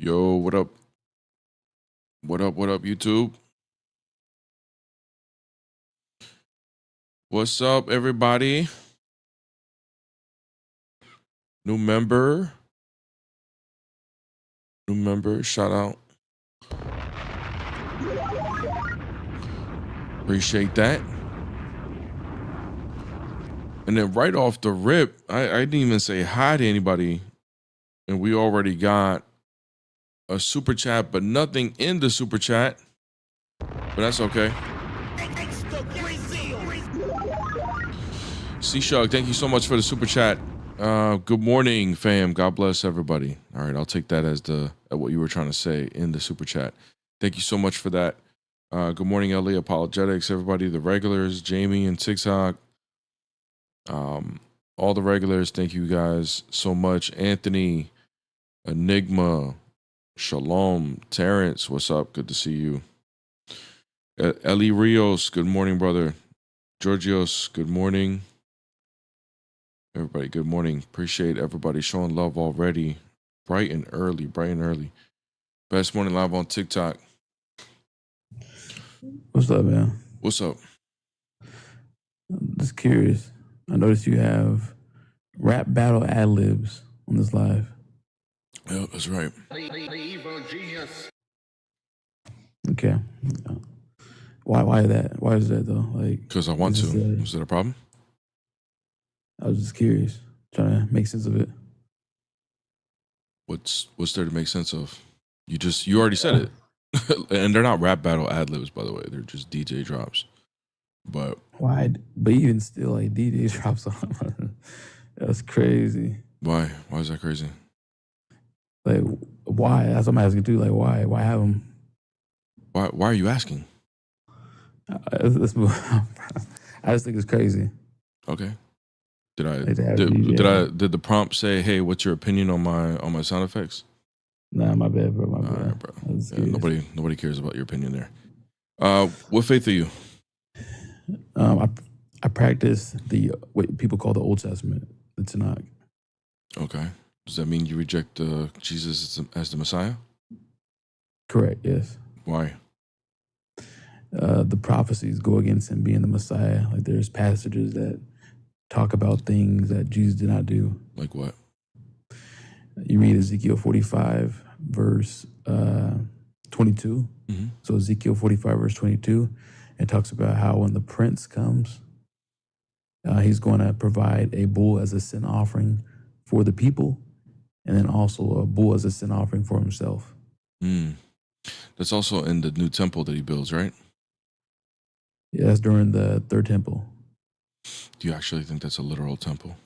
Yo, what up? What up? What up, YouTube? What's up, everybody? New member. Shout out. Appreciate that. And then right off the rip, I didn't even say hi to anybody. And we already got a super chat, but nothing in the super chat. But that's okay. C-Shug, thank you so much for the super chat. Good morning, fam. God bless everybody. All right, I'll take that as what you were trying to say in the super chat. Thank you so much for that. Good morning, LA Apologetics, everybody, the regulars, Jamie and TikTok. All the regulars, thank you guys so much. Anthony, Enigma, Shalom, Terrence, what's up? Good to see you. Eli Rios, good morning, brother. Georgios, good morning. Everybody, good morning. Appreciate everybody showing love already. Bright and early. Best morning live on TikTok. What's up, man? What's up? I'm just curious. I noticed you have rap battle ad-libs on this live. Yeah, that's right. Okay. Why that? Why is that though? Like, because I want to. Is that a problem? I was just curious, trying to make sense of it. What's there to make sense of? You already said it. And they're not rap battle ad-libs, by the way. They're just DJ drops. But why? But even still, like DJ drops on. That's crazy. Why? Why is that crazy? Like, why? That's what I'm asking too. Like, why? Why have them? Why are you asking? Let's move on. I just think it's crazy. Okay. Did the prompt say, "Hey, what's your opinion on my sound effects"? Nah, my bad, bro. My bad. All right, bro. Yeah, nobody cares about your opinion there. What faith are you? I practice what people call the Old Testament, the Tanakh. Okay. Does that mean you reject Jesus as the Messiah? Correct. Yes. Why? The prophecies go against him being the Messiah. Like, there's passages that talk about things that Jesus did not do. Like what? You read Ezekiel 45, verse 22. Mm-hmm. So Ezekiel 45, verse 22, it talks about how when the prince comes, he's going to provide a bull as a sin offering for the people, and then also a bull as a sin offering for himself. That's also in the new temple that he builds, right? Yeah, that's during the third temple. Do you actually think that's a literal temple?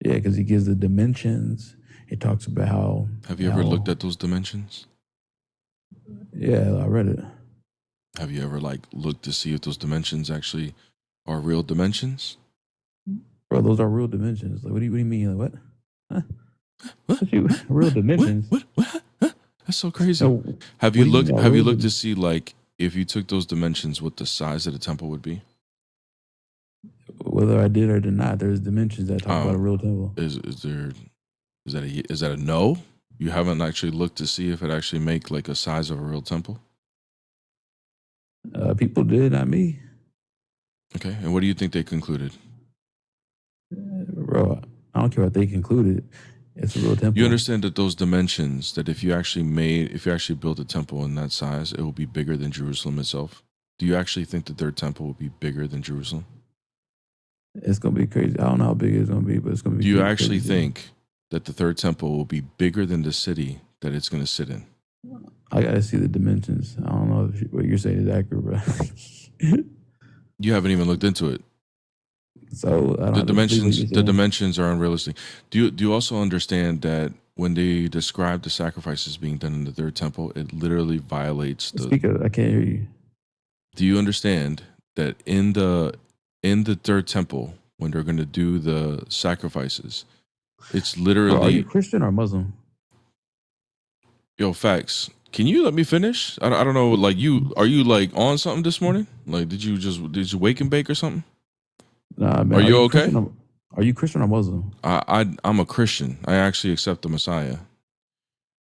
Yeah, because he gives the dimensions. He talks about how... Have you ever looked at those dimensions? Yeah, I read it. Have you ever looked to see if those dimensions actually are real dimensions? Bro, those are real dimensions. Like, what do you mean? Like, what? Huh? Real dimensions? What? Huh? That's so crazy. So, have you looked to see, like, if you took those dimensions, what the size of the temple would be? Whether I did or did not, there's dimensions that talk about a real temple. Is that a no? You haven't actually looked to see if it actually make like a size of a real temple? People did, not me. Okay, and what do you think they concluded? Bro, I don't care what they concluded. It's a real temple. You understand that those dimensions, that if you actually built a temple in that size, it will be bigger than Jerusalem itself? Do you actually think that their temple will be bigger than Jerusalem? It's going to be crazy. I don't know how big it's going to be, but it's going to be Do you actually think that the third temple will be bigger than the city that it's going to sit in? I got to see the dimensions. I don't know if what you're saying is accurate, bro. You haven't even looked into it. So I don't the dimensions are unrealistic. Do you also understand that when they describe the sacrifices being done in the third temple, it literally violates the... I can't hear you. Do you understand that in the third temple, when they're going to do the sacrifices, it's literally... Bro, are you Christian or Muslim? Yo, facts. Can you let me finish? I don't know. Like, are you like on something this morning? Like, did you wake and bake or something? Nah, man. Are you okay? Are you Christian or Muslim? I'm a Christian. I actually accept the Messiah.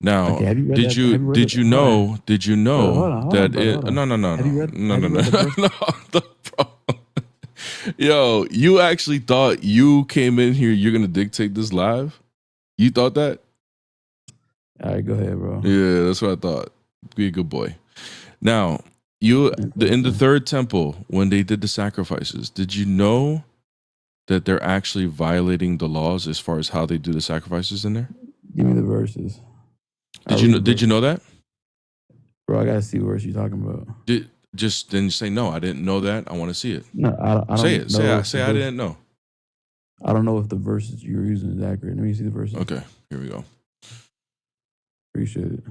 Now, Okay, have you read did that? you Have you read did it? you know did you Hold know on, that brother, it hold on. no no no Have no you read? no Have no you no read the verse? no the problem. Yo, you actually thought you came in here, you're gonna dictate this live? You thought that? All right, go ahead, bro. Yeah, that's what I thought. Be a good boy. Now, in the third temple, when they did the sacrifices, did you know that they're actually violating the laws as far as how they do the sacrifices in there? Give me the verses. Did you know? Did you know that? Bro, I gotta see what verse you're talking about. Just then say no. I didn't know that. I want to see it. No, I Say don't it. know. Say I didn't know. I don't know if the verses you're using is accurate. Let me see the verses. Okay, here we go. Appreciate it.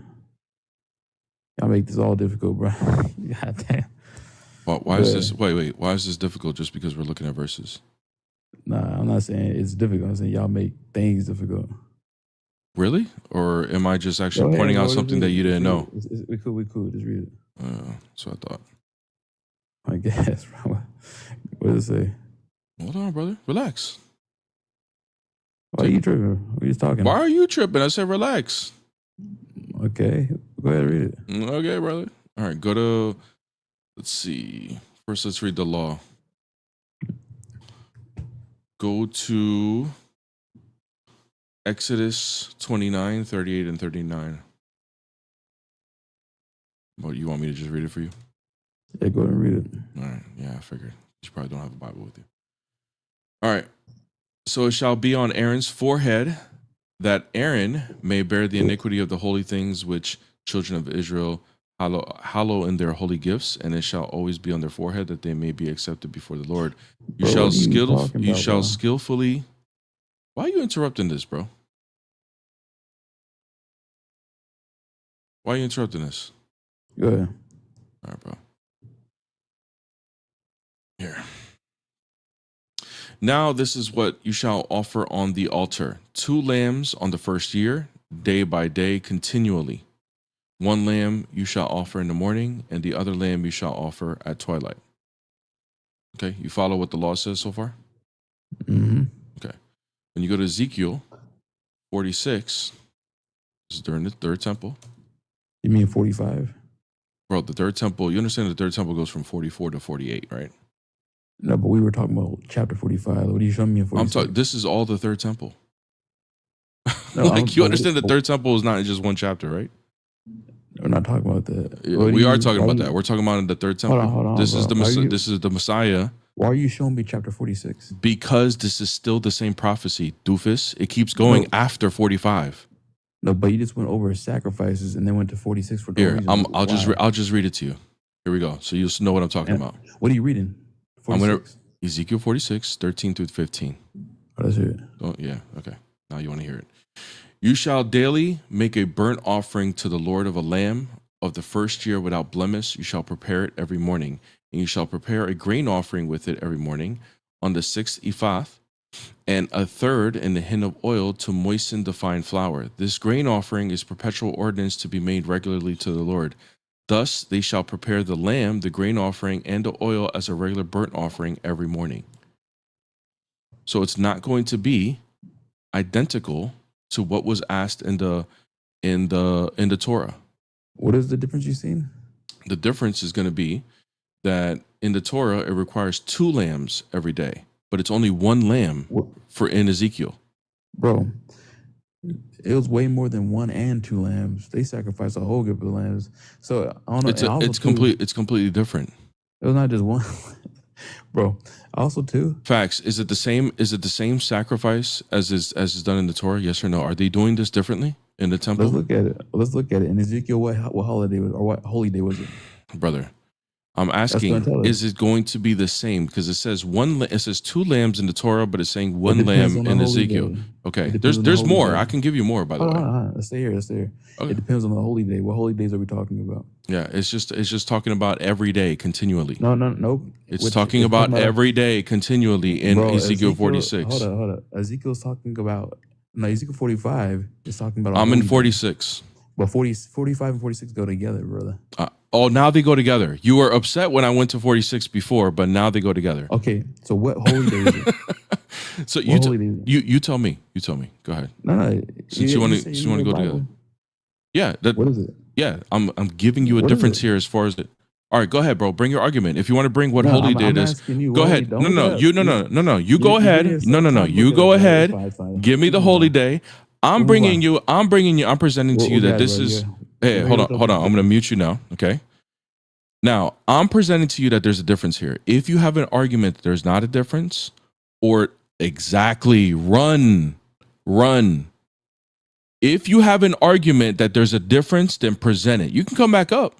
Y'all make this all difficult, bro. God damn. Why is this? Wait. Why is this difficult? Just because we're looking at verses? Nah, I'm not saying it's difficult. I'm saying y'all make things difficult. Really? Or am I just Go actually ahead, pointing bro. out Just something read that it. you didn't know? We cool. Just read it. That's what I thought. I guess, bro. What does it say? Hold on, brother. Relax. Why are you tripping? We just talking. Why are you tripping? I said relax. Okay, go ahead and read it. Okay, brother. All right, go to, let's see. First, let's read the law. Go to Exodus 29, 38, and 39. What, you want me to just read it for you? Yeah, go ahead and read it. All right. Yeah, I figured. You probably don't have a Bible with you. All right. So it shall be on Aaron's forehead that Aaron may bear the iniquity of the holy things which children of Israel hallow in their holy gifts, and it shall always be on their forehead that they may be accepted before the Lord. You Bro, shall skillfully. Why are you interrupting this, bro? Why are you interrupting this? Go ahead. All right, bro. Here. Now this is what you shall offer on the altar: 2 lambs on the first year, day by day, continually. 1 lamb you shall offer in the morning, and the other lamb you shall offer at twilight. Okay, you follow what the law says so far? Mm-hmm. Okay. When you go to Ezekiel 46, this is during the third temple. You mean 45? Bro, the third temple, you understand the third temple goes from 44 to 48, right? No, but we were talking about chapter 45. What are you showing me in 46? I'm talking, this is all the third temple. No, like, you understand the third temple is not just one chapter, right? We're not talking about that. Yeah, we are talking about that. We're talking about in the third temple. Hold on, this bro. is the Messiah. Why are you showing me chapter 46? Because this is still the same prophecy, doofus. It keeps going after 45. No, but you just went over sacrifices and then went to 46 for no Here, reason. I'll just read it to you. Here we go. So you'll know what I'm talking about. What are you reading? 46? I'm gonna Ezekiel 46, 13 through 15. Oh, let's hear it. Oh, yeah, okay. Now you want to hear it. You shall daily make a burnt offering to the Lord of a lamb of the first year without blemish. You shall prepare it every morning, and you shall prepare a grain offering with it every morning on the 6th ephah, and a third in the hin of oil to moisten the fine flour. This grain offering is perpetual ordinance to be made regularly to the Lord. Thus they shall prepare the lamb, the grain offering, and the oil as a regular burnt offering every morning. So it's not going to be identical to what was asked in the Torah. What is the difference you've seen? The difference is going to be that in the Torah it requires 2 lambs every day, but it's only 1 lamb for in Ezekiel. Bro, it was way more than 1 and 2 lambs. They sacrificed a whole group of lambs. So I don't know. It's completely different. It was not just 1. Bro, also too. Facts. Is it the same sacrifice as is done in the Torah? Yes or no? Are they doing this differently in the temple? Let's look at it. In Ezekiel, what holiday was, or what holy day was it? Brother, I'm asking, is it going to be the same? Because it says 2 lambs in the Torah, but it's saying 1 lamb in Ezekiel. Day. Okay, there's more. Day. I can give you more, by the way. Let's stay here. Okay. It depends on the holy day. What holy days are we talking about? Yeah, it's just talking about every day continually. No. It's talking about every day continually in Ezekiel 46. Hold up. Ezekiel's talking about, Ezekiel 45 is talking about. I'm in 46. But 45 and 46 go together, brother. Now they go together. You were upset when I went to 46 before, but now they go together. Okay, so what holy day is it? So you tell me. You tell me. Go ahead. No. Since you want to go together. Yeah, What is it? yeah. I'm giving you a What is difference it? here as far as it. All right, go ahead, bro. Bring your argument. If you want to bring what No, holy I'm did is, asking you go what holy. ahead. Don't No, look it no, up. you, no, no, no, no. You go You give me ahead. a No, no, no. time to look You it up, go bro. It's ahead. fine. It's fine. Give me We the move holy on. day. I'm We'll move bringing on. you. I'm bringing you. I'm presenting to you We that got it, this bro. is. Yeah. Hey, Bring hold on, us up hold to on. I'm gonna difference. mute you now. Okay. Now I'm presenting to you that there's a difference here. If you have an argument that there's not a difference, or exactly, run. If you have an argument that there's a difference, then present it. You can come back up,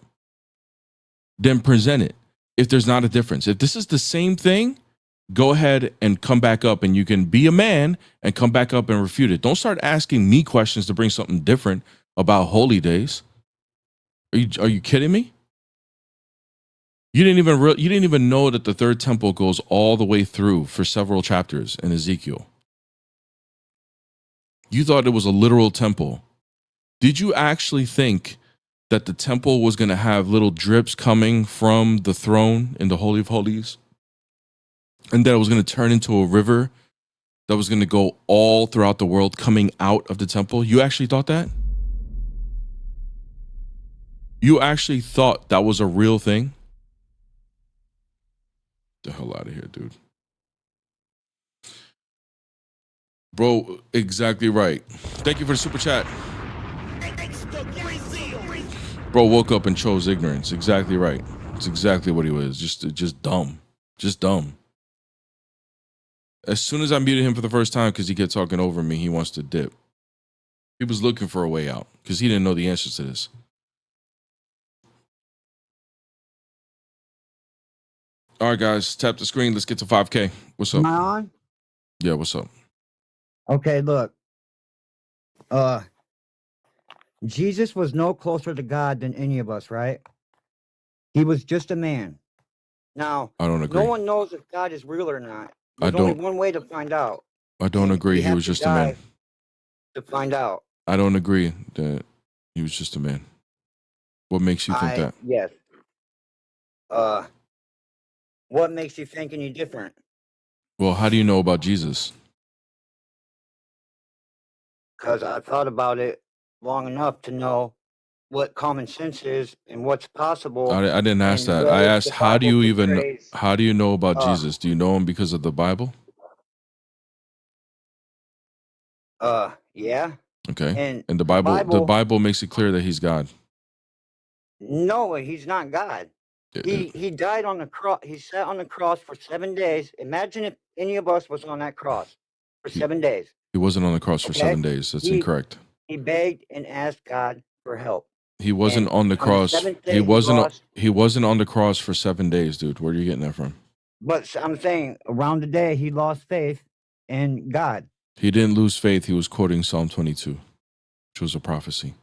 then present it. If there's not a difference, if this is the same thing, go ahead and come back up, and you can be a man and come back up and refute it. Don't start asking me questions to bring something different about holy days. Are you kidding me? You didn't even know that the third temple goes all the way through for several chapters in Ezekiel. You thought it was a literal temple. Did you actually think that the temple was going to have little drips coming from the throne in the Holy of Holies? And that it was going to turn into a river that was going to go all throughout the world coming out of the temple? You actually thought that? You actually thought that was a real thing? Get the hell out of here, dude. Bro, exactly right. Thank you for the super chat. Bro woke up and chose ignorance. Exactly right. It's exactly what he was. Just dumb. Just dumb. As soon as I muted him for the first time because he kept talking over me, he wants to dip. He was looking for a way out because he didn't know the answers to this. All right, guys, tap the screen. Let's get to 5K. What's up? Am I on? Yeah, what's up? Okay, look. Jesus was no closer to God than any of us, right? He was just a man. Now, I don't agree. no one knows if God is real or not. I There's only don't- one way to find out. I don't And agree. you He have was to just a man. die to find out. I don't agree that he was just a man. What makes you think that? Yes. What makes you think any different? Well, how do you know about Jesus? Because I thought about it long enough to know what common sense is and what's possible. I didn't ask and that. where I asked, the how do Bible you know about uh, Jesus? Do you know him because of the Bible? Yeah. Okay. And the Bible makes it clear that he's God. No, he's not God. He died on the cross. He sat on the cross for 7 days. Imagine if any of us was on that cross for 7 days. He wasn't on the cross for Okay. 7 days. That's incorrect. He begged and asked God for help. He wasn't And on the on the cross. seventh day, He wasn't. he He wasn't on the cross for 7 days, dude. Where are you getting that from? But I'm saying around the day he lost faith in God. He didn't lose faith. He was quoting Psalm 22, which was a prophecy.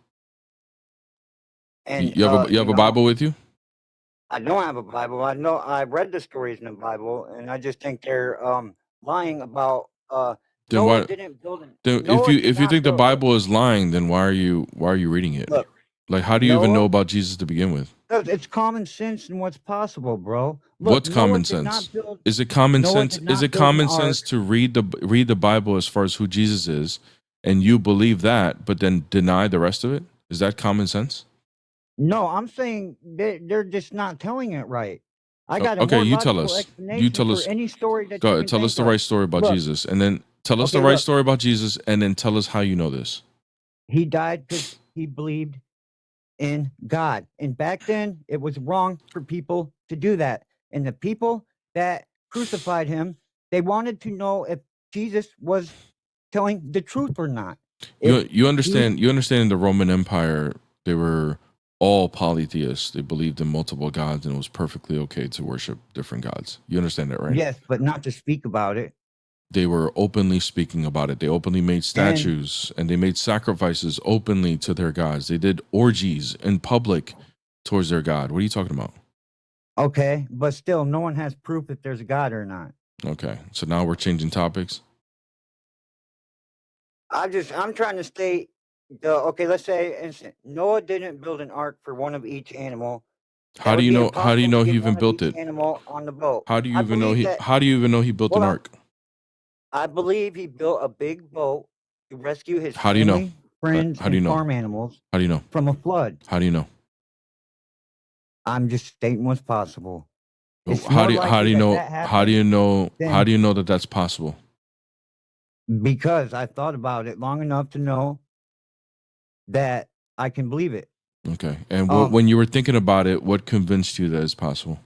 And you have a Bible with you? I don't have a Bible. I know I read the stories in the Bible, and I just think they're lying about. Then Noah why? didn't build an. Then Noah did if you not think the build- Bible is lying, then why are you reading it? Look, like, how do you even Noah- know about Jesus to begin with? Because it's common sense and what's possible, bro. Look, What's Noah common did not sense? build- Is it common Noah sense? did Is not it build an common sense ark. to read the Bible as far as who Jesus is, and you believe that, but then deny the rest of it? Is that common sense? No, I'm saying they're just not telling it right. I got a Okay, more you tell logical us. explanation You tell for us. any story that Go you ahead, can tell think us the of. right story about Look. Jesus, and then tell us Okay, the right look. story about Jesus, and then tell us how you know this. He died because he believed in God. And back then, it was wrong for people to do that. And the people that crucified him, they wanted to know if Jesus was telling the truth or not. You understand? You understand? In the Roman Empire, they were all polytheists. They believed in multiple gods, and it was perfectly okay to worship different gods. You understand that, right? Yes, but not to speak about it. They were openly speaking about it. They openly made statues and they made sacrifices openly to their gods. They did orgies in public towards their god. What are you talking about? Okay, but still, no one has proof if there's a God or not. Okay, so now we're changing topics. I'm trying to state okay, let's say Noah didn't build an ark for one of each animal. How do you know? How do you know he even built it? Animal on the boat. How do you even know he? How do you even know he built an ark? I believe he built a big boat to rescue his How do you know? friends, How do you and know? farm animals How do you know? from a flood. How do you know? I'm just stating what's possible. It's How more do you, how do likely you that know? that How do you happened know? How than do you know that that's possible? because I thought about it long enough to know that I can believe it. Okay. And Um, when you were thinking about it, what convinced you that it's possible?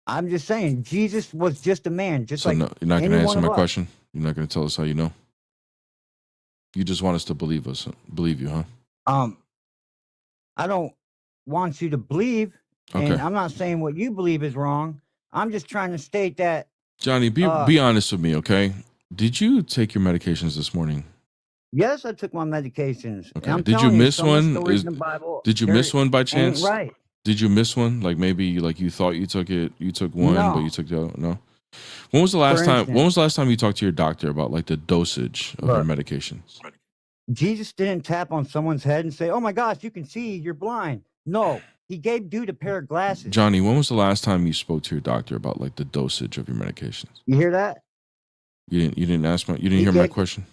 I'm just saying Jesus was just a man, just So like no, you're not going any to one answer of my us. question. You're not going to tell us how you know. You just want us to believe you, huh? I don't want you to believe, Okay. and I'm not saying what you believe is wrong. I'm just trying to state that Johnny, be honest with me, okay? Did you take your medications this morning? yes, I took my medications. And Okay. I'm Did you telling you, miss some of the one? stories in the Bible, Did you there miss one by ain't chance? right. Did you miss one? Like maybe like you thought you took it, you took one, but you No. took the other? No. When was the last For time? When instance, was the last time you talked to your doctor about like the dosage of your look, medications? Jesus didn't tap on someone's head and say, "Oh my gosh, you can see, you're blind." No, he gave dude a pair of glasses. Johnny, when was the last time you spoke to your doctor about like the dosage of your medications? You hear that? You didn't ask my you didn't He hear my gave. question?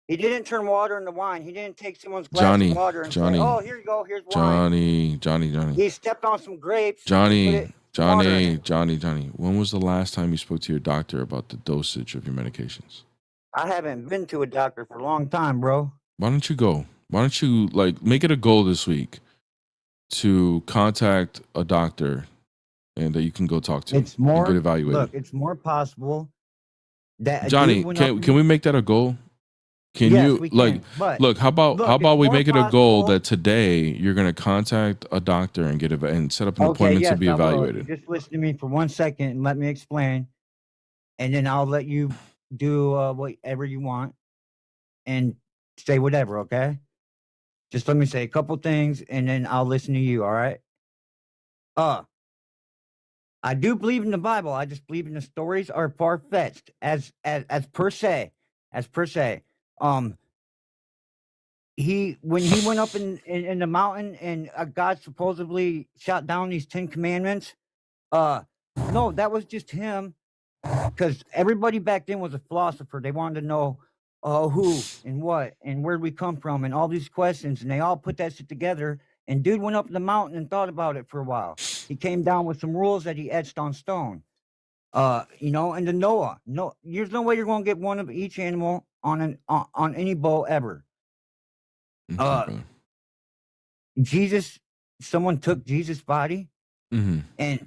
He didn't turn water into wine. He didn't take someone's glass of Johnny, water and say, Johnny, "Oh, here you go. Here's wine." Johnny, Johnny, Johnny. He stepped on some grapes and put Johnny, it water in Johnny, it. Johnny, Johnny. When was the last time you spoke to your doctor about the dosage of your medications? I haven't been to a doctor for a long time, bro. Why don't you go? Why don't you like make it a goal this week to contact a doctor and that you can go talk to It's and get more. evaluated? Look, it's more possible that a dude Johnny, went up can and we make that a goal? Can yes, you we like can. But look? How look, it's about we more make it a goal possible. that today you're going to contact a doctor and and set up an Okay, appointment to yes, be I will. If you evaluated. just listen to me for 1 second and let me explain, and then I'll let you do whatever you want and say whatever. Okay, just let me say a couple things, and then I'll listen to you. All right. Uh, I do believe in the Bible. I just believe in the stories are far fetched as per se, as per se. Um, he when he went up in the mountain and God supposedly shot down these 10 commandments. Uh, no, that was just him because everybody back then was a philosopher. They wanted to know who and what and where we come from and all these questions, and they all put that shit together. And dude went up the mountain and thought about it for a while. He came down with some rules that he etched on stone. And the Noah. No, there's no way you're going to get one of each animal on any boat ever. Okay, Uh, brother. Jesus, someone took Jesus' body Mm-hmm. and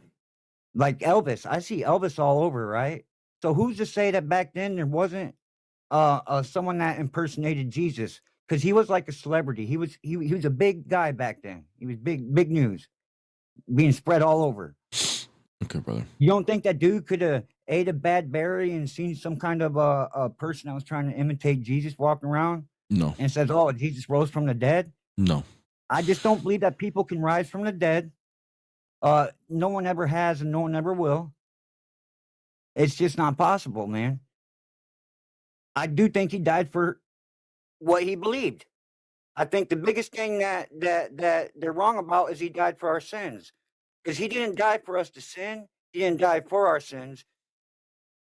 like Elvis, I see Elvis all over, right? So who's to say that back then there wasn't someone that impersonated Jesus? Because he was like a celebrity. He was a big guy back then. He was big news, being spread all over. Okay, brother. You don't think that dude could have ate a bad berry and seen some kind of a person that was trying to imitate Jesus walking around No, and says, "Oh, Jesus rose from the dead"? no. I just don't believe that people can rise from the dead. No one ever has, and no one ever will. It's just not possible, man. I do think he died for what he believed. I think the biggest thing that they're wrong about is he died for our sins, because he didn't die for us to sin. He didn't die for our sins,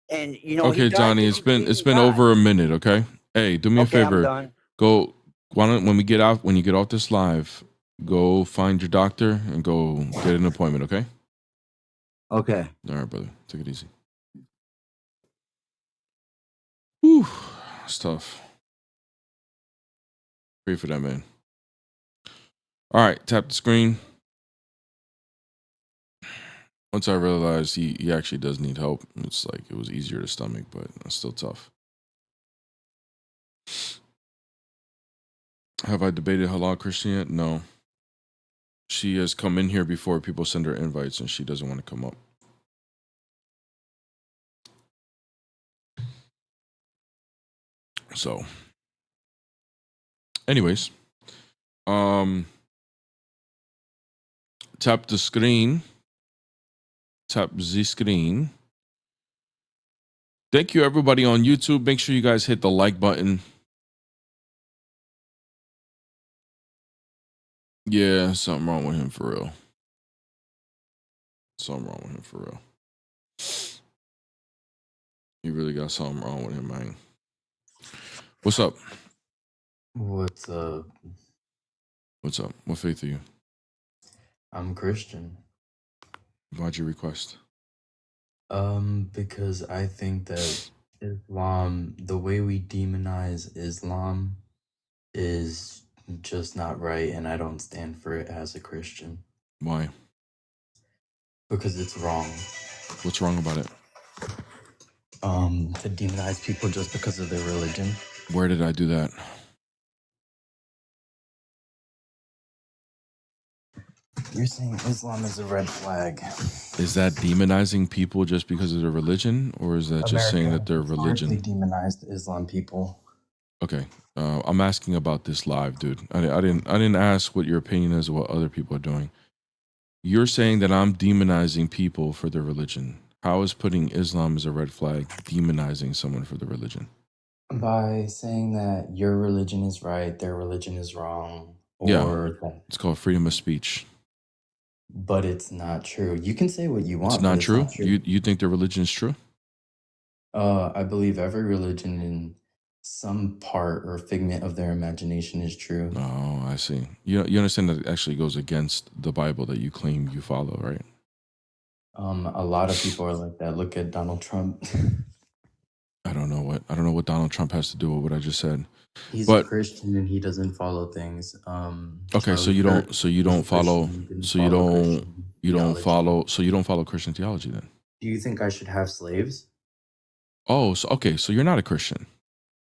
and he Okay, died Johnny, because he believed it's in been God. over a minute, okay? Hey, do me a Okay, I'm favor. done. Go why don't when you get off this live, go find your doctor and go get an appointment, okay? Okay. All right, brother. Take it easy. Whew. It's tough. Pray for that man. All right, tap the screen. Once I realized he actually does need help, it's like it was easier to stomach, but it's still tough. Have I debated halal Christian yet? No. She has come in here before people send her invites and she doesn't want to come up. So, anyways, tap the screen. Tap the screen. Thank you, everybody on YouTube. Make sure you guys hit the like button. Yeah, something wrong with him for real. Something wrong with him for real. You really got something wrong with him, man. What's up? What's up? What's up? What faith are you? I'm Christian. Why'd you request? Because I think that Islam, the way we demonize Islam, is just not right, and I don't stand for it as a Christian Why? because it's wrong. What's wrong about it? To demonize people just because of their religion. Where did I do that? You're saying Islam is a red flag. Is that demonizing people just because of their religion, or is that just saying that their religion? They demonized Islam people. Okay, I'm asking about this live, dude. I didn't ask what your opinion is of what other people are doing. You're saying that I'm demonizing people for their religion. How is putting Islam as a red flag demonizing someone for their religion? By saying that your religion is right, their religion is wrong, Yeah. or that, It's called freedom of speech. but it's not true. You can say what you want. It's but not true. You think their religion is true? I believe every religion in some part or figment of their imagination is true. Oh, I see. You understand that it actually goes against the Bible that you claim you follow, right? A lot of people are like that. Look at Donald Trump. I don't know what Donald Trump has to do with what I just said. He's But- a Christian and he doesn't follow things. Okay, so Charlie you Kirk don't was a follow Christian, didn't so you follow don't Christian you don't theology. follow Christian theology then. Do you think I should have slaves? Oh, so you're not a Christian.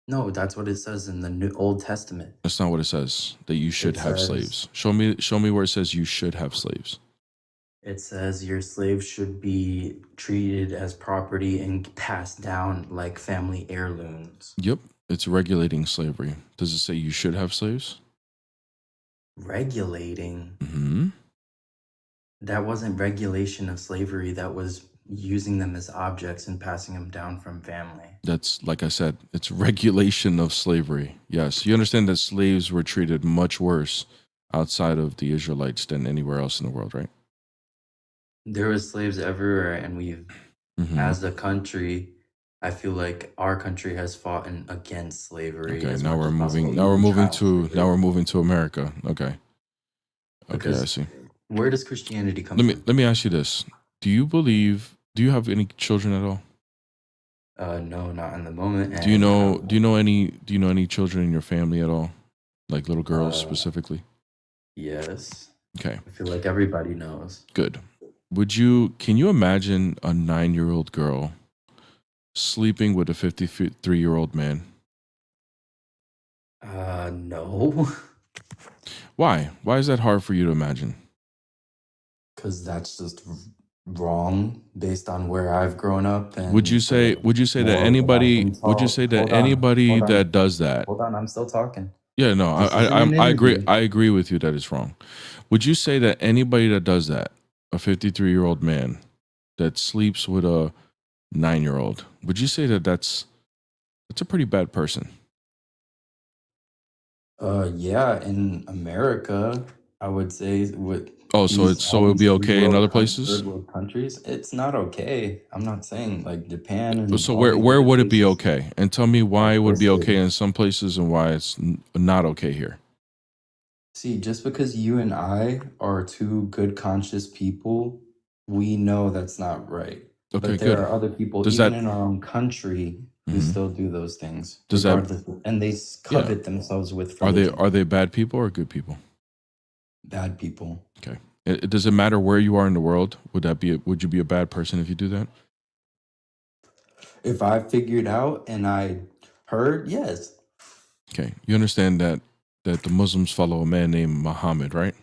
No, that's what it says in the New Old Testament. That's not what it says. That you should It have says- slaves. Show me where it says you should have slaves. It says your slaves should be treated as property and passed down like family heirlooms. Yep, it's regulating slavery. Does it say you should have slaves? Regulating. Mm-hmm. That wasn't regulation of slavery. That was using them as objects and passing them down from family. That's, like I said, it's regulation of slavery. Yes, you understand that slaves were treated much worse outside of the Israelites than anywhere else in the world, right? There was slaves everywhere, and Mhm. as a country, I feel like our country has fought against slavery. Okay, as now much we're as possible, moving. even Now we're moving to America. Okay. Okay, Because- I see. Where does Christianity come Let from? me ask you this: Do you have any children at all? No, not in the moment. Do you and, know any children in your family at all, like little girls specifically? Yes, Okay, I feel like everybody knows. good. Can you imagine a 9-year-old girl sleeping with a 53-year-old man? No, Why? Why is that hard for you to imagine? because that's just wrong based on where I've grown up. And Would you say that anybody that does that? Hold on, I'm still talking. Yeah, no, This isn't an I agree. interview. I agree with you that it's wrong. Would you say that anybody that does that, a 53-year-old man that sleeps with a 9-year-old, would you say that that's a pretty bad person? Yeah, in America, I would say with Oh, so it would be okay in other places? third world countries, it's not okay. I'm not saying like Japan and So all where these where other would it be places. okay? And tell me why it would be Listen. okay in some places and why it's not okay here. See, just because you and I are two good conscious people, we know that's not right. Okay, But there good. are other people, Does even that- in our own country, who Mhm. still do those things. Does that- regardless, and they covet themselves with Are religion. they bad people or good people? Bad people? Does it matter where you are in the world? Would you be a bad person if you do that? If I figured out and I heard, yes. Okay, you understand that the Muslims follow a man named Muhammad, right?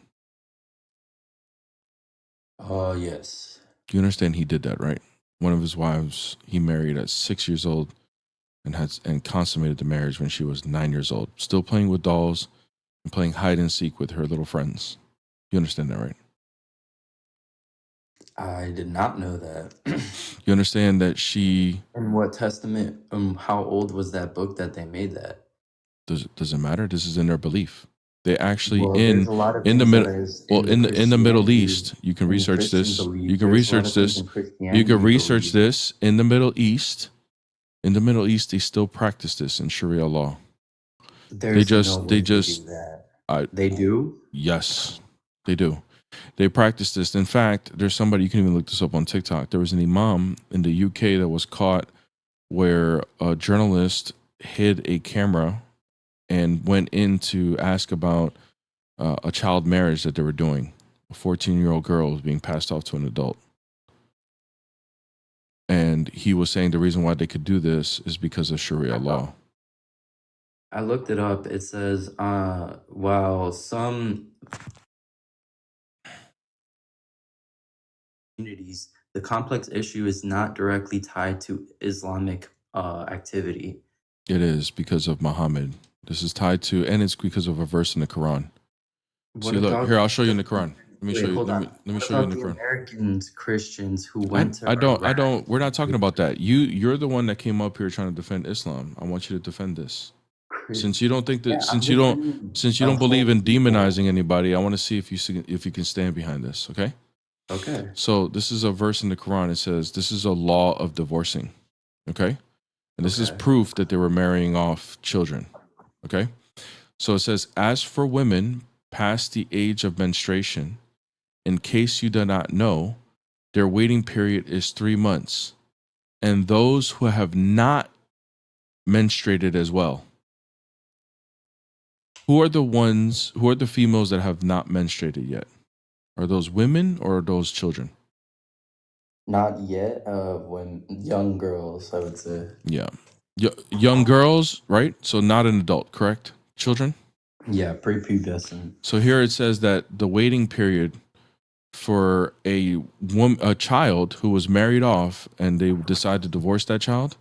Yes. You understand he did that, right? One of his wives he married at 6 years old and consummated the marriage when she was 9 years old, still playing with dolls and playing hide and seek with her little friends. You understand that, right? I did not know that. You understand that she In what testament? How old was that book that they made that? does it matter? This is in their belief. They actually Well, there's a lot of in the things that middle is well in the Middle Christianity, East, you can in research Christian this. belief. You can There's a lot research of things this. in You Christianity can research belief. this in the Middle East. In the Middle East, they still practice this in Sharia law. There's no they way they do just, that. I, They do? yes, they do. They practice this. In fact, there's somebody, you can even look this up on TikTok. There was an imam in the UK that was caught where a journalist hid a camera and went in to ask about a child marriage that they were doing. A 14-year-old girl was being passed off to an adult. And he was saying the reason why they could do this is because of Sharia law. I looked it up. It says, while some communities, the complex issue is not directly tied to Islamic activity. It is because of Muhammad. This is tied to, and it's because of a verse in the Quran. What See, look about here. I'll show you in the Quran. Let me wait, show you. hold Let on. me What show you in about the the Quran. Americans, Christians who went to I Iraq? don't. We're not talking about that. You're the one that came up here trying to defend Islam. I want you to defend this. Since you don't think that, Yeah, I'm since you don't defending a believe whole in people. demonizing anybody, I want to see if you can stand behind this. Okay. Okay. So this is a verse in the Quran. It says this is a law of divorcing. Okay. And this is Okay. proof that they were marrying off children. Okay. So it says, as for women past the age of menstruation, in case you do not know, their waiting period is 3 months. And those who have not menstruated as well. Who are the females that have not menstruated yet? Are those women or are those children? Not yet. When young girls, I would say. Yeah. Young girls, right? So not an adult, correct? Children? Yeah, prepubescent. So here it says that the waiting period for a child who was married off and they decide to divorce that child,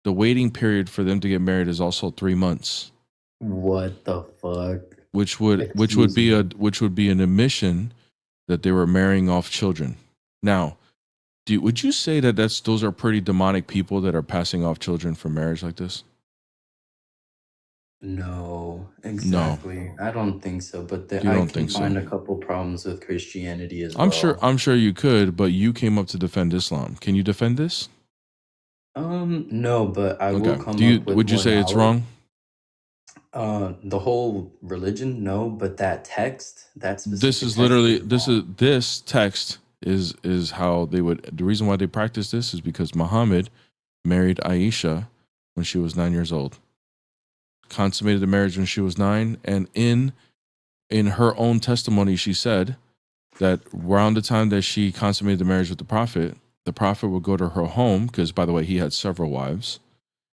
the waiting period for them to get married is also 3 months. What the fuck? Which would Excuse be me. an admission that they were marrying off children. Now, would you say that those are pretty demonic people that are passing off children for marriage like this? No, exactly. I don't think so. But You I don't can think so? find a couple problems with Christianity as well. I'm sure you could, but you came up to defend Islam. Can you defend this? No, but I will Okay. come up with Would you more say it's knowledge. wrong? The whole religion, no, but that text, that specific This is text literally wrong. this text is how they would. The reason why they practice this is because Muhammad married Aisha when she was 9 years old, consummated the marriage when she was 9, and in her own testimony she said that around the time that she consummated the marriage with the prophet would go to her home, because by the way he had several wives.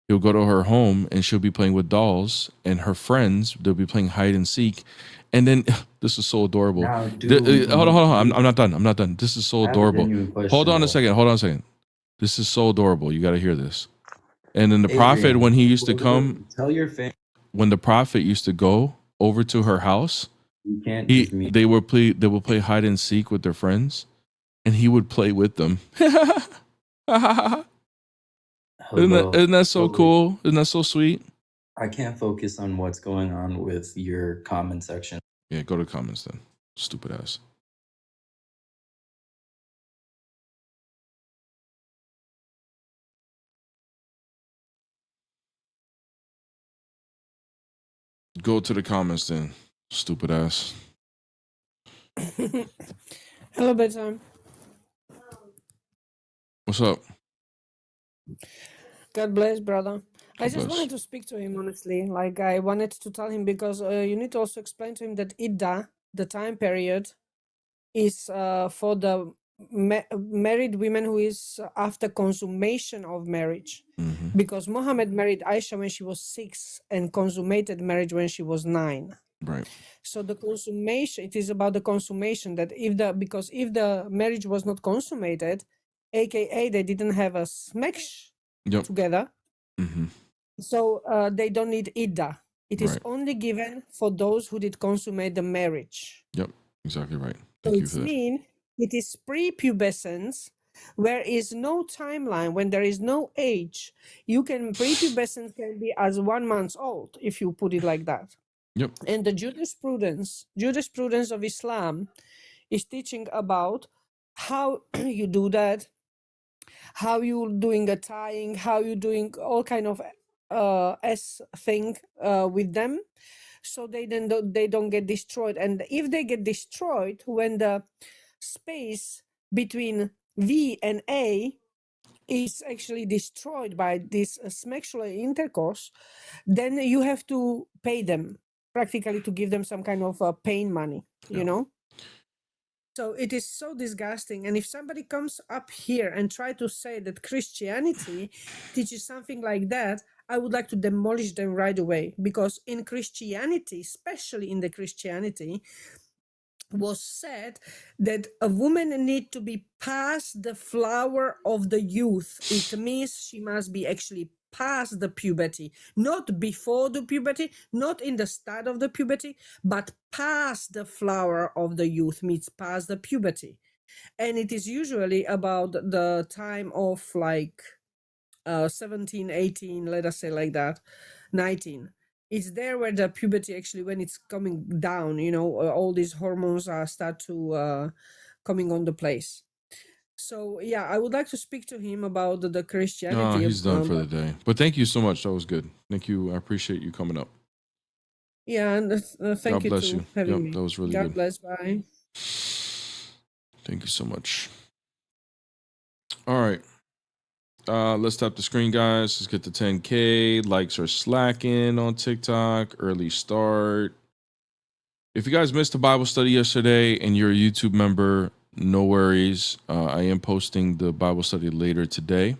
He'll go to her home and she'll be playing with dolls, and her friends, they'll be playing hide and seek. And then this is so adorable. Now, Hold on. I'm not done. This is so I have a adorable. genuine question, Hold on a though. second. This is so adorable. You got to hear this. And then the prophet, Adrian, when he used to come, tell your family when the prophet used to go over to her house, you can't just meet. they would play hide and seek with their friends, and he would play with them. Isn't that so cool? Isn't that so sweet? I can't focus on what's going on with your comment section. Yeah, go to comments then. Stupid ass. Go to the comments then. Stupid ass. Hello, bedtime. What's up? God bless, brother. I God just bless. wanted to speak to him honestly. Like I wanted to tell him because you need to also explain to him that Idda, the time period, is for the married women who is after consummation of marriage. Mm-hmm. Because Muhammad married Aisha when she was 6 and consummated marriage when she was 9. Right. So the consummation, it is about the consummation that if the marriage was not consummated, aka they didn't have a smash Yep. together, Mm-hmm. so they don't need idda. It is Right. only given for those who did consummate the marriage. Yep. Exactly right. So Thank you for it that. means it is prepubescence, where is no timeline, when there is no age. Prepubescence can be as 1 month old, if you put it like that. Yep. And the jurisprudence of Islam is teaching about how you do that, how you doing a tying, how you doing all kind of S thing with them, so they don't get destroyed. And if they get destroyed, when the space between V and A is actually destroyed by this sexual intercourse, then you have to pay them, practically, to give them some kind of pain money, you Yeah. know. So it is so disgusting. And if somebody comes up here and try to say that Christianity teaches something like that, I would like to demolish them right away. Because in Christianity, especially in the Christianity, was said that a woman need to be past the flower of the youth. It means she must be actually past the puberty, not before the puberty, not in the start of the puberty, but past the flower of the youth, means past the puberty. And it is usually about the time of like 17, 18, let us say like that, 19. It's there where the puberty actually, when it's coming down, you know, all these hormones start to coming on the place. So yeah, I would like to speak to him about the Christianity. He's done for the day. But thank you so much. That was good. Thank you. I appreciate you coming up. Yeah, and thank God you bless to you. having Yep, me. that was really God good. bless. Bye. Thank you so much. All right. Let's tap the screen, guys. Let's get to 10K. Likes are slacking on TikTok. Early start. If you guys missed the Bible study yesterday and you're a YouTube member, no worries. I am posting the Bible study later today.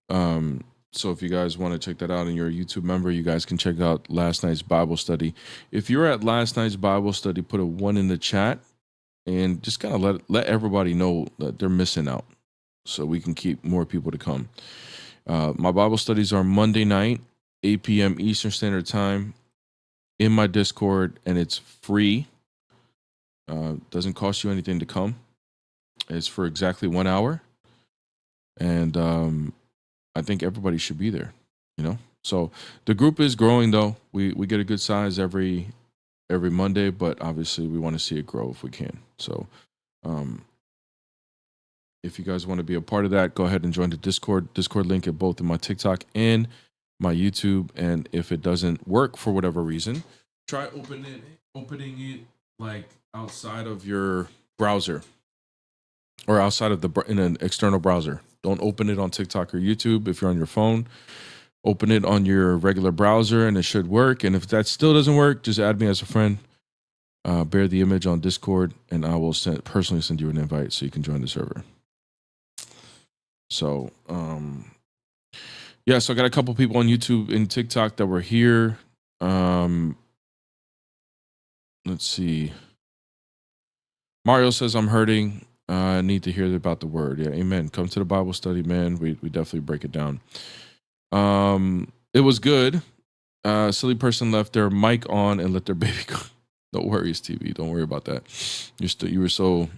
So if you guys want to check that out and you're a YouTube member, you guys can check out last night's Bible study. If you're at last night's Bible study, put a 1 in the chat and just kind of let everybody know that they're missing out, so we can keep more people to come. My Bible studies are Monday night, 8 p.m. Eastern Standard Time in my Discord, and it's free. Doesn't cost you anything to come. It's for exactly 1 hour. And I think everybody should be there, you know? So the group is growing, though. We get a good size every Monday, but obviously we want to see it grow if we can. So if you guys want to be a part of that, go ahead and join the Discord link at both in my TikTok and my YouTube. And if it doesn't work for whatever reason, try opening it like outside of your browser or outside of in an external browser. Don't open it on TikTok or YouTube. If you're on your phone, open it on your regular browser and it should work. And if that still doesn't work, just add me as a friend. Bear the image on Discord, and I will personally send you an invite so you can join the server. So, yeah, so I got a couple people on YouTube and TikTok that were here. Let's see. Mario says, I'm hurting. I need to hear about the word. Yeah, amen. Come to the Bible study, man. We definitely break it down. It was good. Silly person left their mic on and let their baby go. No worries, TV. Don't worry about that. You were so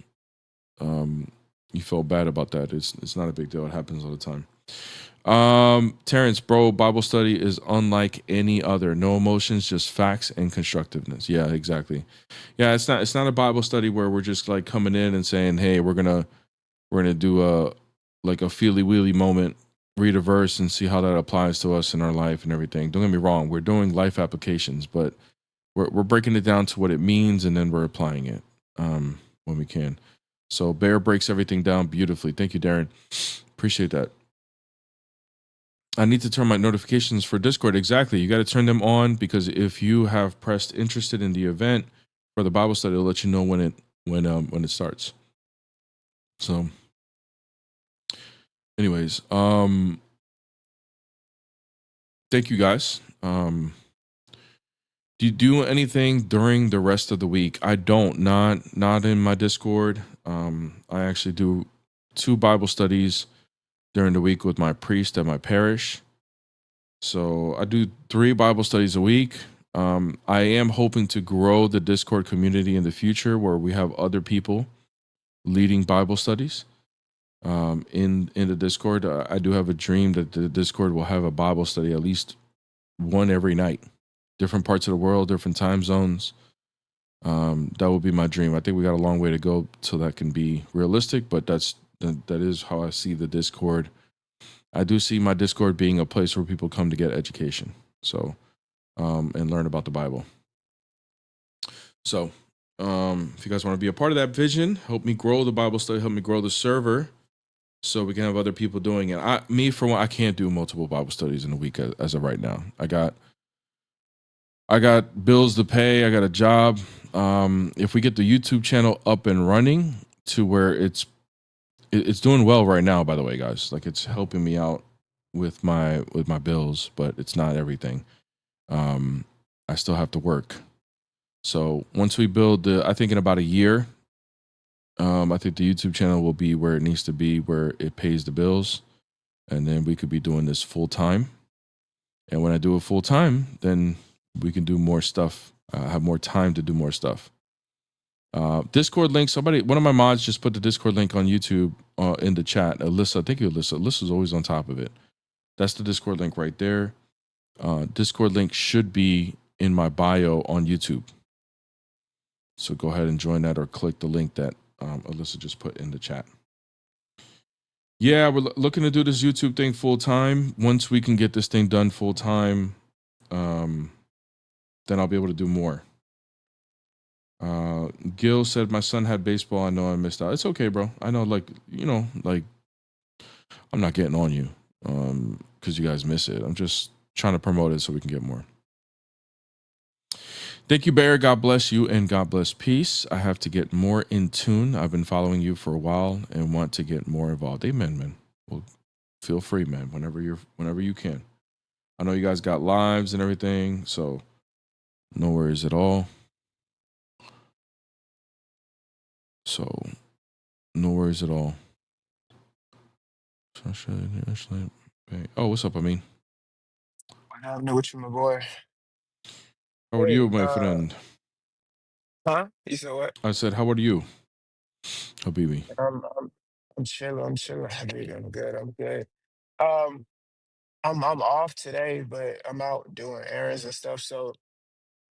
you felt bad about that. It's not a big deal. It happens all the time. Terrence, bro, Bible study is unlike any other. No emotions, just facts and constructiveness. Yeah, exactly. Yeah, it's not a Bible study where we're just like coming in and saying, hey, we're gonna do a feely wheelie moment, read a verse and see how that applies to us in our life and everything. Don't get me wrong, we're doing life applications, but we're breaking it down to what it means and then we're applying it when we can. So Bear breaks everything down beautifully. Thank you, Darren. Appreciate that. I need to turn my notifications for Discord. Exactly. You got to turn them on, because if you have pressed interested in the event for the Bible study, it'll let you know when it starts. So anyways, thank you guys. Do you do anything during the rest of the week? I don't, not in my Discord. I actually do 2 Bible studies during the week with my priest at my parish. So I do 3 Bible studies a week. I am hoping to grow the Discord community in the future where we have other people leading Bible studies in the Discord. I do have a dream that the Discord will have a Bible study, at least one every night, different parts of the world, different time zones. That would be my dream. I think we got a long way to go till that can be realistic, but that is how I see the Discord I do see my Discord being a place where people come to get education. So, and learn about the Bible. So, if you guys want to be a part of that vision, help me grow the Bible study, help me grow the server, so we can have other people doing it. For one, I can't do multiple Bible studies in a week as of right now. I got bills to pay. I got a job. If we get the YouTube channel up and running to where it's doing well right now, by the way, guys, like it's helping me out with my bills, but it's not everything. I still have to work. So once we build I think in about a year, I think the YouTube channel will be where it needs to be, where it pays the bills, and then we could be doing this full time. And when I do it full time, then we can do more stuff. Have more time to do more stuff. Discord link. One of my mods just put the Discord link on YouTube in the chat. Alyssa, thank you, Alyssa. Alyssa's always on top of it. That's the Discord link right there. Discord link should be in my bio on YouTube. So go ahead and join that or click the link that Alyssa just put in the chat. Yeah, we're looking to do this YouTube thing full time. Once we can get this thing done full time, then I'll be able to do more. Gil said, my son had baseball. I know I missed out. It's okay, bro. I know, I'm not getting on you because you guys miss it. I'm just trying to promote it so we can get more. Thank you, Bear. God bless you and God bless peace. I have to get more in tune. I've been following you for a while and want to get more involved. Amen, man. Well, feel free, man, whenever you can. I know you guys got lives and everything, so no worries at all. Oh, what's up, Amin? I know what you, my boy. How are you, my friend? Huh? You said what? I said, how are you, Habibi? I'm chilling. I'm chilling. Habibi. I'm good. I'm good. Um, I'm off today, but I'm out doing errands and stuff. So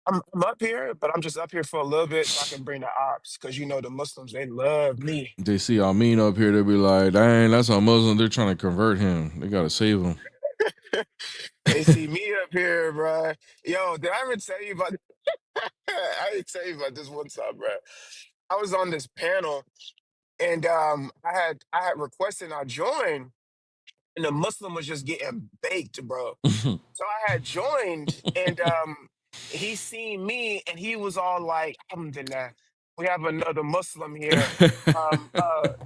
I'm up here, but I'm just up here for a little bit so I can bring the ops, because you know the Muslims, they love me. They see Amin up here, they'll be like, dang, that's a Muslim. They're trying to convert him. They got to save him. They see me up here, bruh. Yo, did I ever tell you about? I didn't tell you about this one time, bruh. I was on this panel, and I had requested I join, and the Muslim was just getting baked, bro. So I had joined, and he seen me, and he was all like, "Alhamdulillah, we have another Muslim here."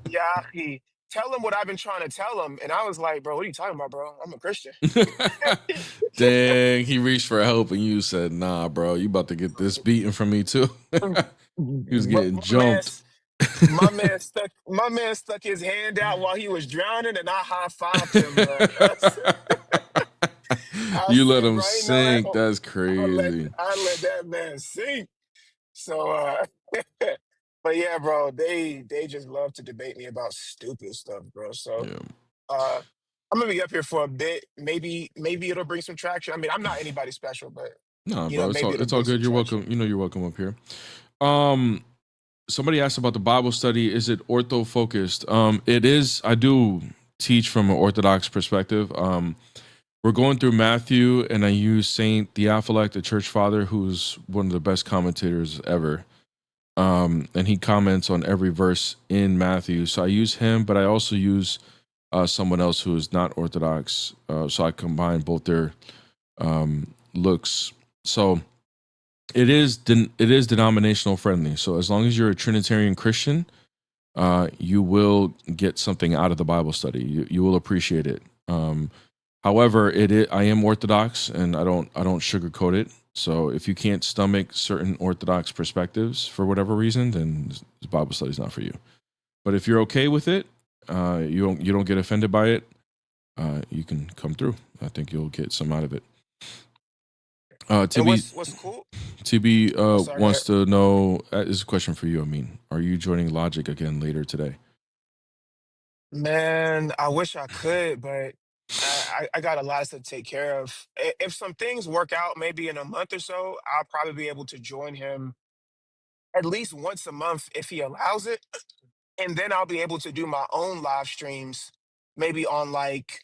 Yahi, tell him what I've been trying to tell him, and I was like, "Bro, what are you talking about, bro? I'm a Christian." Dang, he reached for help, and you said, nah, bro, you about to get this beaten from me too. He was But getting jumped. my man stuck his hand out while he was drowning, and I high fived him, bro. I You let said, him bro, ain't no sink. That's I let crazy. I let that man sink. So but yeah, bro, they just love to debate me about stupid stuff, bro. So Yeah. uh I'm gonna be up here for a bit. Maybe it'll bring some traction. I mean, I'm not anybody special, but No, bro, maybe it'll it's all bring some good. You're traction. welcome. You know you're welcome up here. Somebody asked about the Bible study. Is it ortho focused? It is. I do teach from an Orthodox perspective. We're going through Matthew, and I use Saint Theophylact, the church father, who's one of the best commentators ever. And he comments on every verse in Matthew. So I use him, but I also use someone else who is not Orthodox. So I combine both their looks. So it is denominational friendly. So as long as you're a Trinitarian Christian, you will get something out of the Bible study. You will appreciate it. However, I am Orthodox, and I don't sugarcoat it. So if you can't stomach certain Orthodox perspectives for whatever reason, then this Bible study is not for you. But if you're okay with it, you don't get offended by it, you can come through. I think you'll get some out of it. And TB what's cool? Sorry, go wants ahead. to know. This is a question for you, Amin. Are you joining Logic again later today? Man, I wish I could, but I got a lot to take care of. If some things work out, maybe in a month or so, I'll probably be able to join him at least once a month if he allows it. And then I'll be able to do my own live streams, maybe on like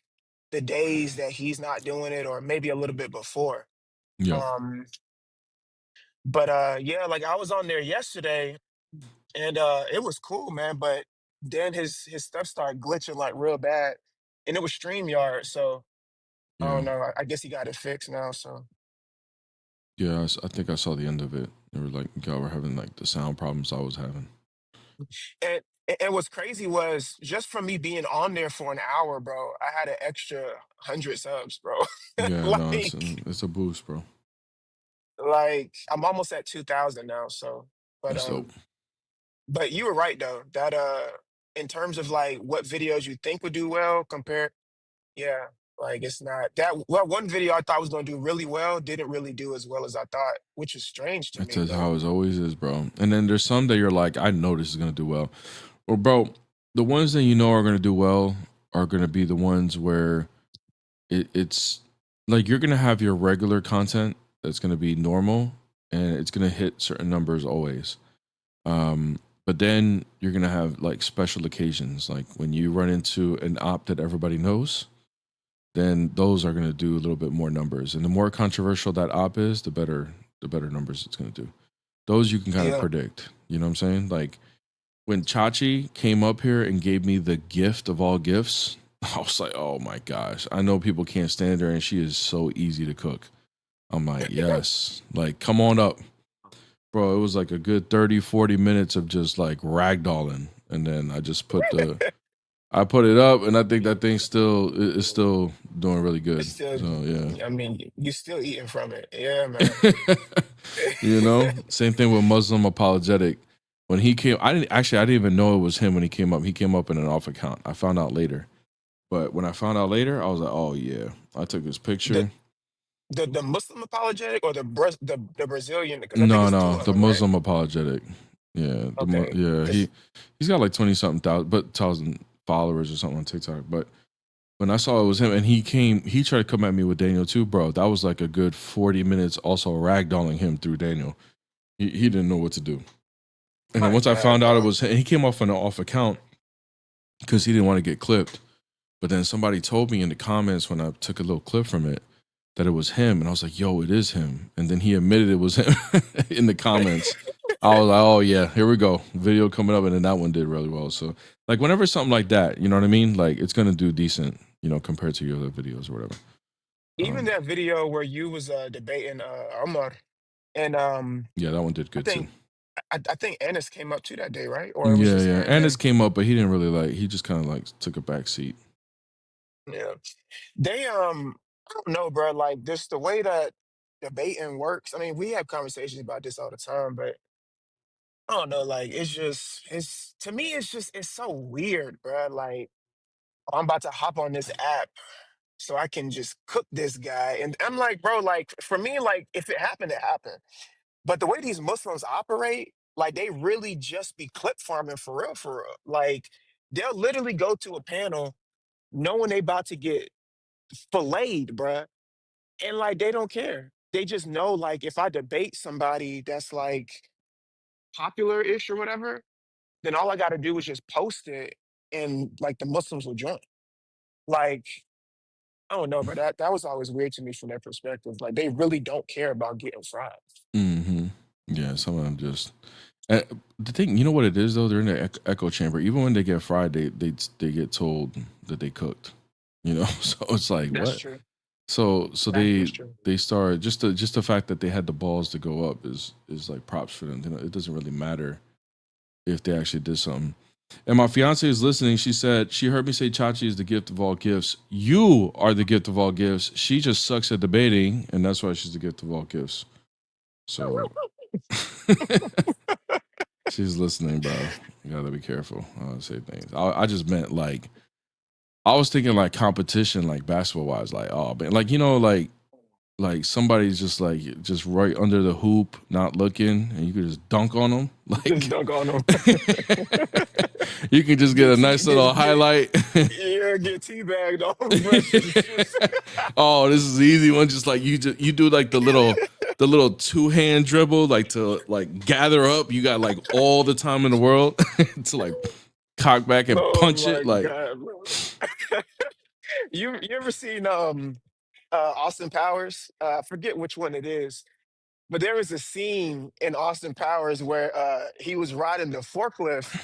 the days that he's not doing it, or maybe a little bit before. Yeah. Um, but yeah, like I was on there yesterday, and it was cool, man. But then his stuff started glitching like real bad, and it was StreamYard, so I Yeah. don't know. I guess he got it fixed now. So Yeah. I think I saw the end of it. They were like, y'all were having like the sound problems I was having. and what's crazy was just from me being on there for an hour, bro. I had an extra 100 subs, bro. Yeah. No, like it's a boost, bro. like I'm almost at 2,000 now. So, but That's dope. but you were right though. That in terms of like what videos you think would do well compared, yeah, like it's not that. Well, one video I thought was gonna do really well didn't really do as well as I thought, which is strange to That's me. just But how it always is, bro. And then there's some that you're like, I know this is gonna do well. Well, bro, the ones that you know are gonna do well are gonna be the ones where it's like you're gonna have your regular content that's gonna be normal and it's gonna hit certain numbers always. But then you're gonna have like special occasions, like when you run into an op that everybody knows, then those are gonna do a little bit more numbers. And the more controversial that op is, the better numbers it's gonna do. Those you can kind of yeah, predict. You know what I'm saying? Like when Chachi came up here and gave me the gift of all gifts, I was like, oh my gosh. I know people can't stand her and she is so easy to cook. I'm like, yes. Like, come on up. Bro, it was like a good 30, 40 minutes of just like ragdolling. And then I just put I put it up and I think that thing is still doing really good. it's still. So yeah. I mean, you still eating from it, yeah, man. You know, same thing with Muslim Apologetic. When he came, I didn't even know it was him when he came up. He came up in an off account. I found out later. But when I found out later, I was like, oh yeah. I took his the picture. the Muslim apologetic or the Brazilian, because I think No, it's two no, of the them, right? Muslim Apologetic. Yeah, Okay, yeah. 'cause He's got like 20 something thousand followers or something on TikTok. But when I saw it was him, and he tried to come at me with Daniel too, bro. That was like a good 40 minutes, also ragdolling him through Daniel. He didn't know what to do. And then my once I God, found out it bro. was him, he came off an off account because he didn't want to get clipped. But then somebody told me in the comments when I took a little clip from it that it was him. And I was like, yo, it is him. And then he admitted it was him in the comments. I was like, oh, yeah, here we go. Video coming up. And then that one did really well. So, like, whenever something like that, you know what I mean? Like, it's going to do decent, you know, compared to your other videos or whatever. Even that video where you was debating Omar, and Yeah, that one did I good too. think I think Ennis came up too that day, right? Or it was Yeah, just yeah. him and And this him. came up, but he didn't really like, he just kind of like took a back seat. Yeah, they I don't know, bro. Like just the way that debating works. I mean, we have conversations about this all the time, but I don't know. Like it's to me, it's so weird, bro. Like I'm about to hop on this app so I can just cook this guy. And I'm like, bro, like for me, like if it happened, it happened. But the way these Muslims operate, like they really just be clip farming for real, for real. Like they'll literally go to a panel knowing they about to get filleted, bruh. And like they don't care. They just know like if I debate somebody that's like popular-ish or whatever, then all I gotta do is just post it and like the Muslims will join. Like I don't know, but that was always weird to me from their perspective. Like they really don't care about getting fried. Mm-hmm. Yeah, some of them just. Uh, the thing, you know what it is though? They're in the echo chamber. Even when they get fried, they get told that they cooked. You know, so it's like That's what? true. So That is true. they start just the fact that they had the balls to go up is like props for them. You know, it doesn't really matter if they actually did something. And my fiance is listening. She said she heard me say Chachi is the gift of all gifts. You are the gift of all gifts. She just sucks at debating, and that's why she's the gift of all gifts. So she's listening, bro. You gotta be careful. I don't say things. I just meant like I was thinking like competition, like basketball wise, like oh man, like you know, like somebody's just like just right under the hoop, not looking, and you could just dunk on them. Just Like dunk on them. you can just get a nice little Get highlight. yeah, get teabagged on, bro. Just Oh, this is an easy one. Just like you do like the little two hand dribble, like to like gather up. You got like all the time in the world to like cock back and oh punch it. my Like god, bro. You ever seen Austin Powers? I forget which one it is, but there was a scene in Austin Powers where he was riding the forklift,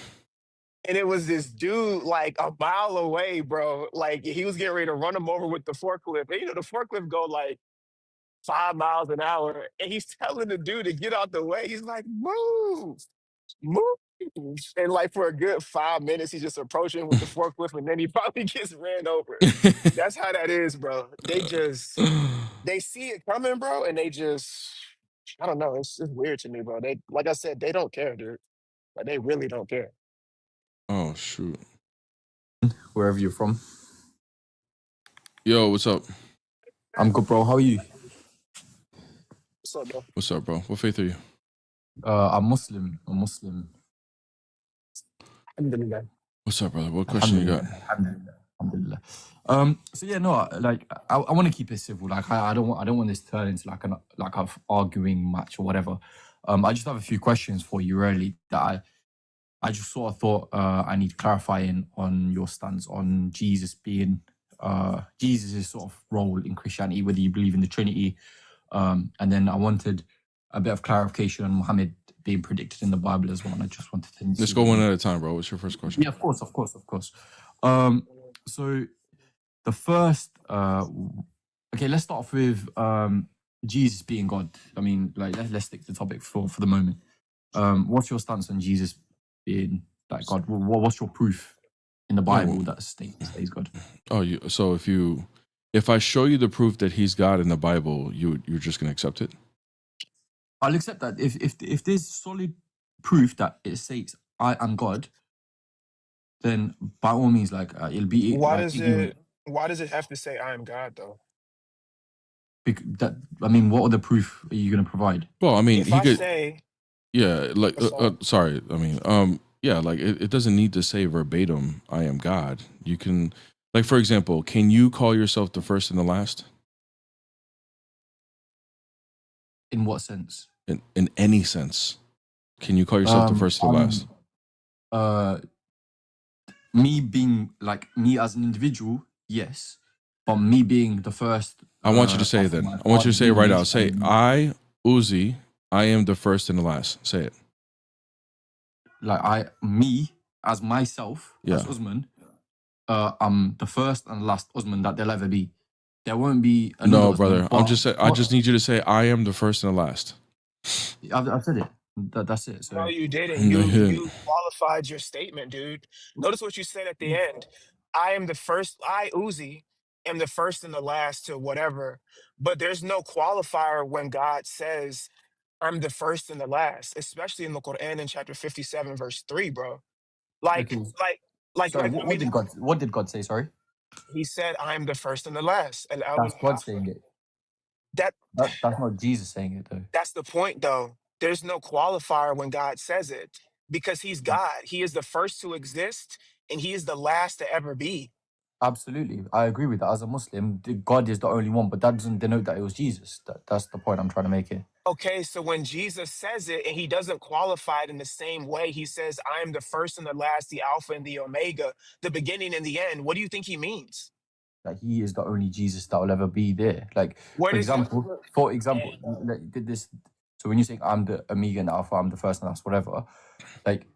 and it was this dude like a mile away, bro. Like he was getting ready to run him over with the forklift. And you know the forklift go like 5 miles an hour, and he's telling the dude to get out the way. He's like, move, move. And like for a good 5 minutes, he's just approaching with the forklift, and then he probably gets ran over. That's how that is, bro. They see it coming, bro, and they just I don't know. It's weird to me, bro. They like I said, they don't care, dude. Like they really don't care. Oh shoot. Wherever you're from. Yo, what's up? I'm good, bro. How are you? What's up, bro? What's up, bro? What faith are you? I'm Muslim. I'm Muslim. Alhamdulillah. What's up, brother? What question you got? Alhamdulillah. Alhamdulillah. So yeah, no, like I want to keep it civil. Like I don't want this to turn into like an arguing match or whatever. I just have a few questions for you, really, that I just sort of thought I need clarifying on your stance on Jesus being Jesus' sort of role in Christianity, whether you believe in the Trinity, and then I wanted a bit of clarification on Muhammad being predicted in the Bible as well. And I just wanted to Let's see go what one you- at a time, bro. What's your first question? Yeah, of course. So the first, okay, let's start off with Jesus being God. I mean, like let's stick to the topic for the moment. What's your stance on Jesus being like God? What's your proof in the Bible that states that he's God? Oh, so if I show you the proof that he's God in the Bible, you're just gonna accept it? I'll accept that if there's solid proof that it states I am God, then by all means, like it'll be Why like does ignorant. why does it have to say I am God though? I mean, what other proof are you going to provide? Well, I mean, If he I could. say Yeah, like what's up? sorry. I mean, yeah, like it doesn't need to say verbatim I am God. You can, like, for example, can you call yourself the first and the last? In what sense? In any sense. Can you call yourself the first and the last? Me being like me as an individual, yes. But me being the first. I want you to say it after then. my I want you to father's say it right out. lineage, Say, and, I, Uzi, I am the first and the last. Say it. like me as myself, Yeah. as Usman, I'm the first and last Usman that there'll ever be. There won't be another No, Usman, brother. I but- just need you to say I am the first and the last. I've said it. That's it. So No, you didn't. No, you didn't. You qualified your statement, dude. Notice what you said at the end. I am the first. I Uzi am the first and the last to whatever. But there's no qualifier when God says I'm the first and the last, especially in the Quran in chapter 57, verse 3, bro. Like, Okay. like, Sorry, like. I what mean, did God say? Sorry, he said, "I am the first and the last." And that's God saying it. that That's not Jesus saying it though. that's the point, though. There's no qualifier when God says it because He's God. He is the first to exist, and He is the last to ever be. Absolutely, I agree with that. As a Muslim, God is the only one, but that doesn't denote that it was Jesus. That's the point I'm trying to make here. Okay, so when Jesus says it and He doesn't qualify it in the same way, He says, "I am the first and the last, the Alpha and the Omega, the beginning and the end." What do you think He means? Like he is the only Jesus that will ever be there. Like Where for does example, like, did this. So when you say I'm the Omega and Alpha, I'm the first and last, whatever. Like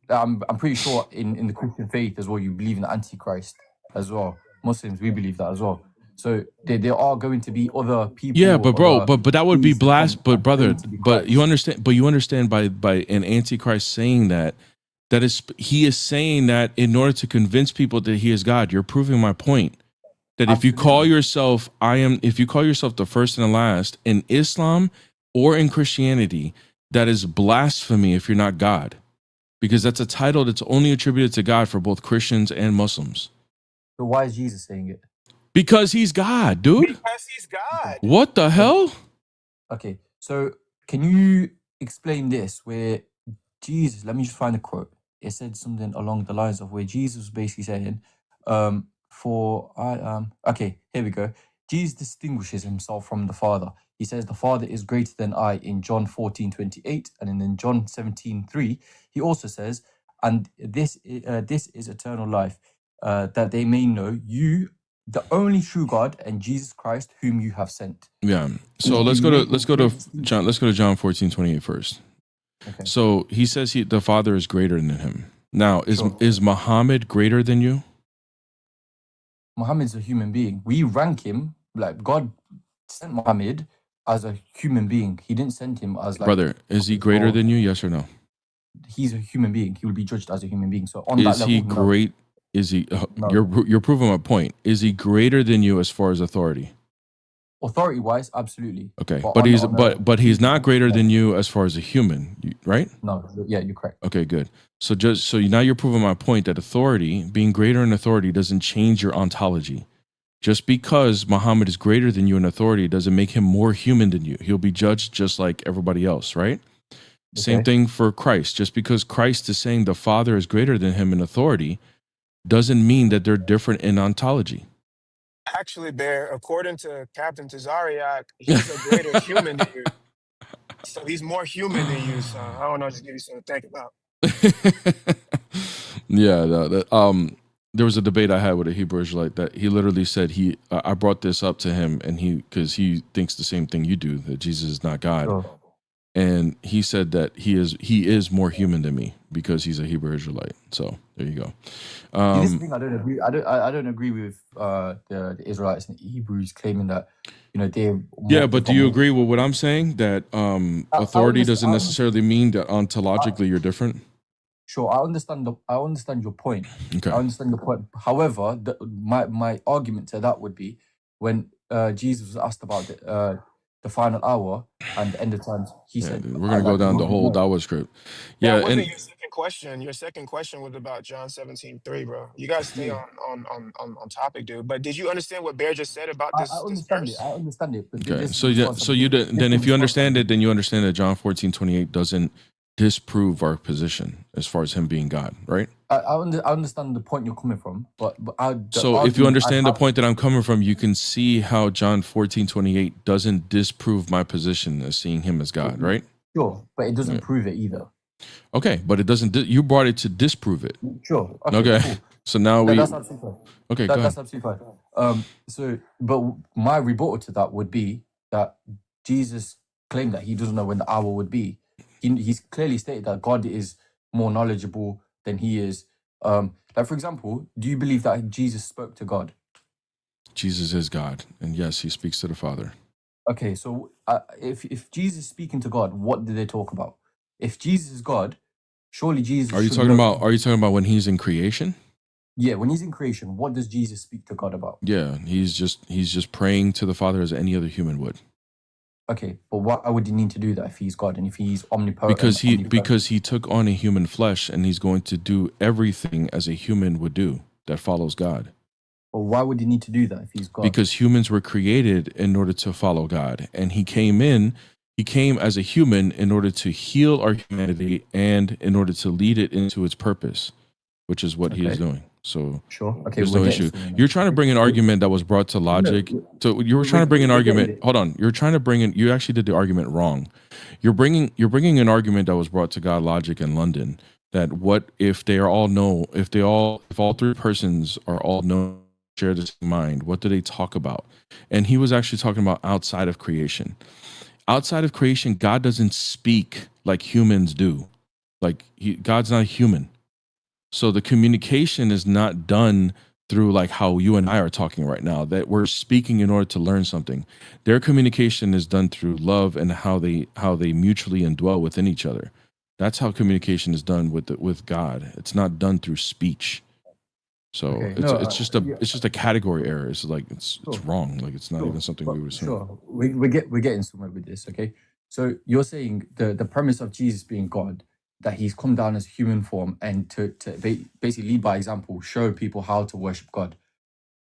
I'm pretty sure in the Christian faith as well, you believe in the Antichrist as well. Muslims, we believe that as well. So there are going to be other people. Yeah, but bro, other but that would be beings blast. But that are brother, going to be but you Christ. understand by an antichrist saying that is he is saying that in order to convince people that he is God. You're proving my point. That if you call yourself if you call yourself the first and the last in Islam or in Christianity, that is blasphemy if you're not God. Because that's a title that's only attributed to God for both Christians and Muslims. So why is Jesus saying it? Because he's God, dude. Because He's God. What the hell? Okay, so can you explain this where Jesus, let me just find a quote. It said something along the lines of where Jesus was basically saying, okay, here we go. Jesus distinguishes himself from the Father. He says the Father is greater than I in John 14:28, and in John 17:3, he also says, and this is eternal life, that they may know you, the only true God and Jesus Christ whom you have sent. Yeah. So let's go to John 14:28 first. Okay. So he says the Father is greater than him. Now, Sure. is Muhammad greater than you? Muhammad's a human being. We rank him like God sent Muhammad as a human being. He didn't send him as like Brother, is he greater than you? Yes or no? He's a human being. He will be judged as a human being. So on Is that level, he no. great? Is he? No. You're proving my point. Is he greater than you as far as authority? Authority wise, absolutely. Okay, but he's not greater than you as far as a human, right? No, yeah, you're correct. Okay, good. So now you're proving my point that authority, being greater in authority, doesn't change your ontology. Just because Muhammad is greater than you in authority doesn't make him more human than you. He'll be judged just like everybody else, right? Okay. Same thing for Christ. Just because Christ is saying the Father is greater than him in authority doesn't mean that they're different in ontology. Actually, Bear, according to Captain Tazariak, he's a greater human than you. So he's more human than you. So I don't know, just give you something to think about. Yeah, there was a debate I had with a Hebrew Israelite that he literally said I brought this up to him and because he thinks the same thing you do, that Jesus is not God. Sure. And he said that he is more human than me because he's a Hebrew Israelite. So there you go. This thing I don't agree. I don't agree with the Israelites and Hebrews claiming that they're but do you agree with what I'm saying, that authority doesn't necessarily mean that ontologically you're different? Sure, I understand your point. Okay. I understand your point. However, my argument to that would be when Jesus was asked about the final hour and the end of times, he said, we're going to go down the whole Dawa script. Yeah, that wasn't your second question. Your second question was about John 17:3, bro. You guys stay on topic, dude. But did you understand what Bear just said about this? I understand this it. I understand it. But okay, so you then if you understand it, then you understand that John 14:28 doesn't disprove our position as far as him being God, right? I understand the point you're coming from, but so if you understand the point that I'm coming from, you can see how John 14:28 doesn't disprove my position as seeing him as God, right? Sure, but it doesn't prove it either. Okay, but it doesn't. You brought it to disprove it. Sure. Okay. Cool. So now that's absolutely fine. Okay, that's absolutely fine. But my rebuttal to that would be that Jesus claimed that he doesn't know when the hour would be. He's clearly stated that God is more knowledgeable than he is. Like for example, do you believe that Jesus spoke to God? Jesus is God, and yes, he speaks to the Father. Okay, so if Jesus is speaking to God, what did they talk about? If Jesus is God, surely Jesus. Are you talking about when he's in creation? Yeah, when he's in creation, what does Jesus speak to God about? Yeah, he's just praying to the Father as any other human would. Okay, but why would he need to do that if he's God and if he's omnipotent? Because he took on a human flesh and he's going to do everything as a human would do that follows God. But why would he need to do that if he's God? Because humans were created in order to follow God, and he came as a human in order to heal our humanity and in order to lead it into its purpose, which is what he is doing. So sure. Okay, there's no issue. You're trying to bring an argument that was brought to logic. So you were trying to bring an argument. Hold on. You're trying to bring in. You actually did the argument wrong. You're bringing an argument that was brought to God logic in London. That what if all three persons are all known, share the same mind? What do they talk about? And he was actually talking about outside of creation. Outside of creation, God doesn't speak like humans do. Like God's not human. So the communication is not done through like how you and I are talking right now, that we're speaking in order to learn something. Their communication is done through love and how they mutually indwell within each other. That's how communication is done with God. It's not done through speech. So it's just a category error. It's like it's wrong. Like it's not even something we would assume. Sure, we're getting somewhere with this. Okay, so you're saying the premise of Jesus being God, that he's come down as human form and to basically lead by example, show people how to worship God.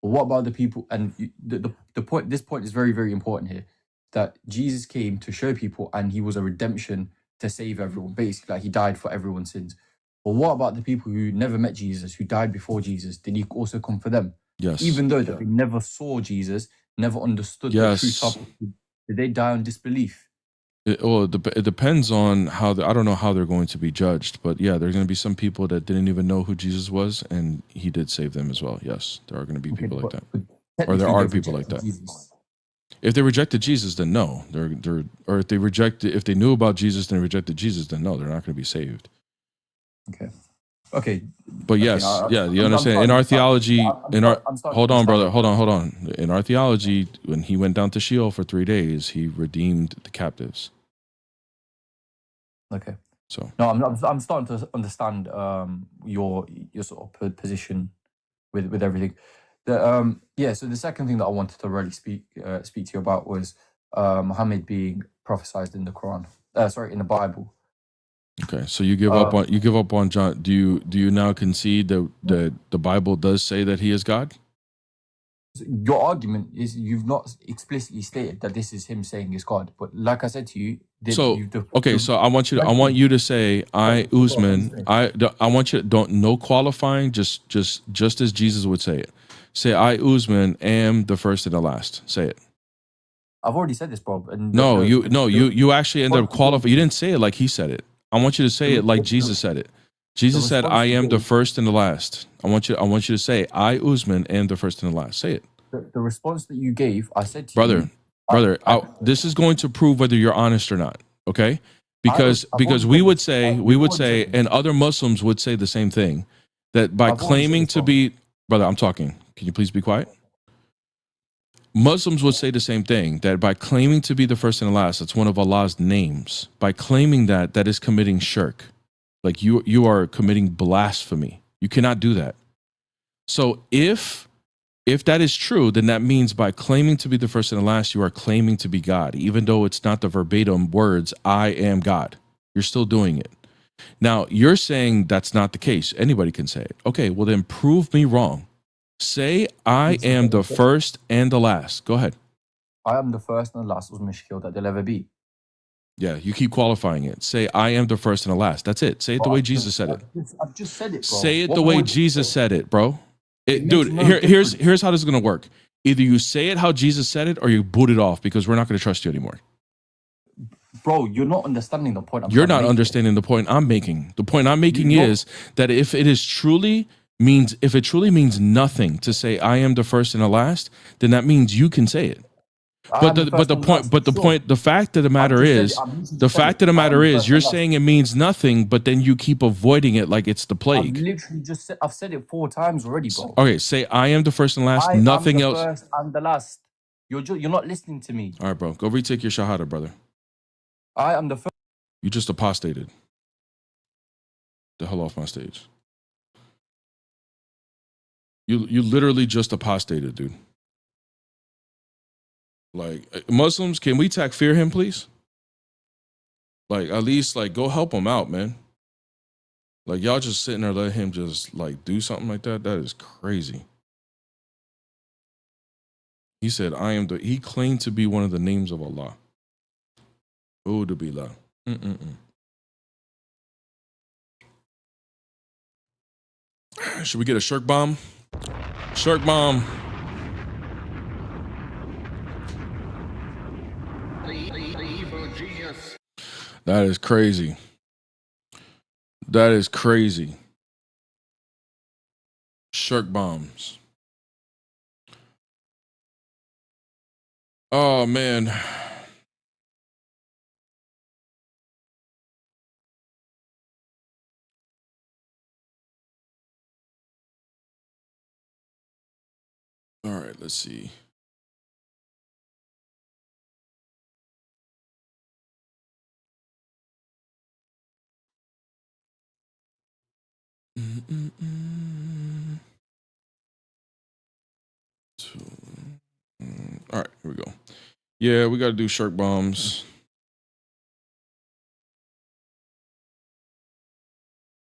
But what about the people? And the point. This point is very, very important here. That Jesus came to show people, and he was a redemption to save everyone. Basically, like he died for everyone's sins. But what about the people who never met Jesus, who died before Jesus? Did he also come for them? Yes. Even though they never saw Jesus, never understood the true topic, did they die on disbelief? It depends on how I don't know how they're going to be judged, but yeah, there's going to be some people that didn't even know who Jesus was, and he did save them as well. Yes, there are going to be people like that. Or there Technically, are they've people like rejected that. Jesus. If they rejected Jesus, then no. Or if they knew about Jesus and rejected Jesus, then no, they're not going to be saved. Okay. But Okay, yes, yeah, you I'm understand. In starting to our understand. theology, I'm starting hold to on, understand brother, it. hold on. In our theology, when he went down to Sheol for 3 days, he redeemed the captives. Okay. So No, I'm starting to understand your sort of position with everything. So the second thing that I wanted to really speak to you about was Muhammad being prophesied in the Quran. In the Bible. okay, so you give up on John. Do you now concede that the Bible does say that he is God? Your argument is you've not explicitly stated that this is him saying is God, but like I said to you, So I want you to say I Usman. I want you to don't no qualifying, just as Jesus would say it. Say I Usman am the first and the last. Say it. I've already said this, Bob. And you actually ended up qualifying. You didn't say it like he said it. I want you to say it like Jesus said it. Jesus said, "I am the first and the last." I want you to say, "I Usman am the first and the last." Say it. The response that you gave, I said to brother, this is going to prove whether you're honest or not. Okay, because we would say, and other Muslims would say the same thing, that by claiming to be, brother, I'm talking. Can you please be quiet? Muslims would say the same thing, that by claiming to be the first and the last, that's one of Allah's names. By claiming that is committing shirk. Like you are committing blasphemy. You cannot do that. So if that is true, then that means by claiming to be the first and the last, you are claiming to be God, even though it's not the verbatim words, I am God. You're still doing it. Now, you're saying that's not the case. Anybody can say it. Okay, well then prove me wrong. Say, I am the first and the last. Go ahead. I am the first and the last Mishkil that there'll ever be. Yeah, you keep qualifying it. Say, I am the first and the last. That's it. Say it the way Jesus said it. I've just said it, bro. Say it the way Jesus said it, bro. Dude, here's how this is going to work. Either you say it how Jesus said it or you boot it off because we're not going to trust you anymore. Bro, you're not understanding the point. You're not understanding the point I'm making. The point I'm making is that if it truly means nothing to say I am the first and the last, then that means you can say it. The fact of the matter is, you're saying it means nothing, but then you keep avoiding it like it's the plague. I've said it 4 times already, bro. Okay, say I am the first and last, nothing else. I am the first and the last. You're not listening to me. All right, bro. Go retake your shahada, brother. I am the first. You just apostated. The hell off my stage. You literally just apostated, dude. Like, Muslims, can we takfir him, please? Like, at least, like, go help him out, man. Like, y'all just sitting there, let him just, like, do something like that? That is crazy. He said, he claimed to be one of the names of Allah. Udu billah. Should we get a shirk bomb? Shirk bomb. That is crazy. That is crazy. Shirk bombs. Oh, man. All right, let's see. All right, here we go. Yeah, we got to do shark bombs.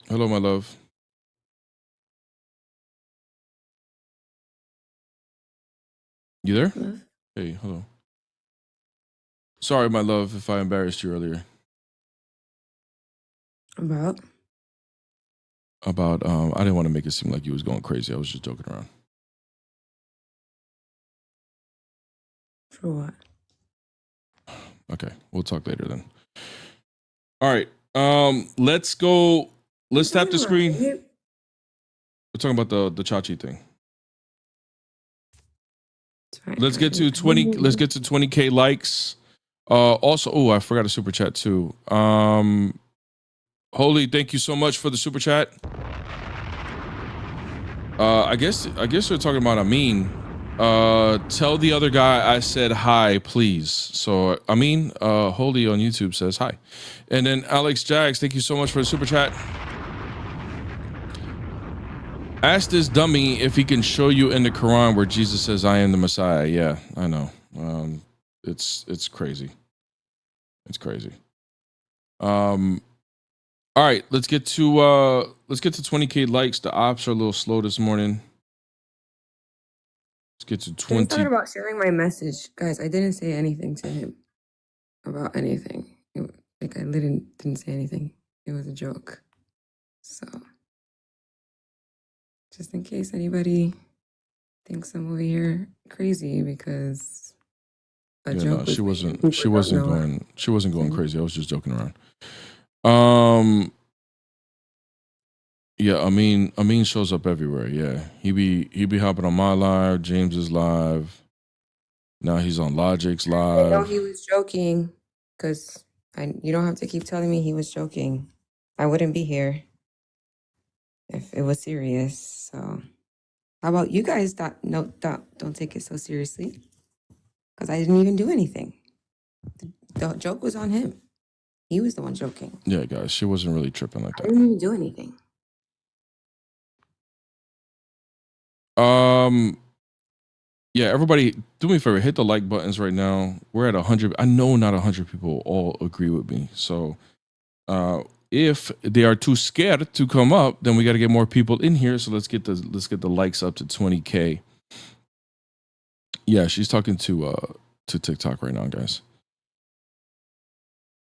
Hello, my love. You there? Love. Hey, hello. Sorry, my love, if I embarrassed you earlier. About? I didn't want to make it seem like you was going crazy. I was just joking around. For what? Okay, we'll talk later then. All right, let's go. Let's tap the screen. We're talking about the Chachi thing. Alright, Let's get to 20. Let's get to 20K likes. Also, oh, I forgot a super chat too. Holy, thank you so much for the super chat. I guess they're talking about Amin. Tell the other guy I said hi, please. So Amin, Holy on YouTube says hi. And then Alex Jags, thank you so much for the super chat. Ask this dummy if he can show you in the Quran where Jesus says, I am the Messiah. Yeah, I know. It's crazy. It's crazy. All right, let's get to 20K likes. The ops are a little slow this morning. Let's get to He's 20. talking about sharing my message. Guys, I didn't say anything to him about anything. Like, I literally didn't say anything. It was a joke. So, just in case anybody thinks I'm over here crazy because a Yeah, joke no, was she made wasn't. and people She don't wasn't know. going. She wasn't going Mhm. crazy. I was just joking around. Yeah, Amin shows up everywhere. Yeah, he be hopping on my live, James's live. Now he's on Logic's I know live. he was joking because you don't have to keep telling me he was joking. I wouldn't be here if it was serious. So, how about you guys? Don't take it so seriously because I didn't even do anything. The joke was on him. He was the one joking. Yeah, guys, she wasn't really tripping like I that. didn't even do anything. Yeah, everybody, do me a favor, hit the like buttons right now. We're at 100. I know not 100 people all agree with me. So, if they are too scared to come up, then we got to get more people in here. So let's get the likes up to 20K. Yeah, she's talking to TikTok right now, guys.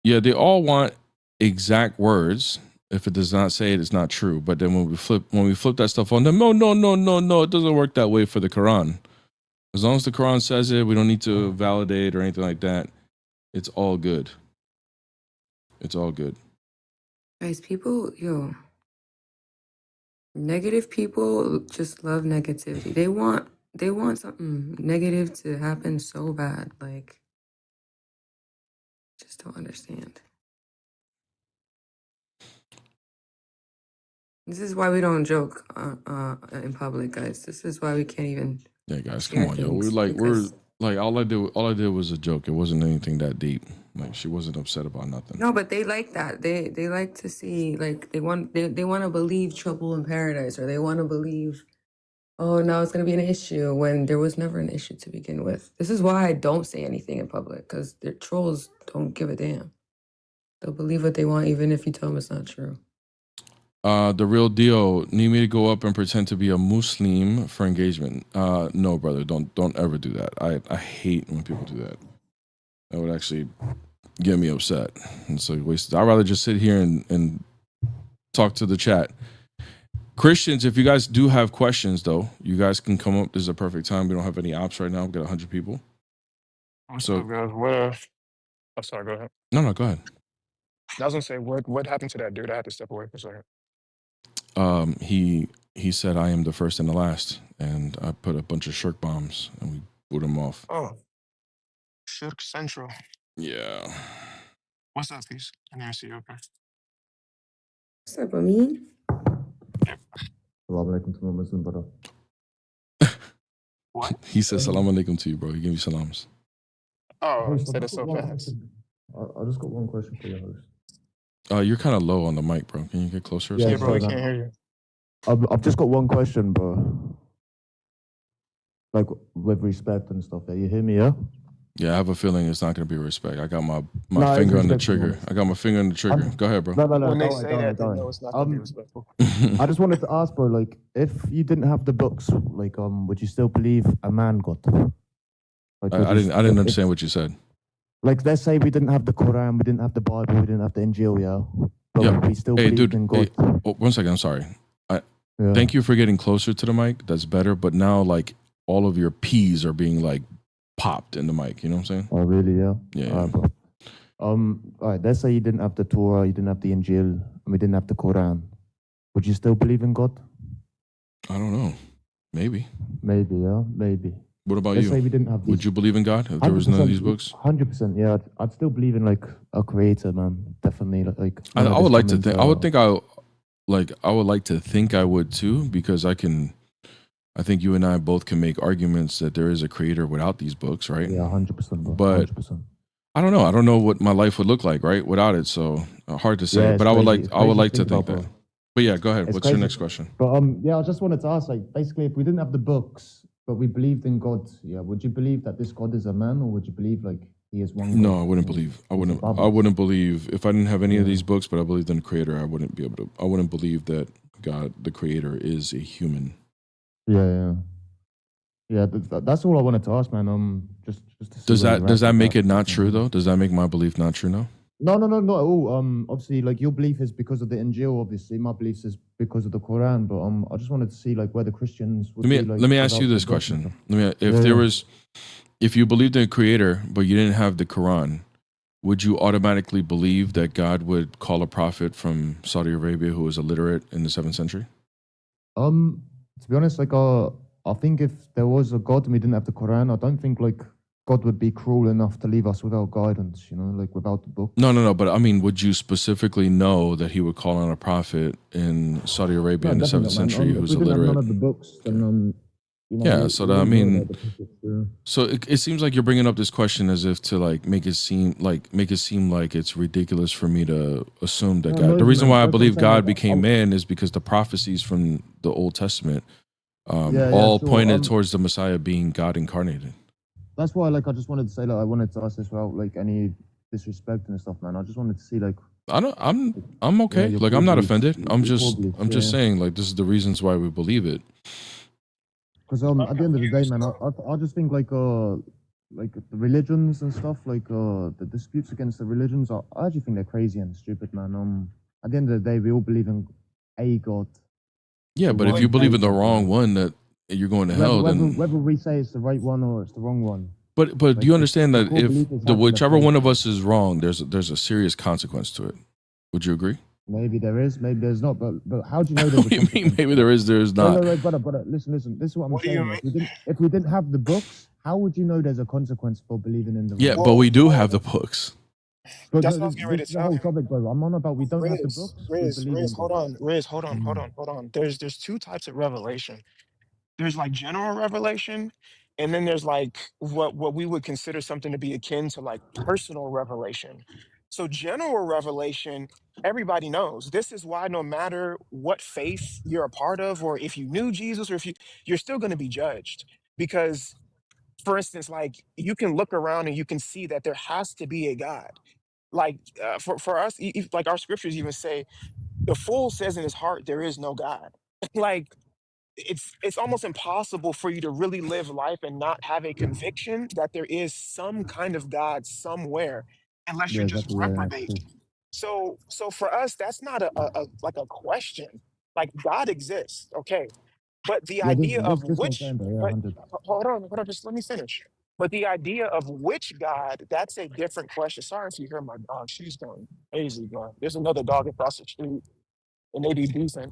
Yeah, they all want exact words. If it does not say it, it's not true. But then when we flip that stuff on them, no, it doesn't work that way for the Quran. As long as the Quran says it, we don't need to validate or anything like that. It's all good. It's all good. Guys, negative people just love negativity. They want something negative to happen so bad. Like, just don't understand. This is why we don't joke in public, guys. This is why we can't even. Yeah, guys, share come on, yo. things We're because- like all I did was a joke. It wasn't anything that deep. Like she wasn't upset about nothing. No, but they like that. They like to see, like, they want to believe trouble in paradise, or they want to believe, oh, now it's going to be an issue when there was never an issue to begin with. This is why I don't say anything in public, because their trolls don't give a damn. They'll believe what they want even if you tell them it's not true. The real deal. Need me to go up and pretend to be a Muslim for engagement? No, brother. Don't ever do that. I hate when people do that. That would actually get me upset. It's like wasted. I'd rather just sit here and talk to the chat. Christians, if you guys do have questions, though, you guys can come up. This is a perfect time. We don't have any ops right now. We've got 100 people. So, Oh, sorry, go ahead. no, go ahead. I was gonna say, what happened to that dude? I had to step away for a second. He said, I am the first and the last. And I put a bunch of shirk bombs and we boot him off. Oh, Shirk Central. Yeah. What's up, peace? I didn't see you. Okay. What's up, Amin? Assalamu alaikum to my Muslim brother. What? He said salam alaikum to you, bro. He gave you salams. Oh, Host, said I've it just so got one fast. question. I just got one question for you, host. You're kind of low on the mic, bro. Can you get closer? Or Yeah, Yeah, something? bro, we sorry, can't man. hear you. I've just got one question, bro. Like with respect and stuff. Yeah, you hear me? Yeah. Yeah, I have a feeling it's not going to be respect. I got my No, it's finger on the respectful, trigger. honest. I got my finger on the trigger. Go ahead, bro. No, When they don't say worry, that, they don't know worry. it's not gonna be respectful. I just wanted to ask, bro. Like, if you didn't have the books, like, would you still believe a man God? Like, I didn't understand what you said. Like, let's say we didn't have the Quran, we didn't have the Bible, we didn't have the Injil, yeah. But Yeah. we still Hey, believed dude. in God. Oh, 1 second. I'm sorry. Yeah. Thank you for getting closer to the mic. That's better. But now, like, all of your P's are being like popped in the mic. You know what I'm saying? Oh, really? Yeah. Yeah. All right, bro. All right. Let's say you didn't have the Torah, you didn't have the Injil, and we didn't have the Quran. Would you still believe in God? I don't know. Maybe. Maybe, yeah, maybe. What about let's say you? we didn't have these. Would you believe in God if there was none of these books? 100%. Yeah, I'd still believe in like a creator, man. Definitely. Like I would like to think. I would think I would like to think I would too, because I think you and I both can make arguments that there is a creator without these books, right? Yeah, 100%. Bro. But 100%. I don't know. I don't know what my life would look like, right, without it. So hard to say. Yeah, but it's I would crazy. like. I would like to It's crazy think to think that. about, But yeah, go ahead. It's What's your crazy. next question? But yeah, I just wanted to ask, like, basically, if we didn't have the books, but we believed in God, yeah, would you believe that this God is a man, or would you believe like he is one God? No, I wouldn't believe. I wouldn't believe if I didn't have any of these books, but I believed in the creator. I wouldn't be able to. I wouldn't believe that God, the creator, is a human. Yeah. That's all I wanted to ask, man. Just to see Does that make it not true though? Does that make my belief not true now? No, not at all. Obviously, like your belief is because of the Injil. Obviously, my belief is because of the Quran. But I just wanted to see like where the Christians would be. Like, Let me ask you this question. If you believed in a creator but you didn't have the Quran, would you automatically believe that God would call a prophet from Saudi Arabia who was illiterate in the 7th century? To be honest, like I think if there was a God and we didn't have the Quran, I don't think like God would be cruel enough to leave us without guidance, you know, like without the book. No. But I mean, would you specifically know that he would call on a prophet in Saudi Arabia in the 7th century who's illiterate? If we didn't have none of the books, then so it seems like you're bringing up this question as if to like make it seem like it's ridiculous for me to assume that God. The reason why I believe God became man is because the prophecies from the Old Testament pointed towards the Messiah being God incarnated. That's why, like, I just wanted to say, like, I wanted to ask this without like any disrespect and stuff, man. I just wanted to see, like, I'm okay. Yeah, like, I'm not offended. I'm just beliefs, saying, like, this is the reasons why we believe it. Because at the end of the day, man, I just think like the religions and stuff, like the disputes against the religions, I actually think they're crazy and stupid, man. At the end of the day, we all believe in a God. Yeah, but if you believe in the wrong one, that you're going to hell. Then whether we say it's the right one or it's the wrong one. But do you understand that if whichever one of us is wrong, there's a serious consequence to it? Would you agree? Maybe there is, maybe there's not. But how do you know? What do you mean? Maybe there is, there's not. No, brother. Listen. This is what I'm saying. If we didn't have the books, how would you know there's a consequence for believing in the? Yeah, but we do have the books. But That's what I was getting ready to the tell whole him. topic, bro. I'm on about we don't have the books. Riz, hold on. There's two types of revelation. There's like general revelation, and then there's like what we would consider something to be akin to like personal revelation. So general revelation, everybody knows. This is why no matter what faith you're a part of, or if you knew Jesus, or if you're still going to be judged. Because, for instance, like you can look around and you can see that there has to be a God. Like for us, like our scriptures even say, the fool says in his heart there is no God. Like it's almost impossible for you to really live life and not have a conviction that there is some kind of God somewhere, unless you're just reprobate. So for us, that's not a like a question. Like God exists, okay, but the idea of which. But hold on, just let me finish. But the idea of which God, that's a different question. Sorry if you hear my dog; she's going crazy, bro. There's another dog across the street, and they be beefing.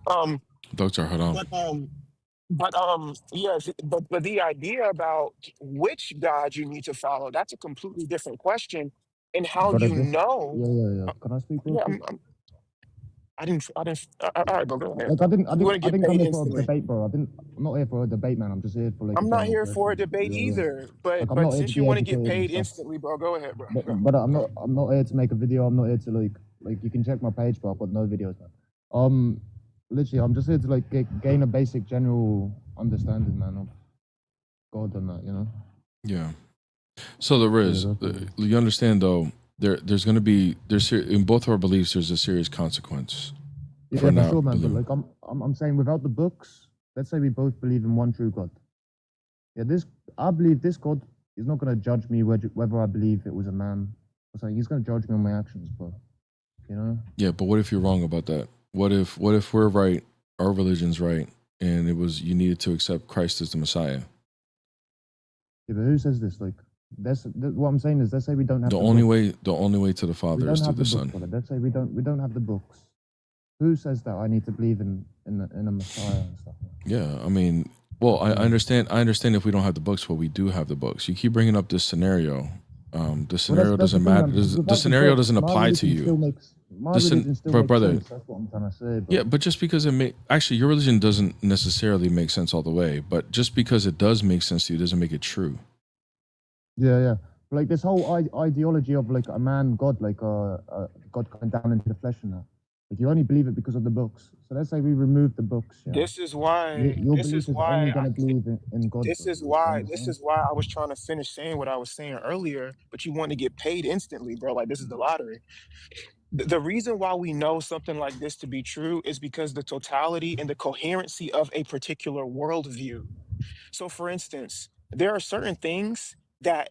Dogs are hot on. But the idea about which God you need to follow, that's a completely different question. And how you know. Yeah. Can I speak? Yeah, I didn't. All right, bro, go ahead. Like, I didn't come here for a instantly. debate, bro. I'm not here for a debate, man. I'm just here for like. I'm not here for a debate either. But since you want to get paid instantly, bro, go ahead, bro. But I'm not here to make a video. I'm not here to like you can check my page, bro. I've got no videos, man. Literally, I'm just here to like gain a basic general understanding, man, of God and that, you know. Yeah. So there is. You understand though. There's going to be in both our beliefs. There's a serious consequence. Yeah, for sure, man. But like I'm saying, without the books, let's say we both believe in one true God. Yeah, I believe this God is not going to judge me whether I believe it was a man or something. He's going to judge me on my actions, bro. You know. Yeah, but what if you're wrong about that? What if we're right, our religion's right, and it was you needed to accept Christ as the Messiah? Yeah, but who says this? Like, that's what I'm saying is, let's say we don't have the only way to the Father is through the Son. Let's say we don't have the books. Who says that I need to believe in a Messiah and stuff? Yeah, I mean, Well, I understand. I understand if we don't have the books, but we do have the books. You keep bringing up this scenario. The Well, scenario that's the doesn't thing, matter. man. Because The without the scenario books, doesn't my apply to religion still you. makes Brother. sense. That's what I'm trying to say. Bro. Yeah, but just because actually your religion doesn't necessarily make sense all the way. But just because it does make sense to you doesn't make it true. Yeah. Like this whole ideology of like a man God, like God coming down into the flesh and that. Like you only believe it because of the books. So let's say we remove the books. Yeah. This is why. Your This belief is is only why. gonna believe in God, This bro. is You why. This understand? is why I was trying to finish saying what I was saying earlier, but you want to get paid instantly, bro. Like this is the lottery. The reason why we know something like this to be true is because the totality and the coherency of a particular worldview. So, for instance, there are certain things that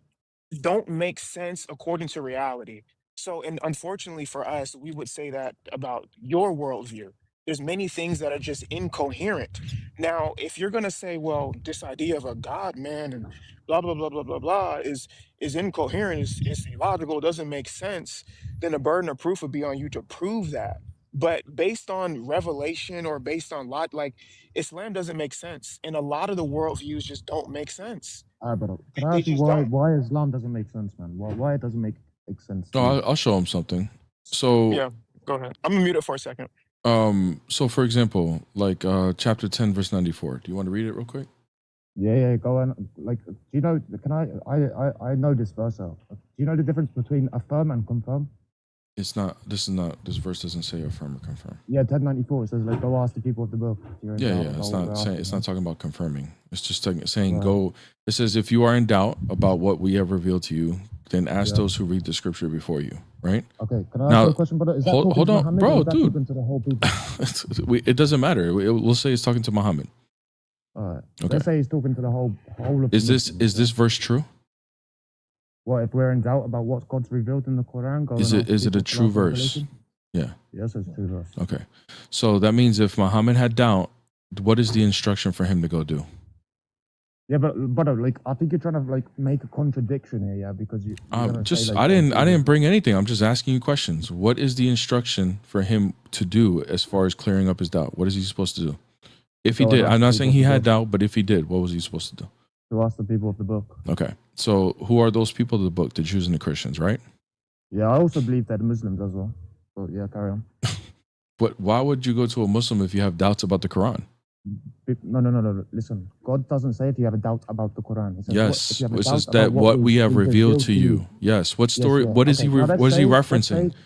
don't make sense according to reality. So, and unfortunately for us, we would say that about your worldview. There's many things that are just incoherent. Now, if you're gonna say, well, this idea of a God, man, and blah blah blah blah blah blah is incoherent, is illogical, doesn't make sense, then the burden of proof would be on you to prove that. But based on revelation or based on lot, like Islam doesn't make sense, and a lot of the worldviews just don't make sense. But can I They ask you just don't. why Islam doesn't make sense, man? Why it doesn't make sense No, to you? I'll show him something. So, Yeah, go ahead. I'm gonna mute it for a second. so for example, like chapter 10, verse 94. Do you want to read it real quick? Yeah, go on. Like, do you know? Can I know this verse out. Do you know the difference between affirm and confirm? It's not. This is not. This verse doesn't say affirm or confirm. Yeah, 1094. It says like, go ask the people of the book. If you're in Yeah, doubt yeah. about It's what not they're saying. asking, It's man. not talking about confirming. It's just saying Right. go. It says if you are in doubt about what we have revealed to you, then ask Yeah. those who read the scripture before you. Right? Okay, can I ask Now, you a question, brother? Is that talking hold to on, Muhammad, bro, or is that dude. talking to the whole people? It doesn't matter. We'll say it's talking to Muhammad. All right. Okay. Let's say he's talking to the whole of. Is the this Muslims, this verse true? What if we're in doubt about what God's revealed in the Quran? Go Is and it ask is it a people for true last verse? revelation? Yeah. Yes, it's true verse. Okay. So that means if Muhammad had doubt, what is the instruction for him to go do? Yeah, but brother, like I think you're trying to like make a contradiction here, yeah, because you're gonna Just say, like, I didn't God's bring anything. I'm just asking you questions. What is the instruction for him to do as far as clearing up his doubt? What is he supposed to do? If he Go and did, ask I'm the not people saying of he the had book. doubt, but if he did, what was he supposed to do? To ask the people of the book. Okay. So who are those people of the book? The Jews and the Christians, right? Yeah, I also believe that the Muslims as well. But yeah, carry on. But why would you go to a Muslim if you have doubts about the Quran? No. Listen, God doesn't say if you have a doubt about the Quran. He says, Yes, if you have a it doubt says about that what we have is revealed to you. Yes. What story? Yes, yeah. What is Okay, he? now let's What is he say- let's referencing? say-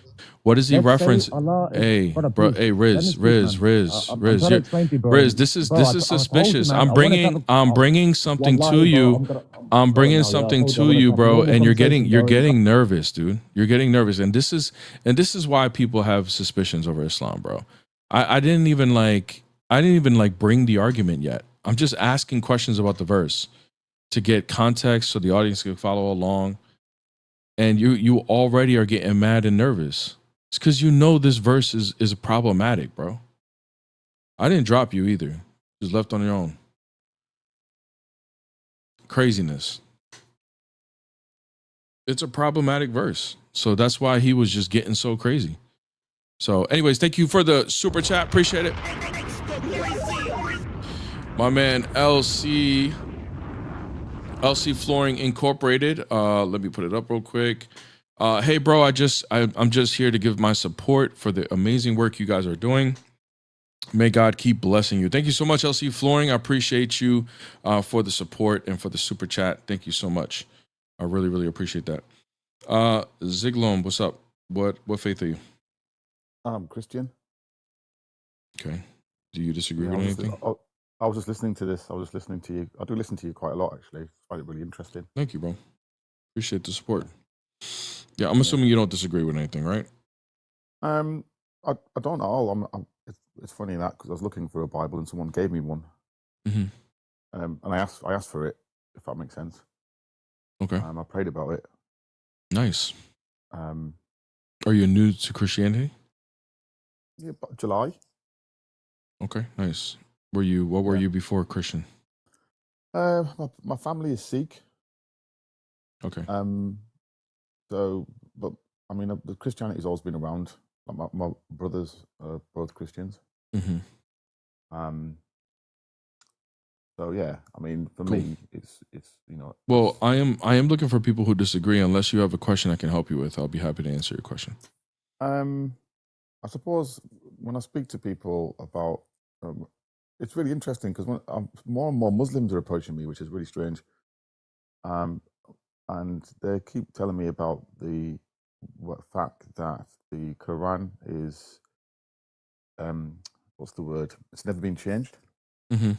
What is he let's say referencing? Allah is- Hey, brother, bro. please, Hey, let me Riz, speak, Riz, man. Riz, I'm Riz. trying to explain to you, bro. Riz, this is Bro, I suspicious. told you, man, I'm I wanted to bringing have a- I'm bringing something Wallahi, to bro, you. I'm I'm sorry bringing now, yeah, something I told you, I to wanted you, to have a bro, normal and you're conversation, bro. getting nervous, dude. You're getting nervous, and this is why people have suspicions over Islam, bro. I didn't even like bring the argument yet. I'm just asking questions about the verse to get context so the audience can follow along. And you already are getting mad and nervous. It's because you know this verse is problematic, bro. I didn't drop you either. Just left on your own. Craziness. It's a problematic verse. So that's why he was just getting so crazy. So anyways, thank you for the super chat. Appreciate it. My man LC Flooring Incorporated. Let me put it up real quick. Hey bro, I'm just here to give my support for the amazing work you guys are doing. May God keep blessing you. Thank you so much, LC Flooring. I appreciate you for the support and for the super chat. Thank you so much. I really, really appreciate that. Ziglom, what's up? What faith are you? Christian. Okay. Do you disagree Yeah, with anything? I was just listening to this. I was just listening to you. I do listen to you quite a lot, actually. I find it really interesting. Thank you, bro. Appreciate the support. Yeah, I'm assuming you don't disagree with anything, right? I don't know. It's funny that because I was looking for a Bible and someone gave me one. Mhm. And I asked for it, if that makes sense. Okay. I prayed about it. Nice. Um, Are you new to Christianity? yeah, but July. Okay, nice. What were you before Christian? My family is Sikh. Okay. So, but I mean, the Christianity's always been around. Like my brothers are both Christians. Mm-hmm. So yeah, I mean, for Cool. me, it's you know. Well, I am looking for people who disagree. Unless you have a question I can help you with, I'll be happy to answer your question. I suppose when I speak to people about, it's really interesting because more and more Muslims are approaching me, which is really strange. And they keep telling me about the fact that the Quran is, what's the word? It's never been changed. Mm-hmm.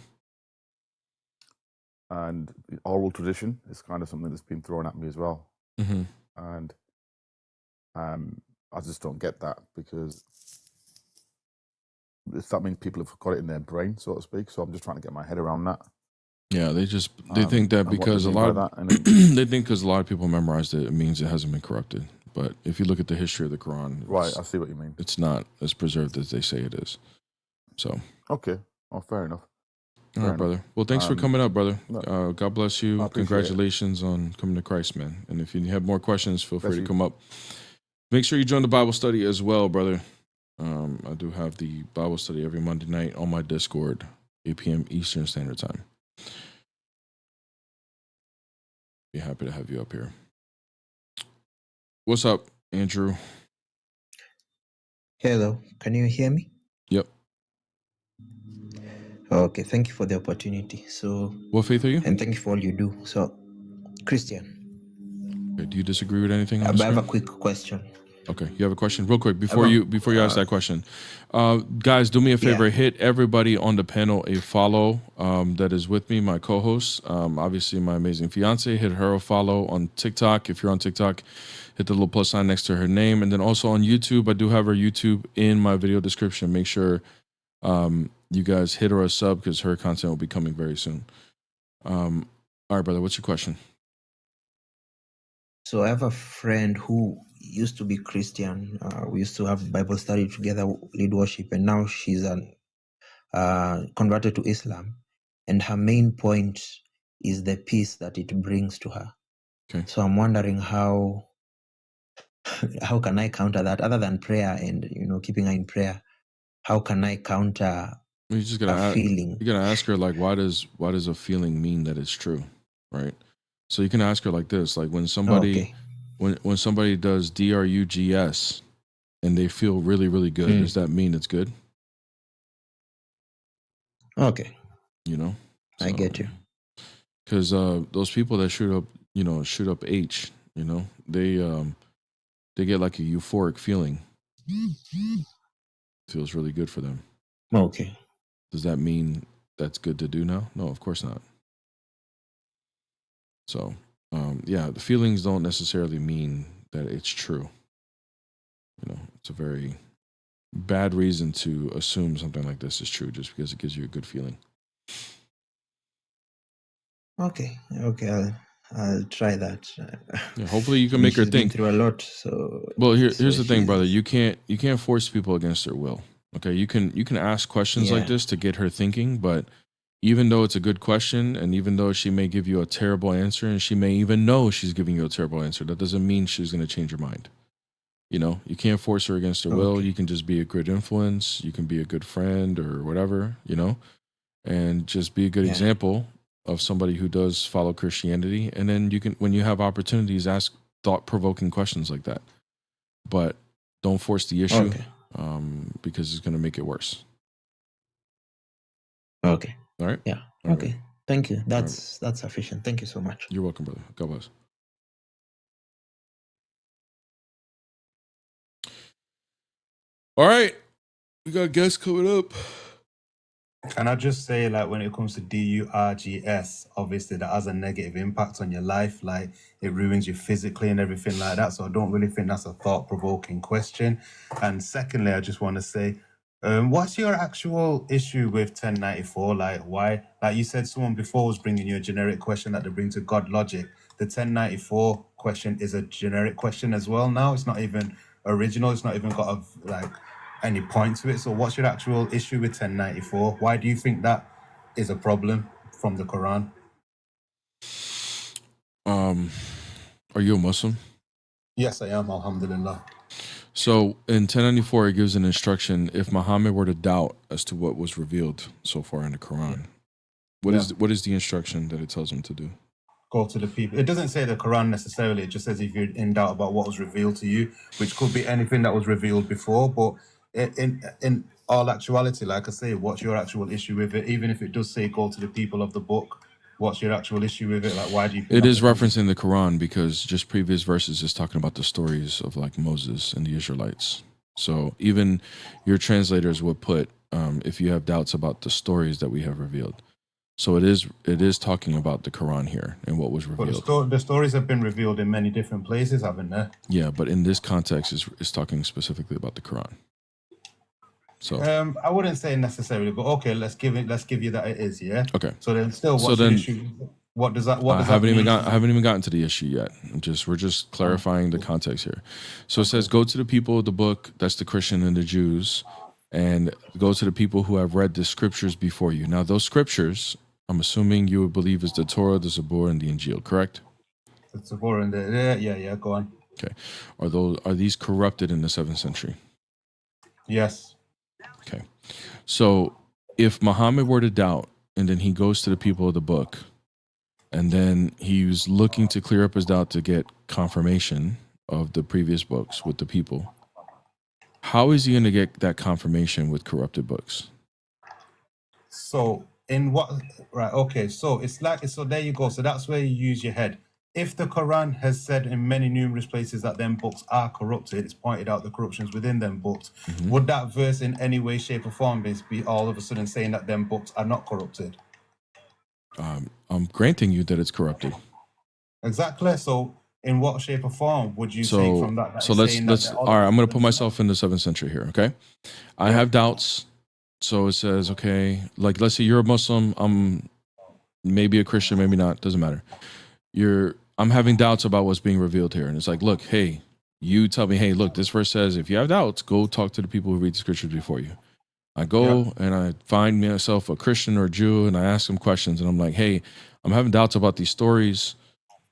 And the oral tradition is kind of something that's been thrown at me as well. Mm-hmm. And I just don't get that, because that means people have got it in their brain, so to speak. So I'm just trying to get my head around that. Yeah, they think that and what because they a mean lot by of that, and it- they think because a lot of people memorized it, it means it hasn't been corrupted. But if you look at the history of the Quran, right, I see what you mean. it's not as preserved as they say it is. So Okay, oh, fair enough. all right, brother. Well, thanks for coming up, brother. God bless you. Congratulations on coming to Christ, man. And if you have more questions, feel free to come up. Make sure you join the Bible study as well, brother. I do have the Bible study every Monday night on my Discord, 8 p.m. Eastern Standard Time. Be happy to have you up here. What's up, Andrew? Hello, can you hear me? Yep. Okay, thank you for the opportunity. So, what faith are you? And thank you for all you do. So, Christian. Okay, do you disagree with anything on I the have a screen? quick question. Okay, you have a question, real quick before you ask that question. Guys, do me a favor. Hit everybody on the panel a follow. That is with me, my co-host. Obviously, my amazing fiance. Hit her a follow on TikTok. If you're on TikTok, hit the little plus sign next to her name, and then also on YouTube. I do have her YouTube in my video description. Make sure you guys hit her a sub, because her content will be coming very soon. All right, brother. What's your question? So I have a friend who used to be Christian. We used to have Bible study together, lead worship, and now she's converted to Islam. And her main point is the peace that it brings to her. Okay. So I'm wondering how can I counter that, other than prayer and keeping her in prayer? How can I counter You just gotta feeling? You gotta ask her, like, why does a feeling mean that it's true, right? So you can ask her like this, like when somebody when somebody does drugs and they feel really, really good, does that mean it's good? Okay. You know, I get you. Because those people that shoot up H, they get like a euphoric feeling. Feels really good for them. Okay. Does that mean that's good to do now? No, of course not. So, yeah, the feelings don't necessarily mean that it's true. It's a very bad reason to assume something like this is true just because it gives you a good feeling. Okay. I'll try that. Yeah, hopefully you can make her She's been think. through a lot, so. Well, here's the thing, brother. You can't force people against their will. Okay, you can ask questions like this to get her thinking, but even though it's a good question, and even though she may give you a terrible answer, and she may even know she's giving you a terrible answer, that doesn't mean she's going to change her mind. You can't force her against her will. You can just be a good influence. You can be a good friend or whatever, and just be a good example of somebody who does follow Christianity. And then you can, when you have opportunities, ask thought-provoking questions like that. But don't force the issue because it's going to make it worse. Okay. All right? Yeah. All okay. right. Thank you. That's sufficient. Thank you so much. You're welcome, brother. God bless. All right. We got guests coming up. Can I just say, like, when it comes to DURGS, obviously that has a negative impact on your life. Like, it ruins you physically and everything like that. So I don't really think that's a thought-provoking question. And secondly, I just want to say, what's your actual issue with 1094? Like, why? Like you said, someone before was bringing you a generic question that they bring to God logic. The 1094 question is a generic question as well now. It's not even original. It's not even got any point to it. So what's your actual issue with 1094? Why do you think that is a problem from the Quran? Are you a Muslim? Yes, I am, alhamdulillah. So in 1094, it gives an instruction: if Muhammad were to doubt as to what was revealed so far in the Quran, What is the instruction that it tells him to do? Go to the people. It doesn't say the Quran necessarily. It just says if you're in doubt about what was revealed to you, which could be anything that was revealed before. But in all actuality, like I say, what's your actual issue with it? Even if it does say go to the people of the book, what's your actual issue with it? Like, why do you think It that's is referencing the Quran because just previous verses is talking about the stories of like Moses and the Israelites. So even your translators would put, if you have doubts about the stories that we have revealed. So it is talking about the Quran here and what was But revealed. the stories have been revealed in many different places, haven't they? Yeah, but in this context, is talking specifically about the Quran. So I wouldn't say necessarily, but okay, let's give you that it is, yeah. okay. So then, still, what's So the then, issue? What does that? What I does haven't that even mean? got. I haven't even gotten to the issue yet. We're just clarifying the context here. So it says, "Go to the people of the book." That's the Christian and the Jews, and go to the people who have read the scriptures before you. Now, those scriptures, I'm assuming you would believe is the Torah, the Zabur, and the Injil, correct? The Zabur and the yeah. Go on. Okay. Are these corrupted in the 7th century? Yes. Okay. So if Muhammad were to doubt, and then he goes to the people of the book, and then he was looking to clear up his doubt to get confirmation of the previous books with the people, how is he going to get that confirmation with corrupted books? So in what? Right. Okay. So it's like so. There you go. So that's where you use your head. If the Quran has said in many numerous places that them books are corrupted, it's pointed out the corruptions within them books. Mm-hmm. Would that verse in any way, shape, or form be all of a sudden saying that them books are not corrupted? I'm granting you that it's corrupted. Exactly. So in what shape or form would you say from that? So let's. All right. I'm going to put myself in the 7th century here. Okay. I have doubts. So it says, okay, like let's say you're a Muslim. I'm maybe a Christian, maybe not. Doesn't matter. I'm having doubts about what's being revealed here. And it's like, look, hey, you tell me, hey, look, this verse says, if you have doubts, go talk to the people who read the scriptures before you. I go and I find myself a Christian or a Jew and I ask them questions and I'm like, hey, I'm having doubts about these stories.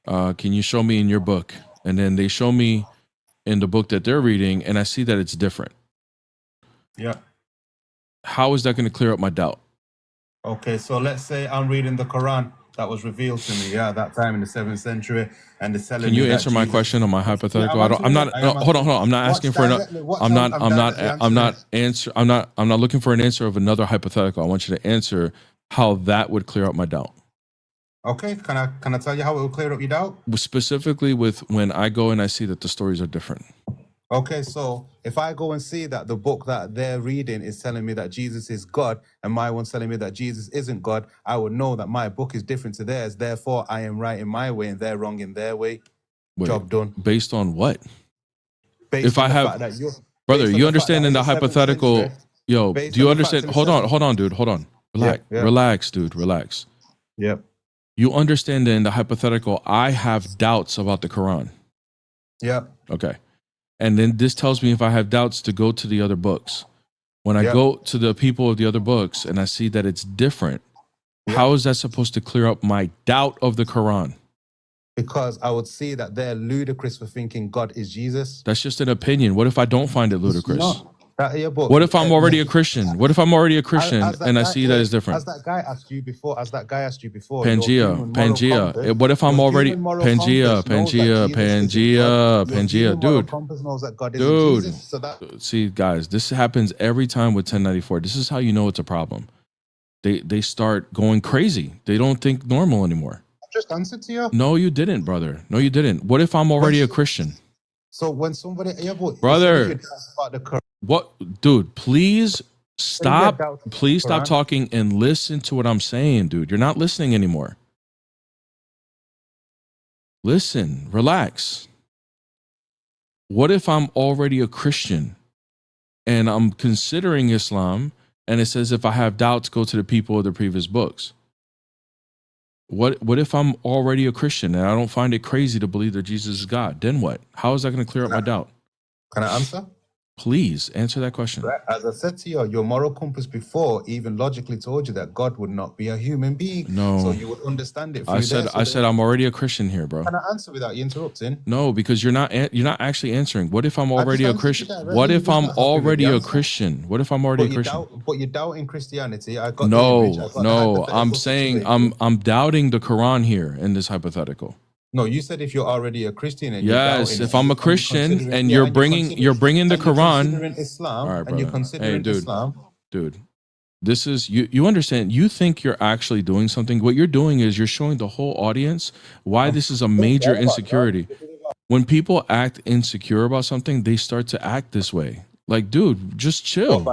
Can you show me in your book? And then they show me in the book that they're reading and I see that it's different. Yeah. How is that going to clear up my doubt? Okay, so let's say I'm reading the Quran that was revealed to me, that time in the 7th century, and it's telling me. Can you that answer my Jesus- question on my hypothetical? Yeah, I'm not. Hold on. I'm not asking for I'm not looking for an answer of another hypothetical. I want you to answer how that would clear up my doubt. Okay, can I tell you how it will clear up your doubt? Specifically with when I go and I see that the stories are different. Okay, so if I go and see that the book that they're reading is telling me that Jesus is God and my one's telling me that Jesus isn't God, I would know that my book is different to theirs. Therefore, I am right in my way and they're wrong in their way. Wait, Job done. Based on what? Based If on I the have, fact that brother, based on you the understand fact in that the in the 7th hypothetical, century, yo, based do you on the fact understand? in the Hold 7th on, dude. Hold on. Relax, Yeah. relax, dude. Relax. Yep. You understand that in the hypothetical, I have doubts about the Quran. Yep. Okay. And then this tells me if I have doubts to go to the other books. When I go to the people of the other books and I see that it's different, how is that supposed to clear up my doubt of the Quran? Because I would see that they're ludicrous for thinking God is Jesus. That's just an opinion. What if I don't find it ludicrous? No. What if I'm already a Christian? What if I'm already a Christian and I see that it's different? As that guy asked you before, Pangea. What if I'm already Pangea, dude. See, guys, this happens every time with 1094. This is how you know it's a problem. They start going crazy. They don't think normal anymore. Just answered to you. No, you didn't, brother. No, you didn't. What if I'm already a Christian? So when somebody, brother, what, dude? Please stop. Please stop talking and listen to what I'm saying, dude. You're not listening anymore. Listen, relax. What if I'm already a Christian and I'm considering Islam and it says if I have doubts, go to the people of the previous books? What if I'm already a Christian and I don't find it crazy to believe that Jesus is God? Then what? How is that going to clear up my doubt? Can I answer? Please answer that question. Right? As I said to you, your moral compass before even logically told you that God would not be a human being. No. So you would understand it through I said there. So I'm already a Christian here, bro. Can I answer without you interrupting? No, because you're not actually answering. What if I'm already a Christian? directly, What if you're I'm just not happy with already the a answer. Christian? What if I'm already a Christian? But you're doubting Christianity. I got the image, I got the No. hypothetical I'm saying situation. I'm doubting the Quran here in this hypothetical. No, you said if you're already a Christian and you're Yes, doubting if it, I'm a and you're Christian considering- and yeah, you're and bringing the and you're Quran. considering Islam, All right, and brother. you're considering Islam. Dude. This is you understand, you think you're actually doing something. What you're doing is you're showing the whole audience why this is a major insecurity. When people act insecure about something, they start to act this way. Like, dude, just chill.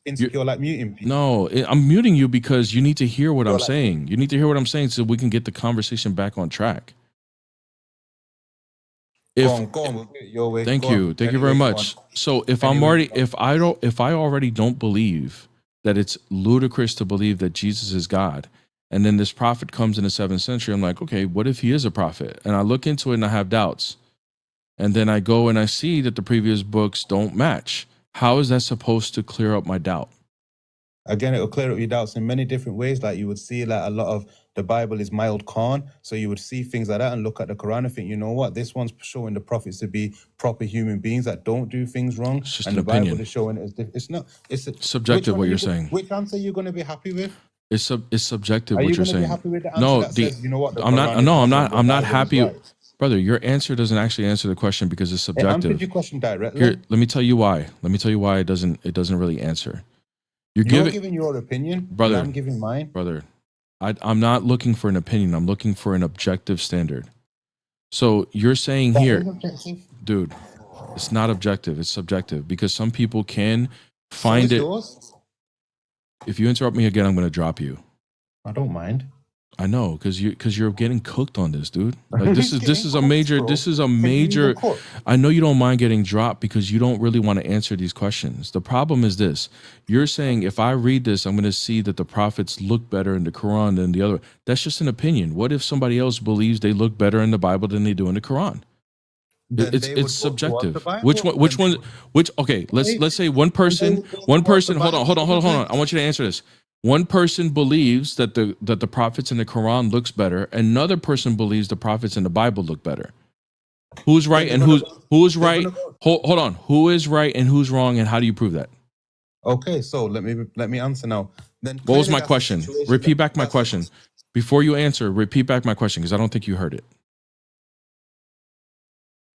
Insecure, like muting people. No, I'm muting you because you need to hear what I'm saying. You need to hear what I'm saying so we can get the conversation back on track. Go on, we'll do it your way. Thank you very much. So if I already don't believe that it's ludicrous to believe that Jesus is God, and then this prophet comes in the 7th century, I'm like, okay, what if he is a prophet? And I look into it and I have doubts. And then I go and I see that the previous books don't match. How is that supposed to clear up my doubt? Again, it'll clear up your doubts in many different ways. Like you would see like a lot of the Bible is mild Quran. So you would see things like that and look at the Quran and think, you know what, this one's showing the prophets to be proper human beings that don't do things wrong. It's just and an the Bible opinion. is showing it's not. It's Subjective what you're saying. Which answer are you going to be happy with? It's subjective Are what you you're going to be saying. happy with the answer No, that says, you know what, the I'm Quran not. is No, I'm wrong, not. the I'm not Bible is happy, right? brother. Your answer doesn't actually answer the question because it's It answered subjective. your question directly. Here, let me tell you why. It doesn't really answer. You're giving your opinion, brother. and I'm giving mine. Brother, I'm not looking for an opinion. I'm looking for an objective standard. So you're saying That here, is objective. dude, it's not objective. It's subjective because some people can So find is it. yours. If you interrupt me again, I'm going to drop you. I don't mind. I know, because you're getting cooked on this, dude. Like this is a Getting major. cooked. I know you don't mind getting dropped because you don't really want to answer these questions. The problem is this: you're saying if I read this, I'm going to see that the prophets look better in the Quran than the other. That's just an opinion. What if somebody else believes they look better in the Bible than they do in the Quran? Then they would It's go towards the subjective. Bible. Which Then one? Okay, let's say one person. Hold on. I want you to answer this. One person believes that the prophets in the Quran looks better. Another person believes the prophets in the Bible look better. Who's right and who's right? Hold on. Who is right and who's wrong, and how do you prove that? Okay, so let me answer now. Then What was clearly my that's the question? situation Repeat that- back my that's the- question. Before you answer, repeat back my question because I don't think you heard it.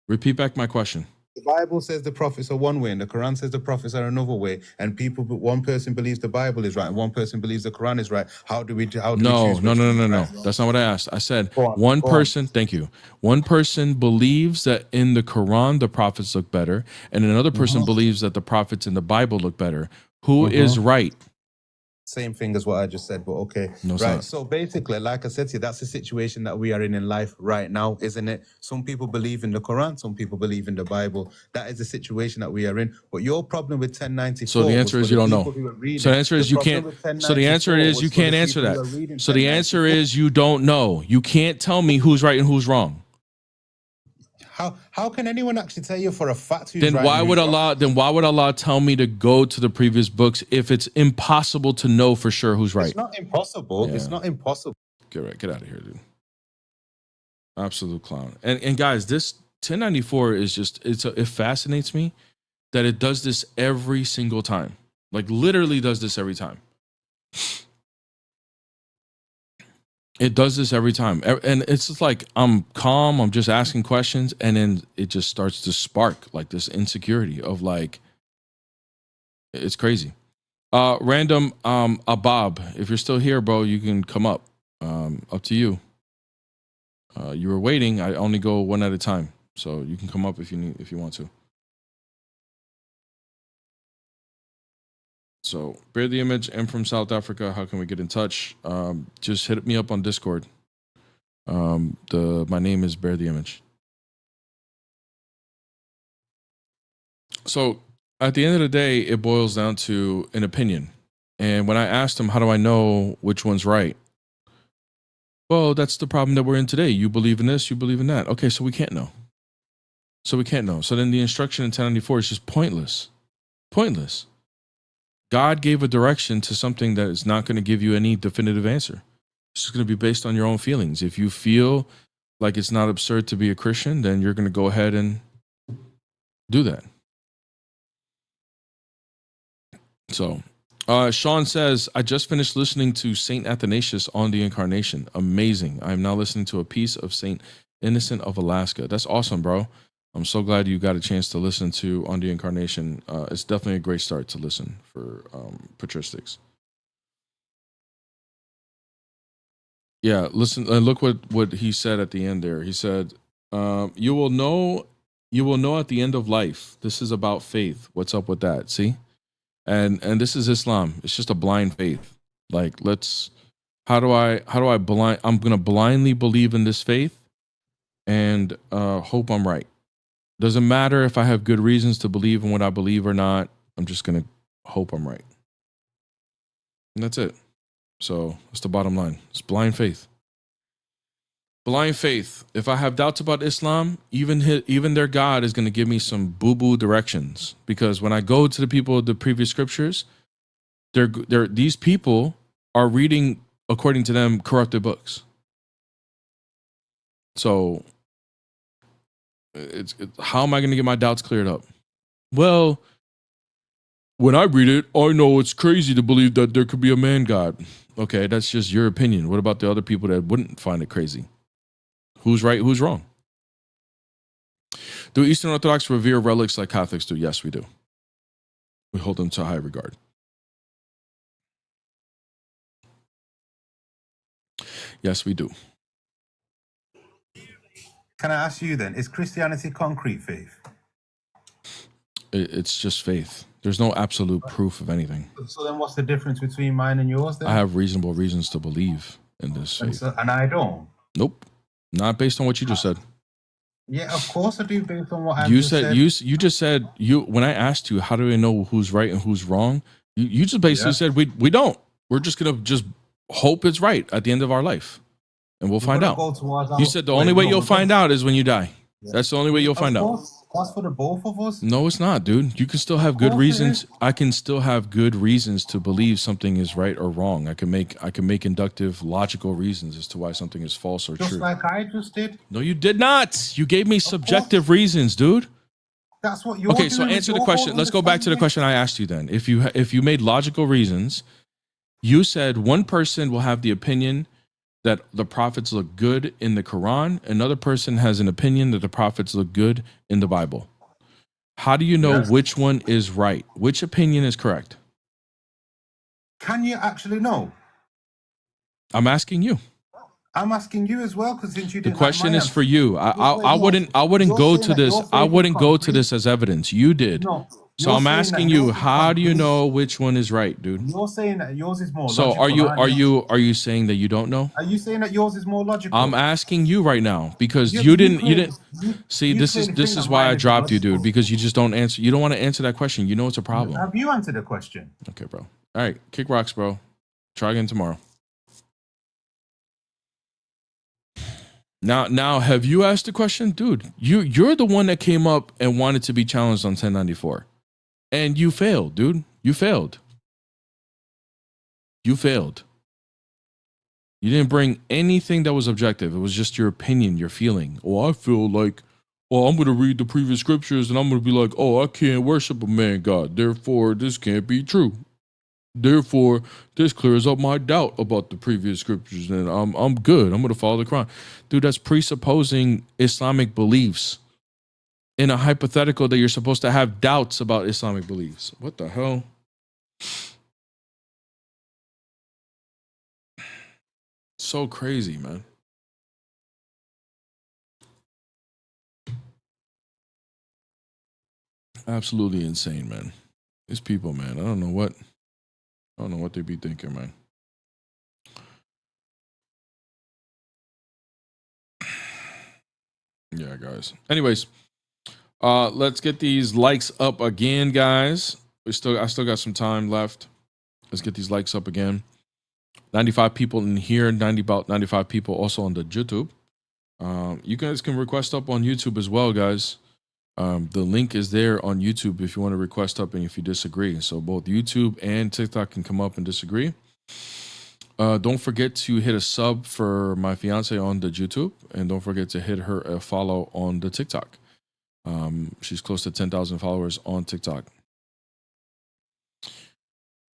Repeat back my question. The Bible says the prophets are one way, and the Quran says the prophets are another way. And one person believes the Bible is right, and one person believes the Quran is right. How do we choose? No. which one is right? That's not what I asked. I said Go on, one go on. person. Thank you. One person believes that in the Quran the prophets look better, and another person believes that the prophets in the Bible look better. Who is right? Same thing as what I just said, but okay. No, it's right. not. So basically, like I said to you, that's the situation that we are in life right now, isn't it? Some people believe in the Quran, some people believe in the Bible. That is the situation that we are in. But your problem with 1094. So the answer was is for you the don't know. people who are reading- So the answer is you problem can't. with So the answer 1094 is you was for the can't answer people who are that. reading So the answer 1094. is you don't know. You can't tell me who's right and who's wrong. How can anyone actually tell you for a fact who's Then right why and would who's wrong? Allah? Then why would Allah tell me to go to the previous books if it's impossible to know for sure who's right? It's not impossible. Yeah. It's not impossible. Get out of here, dude. Absolute clown. And guys, this 1094 is just it fascinates me that it does this every single time. Like literally does this every time. It does this every time. And it's just like I'm calm, I'm just asking questions, and then it just starts to spark like this insecurity of like it's crazy. Random Abab, if you're still here, bro, you can come up. Up to you. You were waiting. I only go one at a time, so you can come up if you want to. So, Bear the Image. I'm from South Africa. How can we get in touch? Just hit me up on Discord. My name is Bear the Image. So, at the end of the day, it boils down to an opinion. And when I asked him, how do I know which one's right? Well, that's the problem that we're in today. You believe in this, you believe in that. Okay, so we can't know. So then the instruction in 1094 is just pointless. Pointless. God gave a direction to something that is not going to give you any definitive answer. It's just going to be based on your own feelings. If you feel like it's not absurd to be a Christian, then you're going to go ahead and do that. So, Sean says, I just finished listening to Saint Athanasius on the Incarnation. Amazing. I am now listening to a piece of Saint Innocent of Alaska. That's awesome, bro. I'm so glad you got a chance to listen to On the Incarnation. It's definitely a great start to listen for patristics. Yeah, listen. Look what he said at the end there. He said, "You will know at the end of life." This is about faith. What's up with that? See, and this is Islam. It's just a blind faith. Like, how do I blind? I'm gonna blindly believe in this faith and hope I'm right. Doesn't matter if I have good reasons to believe in what I believe or not. I'm just going to hope I'm right. And that's it. So that's the bottom line. It's blind faith. Blind faith. If I have doubts about Islam, even their God is going to give me some boo-boo directions. Because when I go to the people of the previous scriptures, these people are reading, according to them, corrupted books. So how am I going to get my doubts cleared up? Well, when I read it, I know it's crazy to believe that there could be a man God. Okay, that's just your opinion. What about the other people that wouldn't find it crazy? Who's right? Who's wrong? Do Eastern Orthodox revere relics like Catholics do? Yes, we do. We hold them to high regard. Yes, we do. Can I ask you then, is Christianity concrete faith? It's just faith. There's no absolute proof of anything. So then what's the difference between mine and yours then? I have reasonable reasons to believe in this faith. And I don't? Nope. Not based on what you just said. Yeah, of course I do, based on what you said. You just said, when I asked you, how do I know who's right and who's wrong? You just basically said, we don't. We're just going to just hope it's right at the end of our life. And we'll find out. You said the only way you'll find out is when you die. Yeah. That's the only way you'll find out. That's for the both of us? No, it's not, dude. You can still have good reasons. I can still have good reasons to believe something is right or wrong. I can make inductive, logical reasons as to why something is false or true. Just like I just did? No, you did not. You gave me subjective reasons, dude. That's what you're Okay, so answer the question. Let's go back to the question I asked you then. If you made logical reasons, you said one person will have the opinion that the prophets look good in the Quran. Another person has an opinion that the prophets look good in the Bible. How do you know which one is right? Which opinion is correct? Can you actually know? I'm asking you. I'm asking you as well, because since you didn't. The question is for you. I wouldn't go to this. I wouldn't go to this as evidence. You did. No. So I'm asking you, how do you know which one is right, dude? You're saying that yours is more logical. So are you saying that you don't know? Are you saying that yours is more logical? I'm asking you right now because you didn't see, this is why I dropped you, dude, because you just don't answer. You don't want to answer that question. You know it's a problem. Have you answered the question? Okay, bro. All right, kick rocks, bro. Try again tomorrow. Now, have you asked the question, dude? You're the one that came up and wanted to be challenged on 1094. And you failed, dude. You failed. You failed. You didn't bring anything that was objective. It was just your opinion, your feeling. Oh, I feel like, I'm going to read the previous scriptures and I'm going to be like, I can't worship a man God. Therefore, this can't be true. Therefore, this clears up my doubt about the previous scriptures and I'm good. I'm going to follow the Quran. Dude, that's presupposing Islamic beliefs in a hypothetical that you're supposed to have doubts about Islamic beliefs. What the hell? So crazy, man. Absolutely insane, man. These people, man. I don't know what they be thinking, man. Yeah, guys. Anyways, let's get these likes up again, guys. I still got some time left. Let's get these likes up again. 95 people in here, about 95 people also on the YouTube. You guys can request up on YouTube as well, guys. The link is there on YouTube if you want to request up and if you disagree. So both YouTube and TikTok can come up and disagree. Don't forget to hit a sub for my fiance on the YouTube, and don't forget to hit her a follow on the TikTok. She's close to 10,000 followers on TikTok.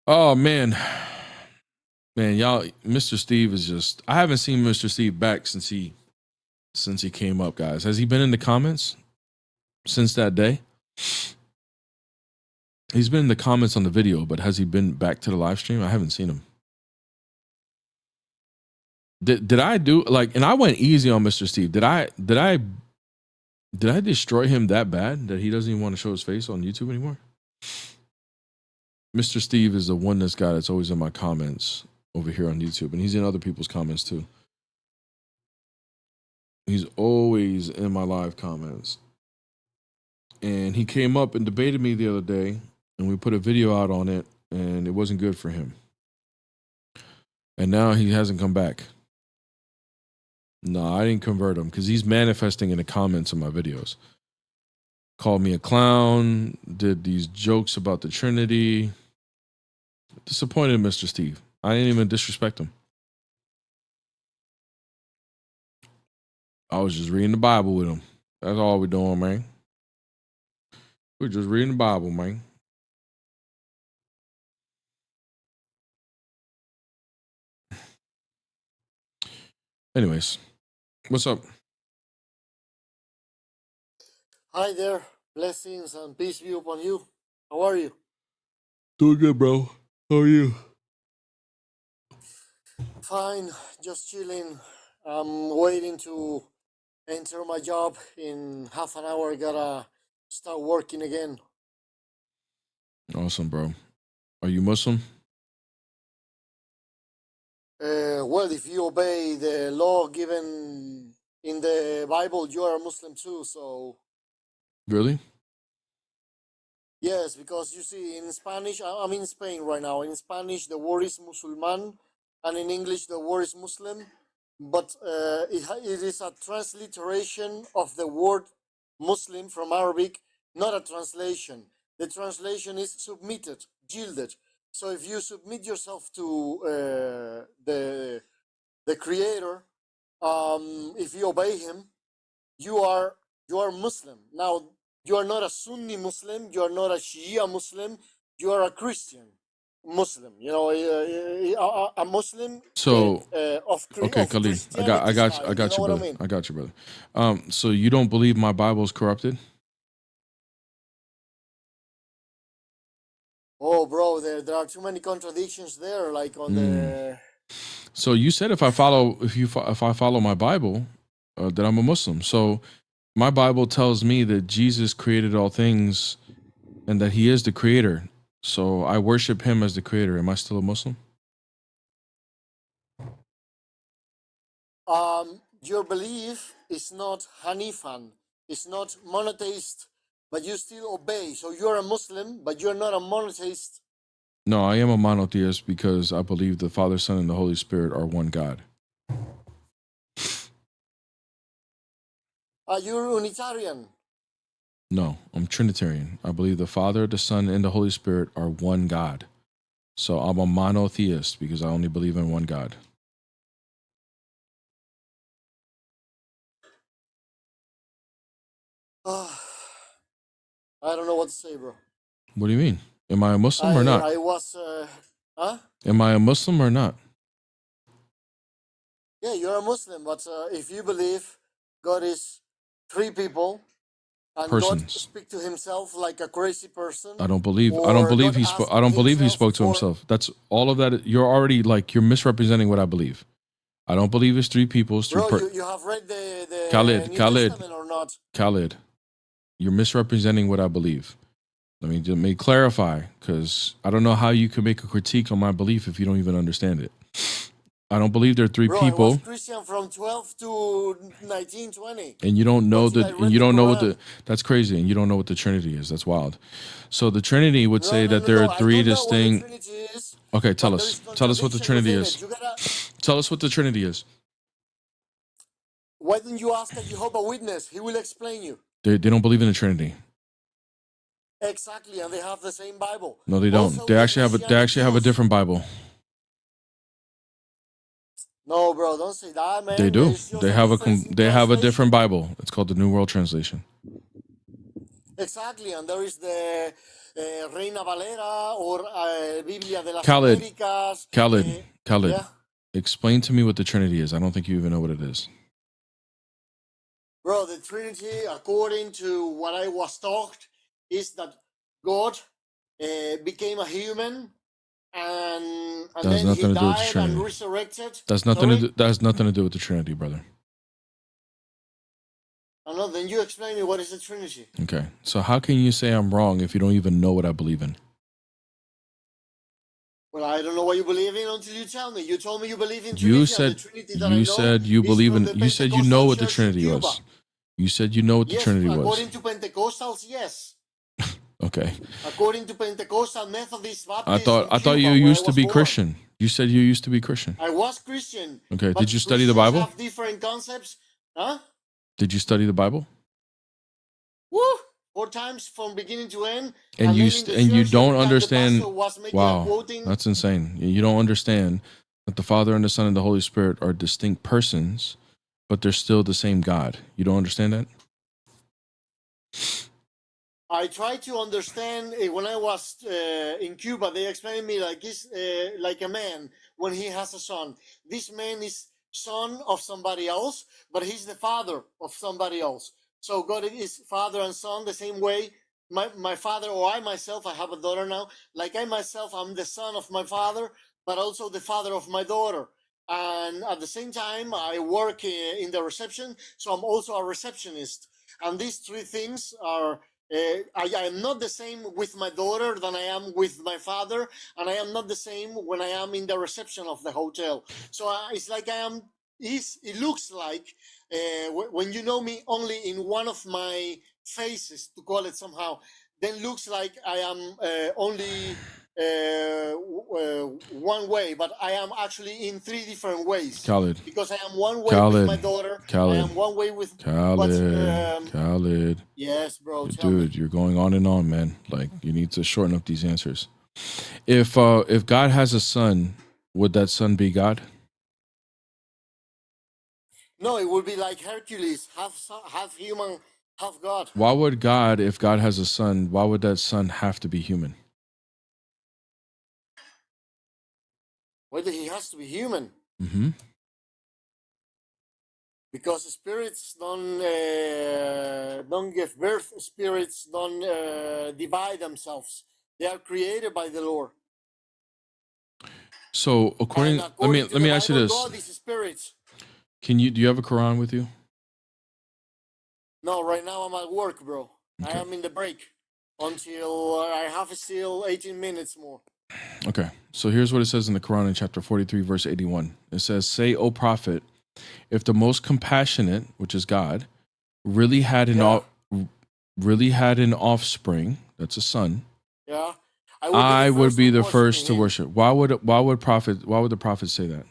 Oh man, y'all, Mr. Steve is just, I haven't seen Mr. Steve back since he came up, guys. Has he been in the comments since that day? He's been in the comments on the video, but has he been back to the live stream? I haven't seen him. Did I do like, and I went easy on Mr. Steve. Did I destroy him that bad that he doesn't even want to show his face on YouTube anymore? Mr. Steve is the one guy that's always in my comments over here on YouTube, and he's in other people's comments too. He's always in my live comments. And he came up and debated me the other day, and we put a video out on it, and it wasn't good for him. And now he hasn't come back. No, I didn't convert him because he's manifesting in the comments of my videos. Called me a clown, did these jokes about the Trinity. Disappointed Mr. Steve. I didn't even disrespect him. I was just reading the Bible with him. That's all we're doing, man. We're just reading the Bible, man. Anyways, what's up? Hi there. Blessings and peace be upon you. How are you? Doing good, bro. How are you? Fine. Just chilling. I'm waiting to enter my job in half an hour. Gotta start working again. Awesome, bro. Are you Muslim? Well, if you obey the law given in the Bible, you are a Muslim too. So Really? yes, because you see, in Spanish, I'm in Spain right now. In Spanish, the word is musulman, and in English, the word is Muslim. But it is a transliteration of the word Muslim from Arabic, not a translation. The translation is submitted, yielded. So if you submit yourself to the Creator, if you obey Him, you are Muslim. Now, you are not a Sunni Muslim, you are not a Shia Muslim, you are a Christian Muslim. You know, a Muslim. So, of okay, Khalid, I got you, brother. I mean? I got you, brother. So you don't believe my Bible is corrupted? Oh, bro, there are too many contradictions there. Like on the. So you said if I follow my Bible, that I'm a Muslim. So my Bible tells me that Jesus created all things, and that He is the Creator. So I worship Him as the Creator. Am I still a Muslim? Your belief is not Hanifan, it's not monotheist, but you still obey. So you're a Muslim, but you're not a monotheist. No, I am a monotheist because I believe the Father, Son, and the Holy Spirit are one God. You're Unitarian. No, I'm Trinitarian. I believe the Father, the Son, and the Holy Spirit are one God. So I'm a monotheist because I only believe in one God. I don't know what to say, bro. What do you mean? Am I a Muslim or not? I was, huh? Am I a Muslim or not? Yeah, you're a Muslim, but if you believe God is three people, and Persons. God speak to Himself like a crazy person. I don't believe He spoke. I don't believe He spoke to Himself. That's all of that. You're already you're misrepresenting what I believe. I don't believe it's three people. It's three Bro, you have read the Khalid, New Khalid, Testament or not? Khalid, you're misrepresenting what I believe. Let me clarify, because I don't know how you can make a critique on my belief if you don't even understand it. I don't believe there are three people. I was Christian from 12 to 1920. And you don't know that's crazy. And you don't know what the Trinity is. That's wild. So the Trinity would say that there are three distinct. Okay, tell us what the Trinity is. Tell us what the Trinity is. Why don't you ask a Jehovah's Witness? He will explain you. They don't believe in the Trinity. Exactly, and they have the same Bible. No, they don't. Also, They the actually have a Jews. different Bible. No, bro, don't say that, man. They do. There's just They a have difference in they have a translation. different Bible. It's called the New World Translation. Exactly, and there is the Reina Valera or Biblia de las Khaled, Américas. Khaled, Yeah, explain to me what the Trinity is. I don't think you even know what it is. bro, the Trinity, according to what I was taught, is that God became a human and That has then nothing he to do with the died and Trinity. resurrected. That has nothing to do with the Trinity, brother. I know, then you explain me what is the Trinity. Okay. So how can you say I'm wrong if you don't even know what I believe in? Well, I don't know what you believe in until you tell me. You told me you believe in Trinity. You And said the Trinity that I know you said you is believe from in. the You said you know Pentecostal what the Church in Trinity Cuba. was. You said you know what the Yes, Trinity was. according to Pentecostals, yes. Okay. According to Pentecostal Methodist I Baptists thought in Cuba, you where used I to was be born. Christian. You said you used to be Christian. I was Christian. Okay. But Did you study the Christians Bible? have different concepts. Huh? Did you study the Bible? Woo! 4 times from beginning to end. And then you in the and you church, don't every time the understand. pastor was making a Wow, quoting. that's insane. You don't understand that the Father and the Son and the Holy Spirit are distinct persons, but they're still the same God. You don't understand that? I tried to understand when I was in Cuba. They explained me like this, like a man when he has a son. This man is son of somebody else, but he's the father of somebody else. So God is father and son the same way. My father, or I myself, I have a daughter now. Like I myself, I'm the son of my father, but also the father of my daughter. And at the same time, I work in the reception, so I'm also a receptionist. And these 3 things are. I am not the same with my daughter than I am with my father, and I am not the same when I am in the reception of the hotel. So it's like I am. It looks like when you know me only in one of my faces, to call it somehow, then looks like I am only one way, but I am actually in 3 different ways. Khaled. Because I am one way with my daughter. I am one way with. Khaled. Yes, bro. Tell me. Dude, you're going on and on, man. Like you need to shorten up these answers. If God has a son, would that son be God? No, it would be like Hercules, half human, half God. Why would God, if God has a son, why would that son have to be human? Whether he has to be human. Mm-hmm. Because spirits don't give birth. Spirits don't divide themselves. They are created by the Lord. So according let me ask you this. God is spirit. Do you have a Quran with you? No, right now I'm at work, bro. Okay. I am in the break until I have still 18 minutes more. Okay. So here's what it says in the Quran in chapter 43, verse 81. It says, "Say, O prophet, if the most compassionate, which is God, really had an offspring, that's a son, Yeah. I would be the first to worship." Why would the prophet say that?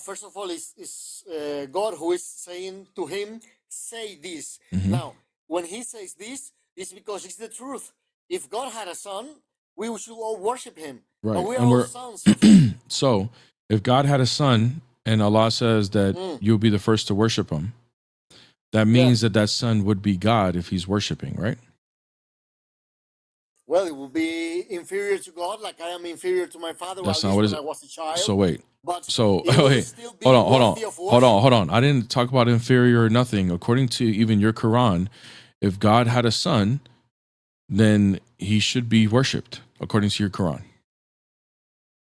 First of all, it's God who is saying to him, say this. Mm-hmm. Now, when he says this, it's because it's the truth. If God had a son, we should all worship him. Right. But we are And all sons of him. So if God had a son and Allah says that you'll be the first to worship him, that means that son would be God if he's worshiping, right? Well, it will be inferior to God, like I am inferior to my father. That's at not least what when I was a child. So wait. But So it will wait. still be Hold worthy of worship. on. I didn't talk about inferior or nothing. According to even your Quran, if God had a son, then he should be worshipped, according to your Quran.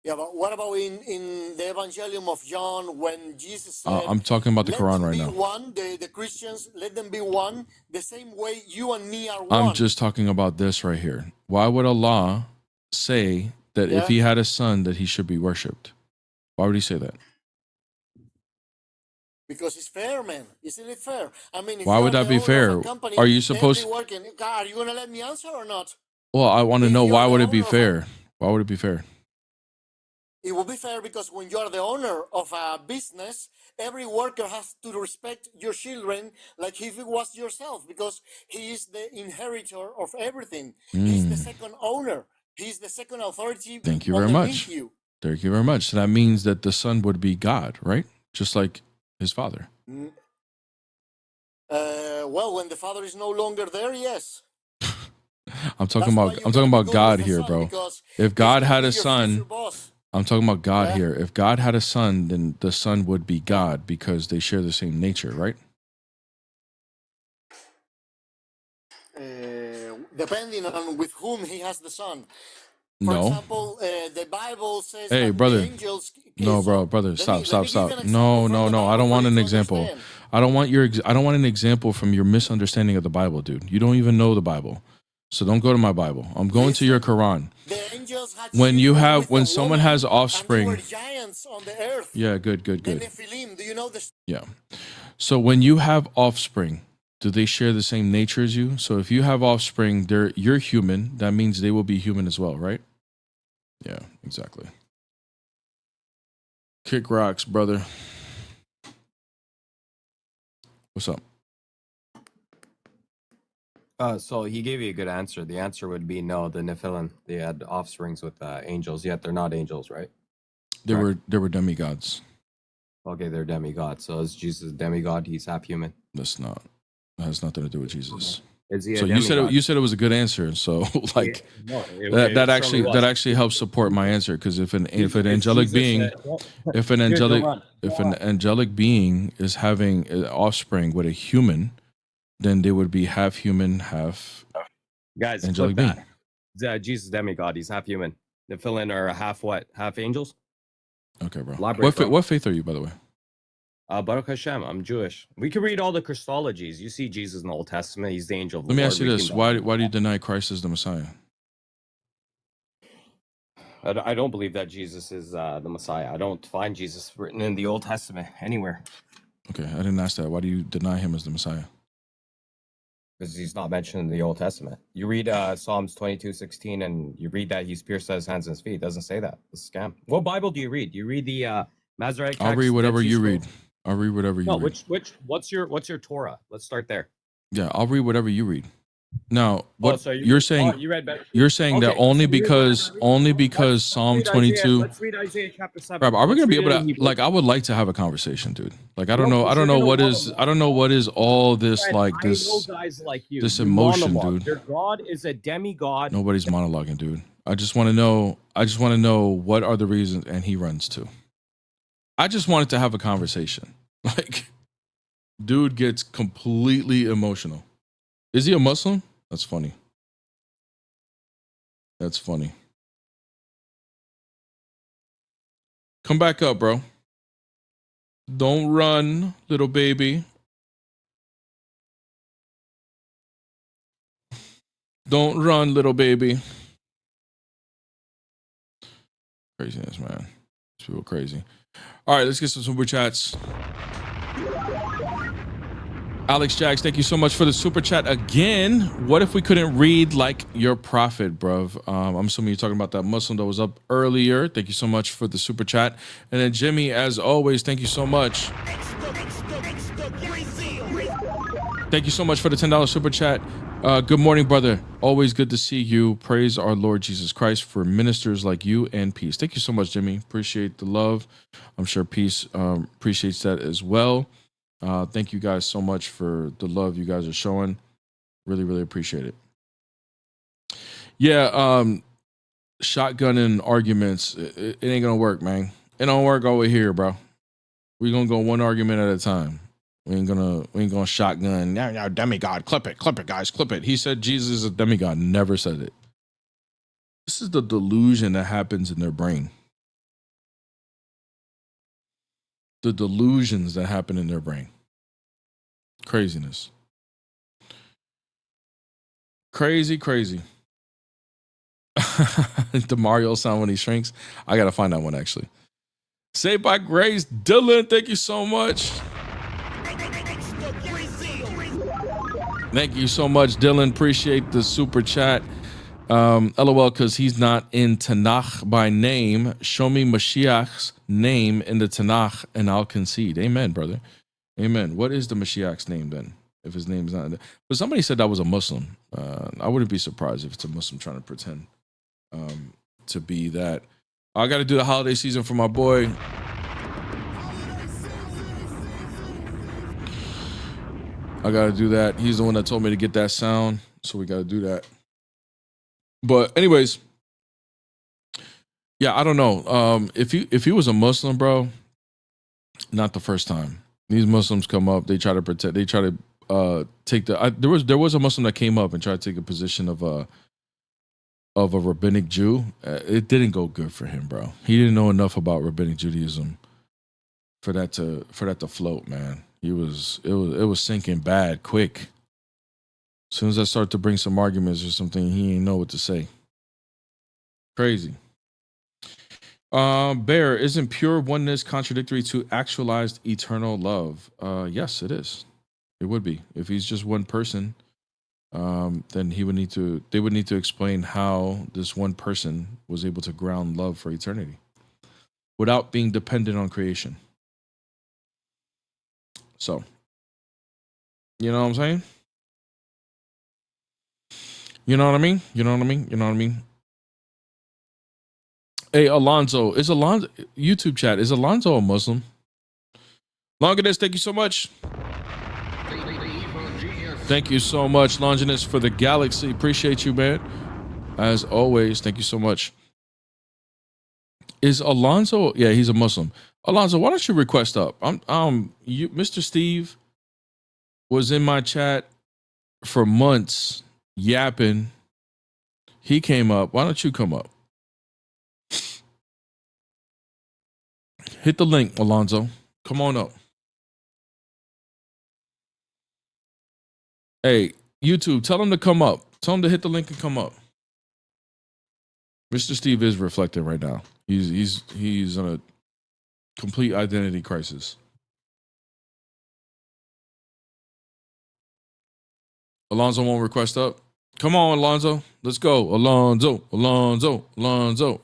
Yeah, but what about in the Evangelium of John when Jesus said, I'm talking about the let Quran them right be now. one, the Christians, let them be one, the same way you and me are one. I'm just talking about this right here. Why would Allah say that if he had a son that he should be worshipped? Why would he say that? Because it's fair, man. Isn't it fair? I mean, if Why you would are that the be owner fair? of a company, Are you supposed? working. Are you gonna let me answer or not? Well, I want to If know you're why the would it be owner of fair? Why would it be fair? it will be fair because when you are the owner of a business, every worker has to respect your children like if it was yourself, because he is the inheritor of everything. He's the second owner. He's the second authority. Thank you very underneath much. you. Thank you very much. So that means that the son would be God, right? Just like his father. Well, when the father is no longer there, yes. I'm talking about God here, bro. If God had a son, I'm talking about God here. If God had a son, then the son would be God because they share the same nature, right? Depending on with whom he has the son. For No. example, the Bible says Hey, that brother. the angels. No, bro, brother. Stop. No. I don't want an example. I don't want an example from your misunderstanding of the Bible, dude. You don't even know the Bible. So don't go to my Bible. I'm going to your Quran. When someone has offspring. Giants on the earth. Yeah, good. The Nephilim, do you know this? Yeah. So when you have offspring, do they share the same nature as you? So if you have offspring, you're human. That means they will be human as well, right? Yeah, exactly. Kick rocks, brother. What's up? So he gave you a good answer. The answer would be no. The Nephilim, they had offsprings with angels, yet they're not angels, right? They were demigods. Okay, they're demigods. So is Jesus a demigod? He's half human. That's not. That has nothing to do with Jesus. Is he a so demigod? you said it was a good answer. So like that actually helps support my answer, because if an angelic being is having an offspring with a human, then they would be half human, half guys. Angelic being. Jesus demigod. He's half human. Nephilim are half what? Half angels. Okay, bro. Elaborate, What faith are you, by the way? Baruch Hashem. I'm Jewish. We can read all the Christologies. You see Jesus in the Old Testament. He's the angel of the Let me Lord. ask you this: Why do you deny Christ as the Messiah? I don't believe that Jesus is the Messiah. I don't find Jesus written in the Old Testament anywhere. Okay, I didn't ask that. Why do you deny him as the Messiah? Because he's not mentioned in the Old Testament. You read Psalms 22:16, and you read that he's pierced at his hands and his feet. It doesn't say that. It's a scam. What Bible do you read? Do you read the Masoretic text? I'll read whatever you read. I'll read whatever you read. What's your Torah? Let's start there. Yeah, I'll read whatever you read. Now, what so you're saying? you read better. You're saying that only because Psalm 22. Let's read Isaiah chapter 7. Rob, are we gonna be able to like? I would like to have a conversation, dude. Like, I don't know what is all this like this. I know guys like you. This You emotion, monologue. dude. Your God is a demigod. Nobody's monologuing, dude. I just want to know what are the reasons, and he runs to. I just wanted to have a conversation. Like, dude gets completely emotional. Is he a Muslim? That's funny. That's funny. Come back up, bro. Don't run, little baby. Don't run, little baby. Craziness, man. These people crazy. All right, let's get some super chats. Alex Jax, thank you so much for the super chat again. What if we couldn't read like your prophet, bruv? I'm assuming you're talking about that Muslim that was up earlier. Thank you so much for the super chat. And then Jimmy, as always, thank you so much. Thank you so much for the $10 super chat. Good morning, brother. Always good to see you. Praise our Lord Jesus Christ for ministers like you and peace. Thank you so much, Jimmy. Appreciate the love. I'm sure peace appreciates that as well. Thank you guys so much for the love you guys are showing. Really, really appreciate it. Yeah, shotgunning arguments, it ain't gonna work, man. It don't work over here, bro. We're gonna go one argument at a time. We ain't gonna shotgun. Now, demigod, clip it, guys, clip it. He said Jesus is a demigod. Never said it. This is the delusion that happens in their brain. The delusions that happen in their brain. Craziness. Crazy. The Mario sound when he shrinks. I gotta find that one actually. Saved by Grace. Dylan, thank you so much. Thank you so much, Dylan. Appreciate the super chat. LOL, because he's not in Tanakh by name. Show me Mashiach's name in the Tanakh and I'll concede. Amen, brother. Amen. What is the Mashiach's name then? If his name's not in there. But somebody said that was a Muslim. I wouldn't be surprised if it's a Muslim trying to pretend to be that. I got to do the holiday season for my boy. I got to do that. He's the one that told me to get that sound. So we got to do that. But anyways, yeah, I don't know. If he was a Muslim, bro, not the first time. These Muslims come up, they try to protect, they try to take the. There was a Muslim that came up and tried to take a position of a rabbinic Jew. It didn't go good for him, bro. He didn't know enough about rabbinic Judaism for that to float, man. It was sinking bad quick. As soon as I start to bring some arguments or something, he ain't know what to say. Crazy. Bear, isn't pure oneness contradictory to actualized eternal love? Yes, it is. It would be. If he's just one person, then they would need to explain how this one person was able to ground love for eternity without being dependent on creation. So, you know what I'm saying? You know what I mean? You know what I mean? You know what I mean? Hey, Alonzo, YouTube chat, is Alonzo a Muslim? Longinus, thank you so much. Thank you so much, Longinus, for the galaxy. Appreciate you, man. As always, thank you so much. Is Alonzo? Yeah, he's a Muslim. Alonzo, why don't you request up? Mr. Steve was in my chat for months yapping. He came up. Why don't you come up? Hit the link, Alonzo. Come on up. Hey, YouTube, tell him to come up. Tell him to hit the link and come up. Mr. Steve is reflecting right now. He's on a complete identity crisis. Alonzo won't request up. Come on, Alonzo. Let's go. Alonzo.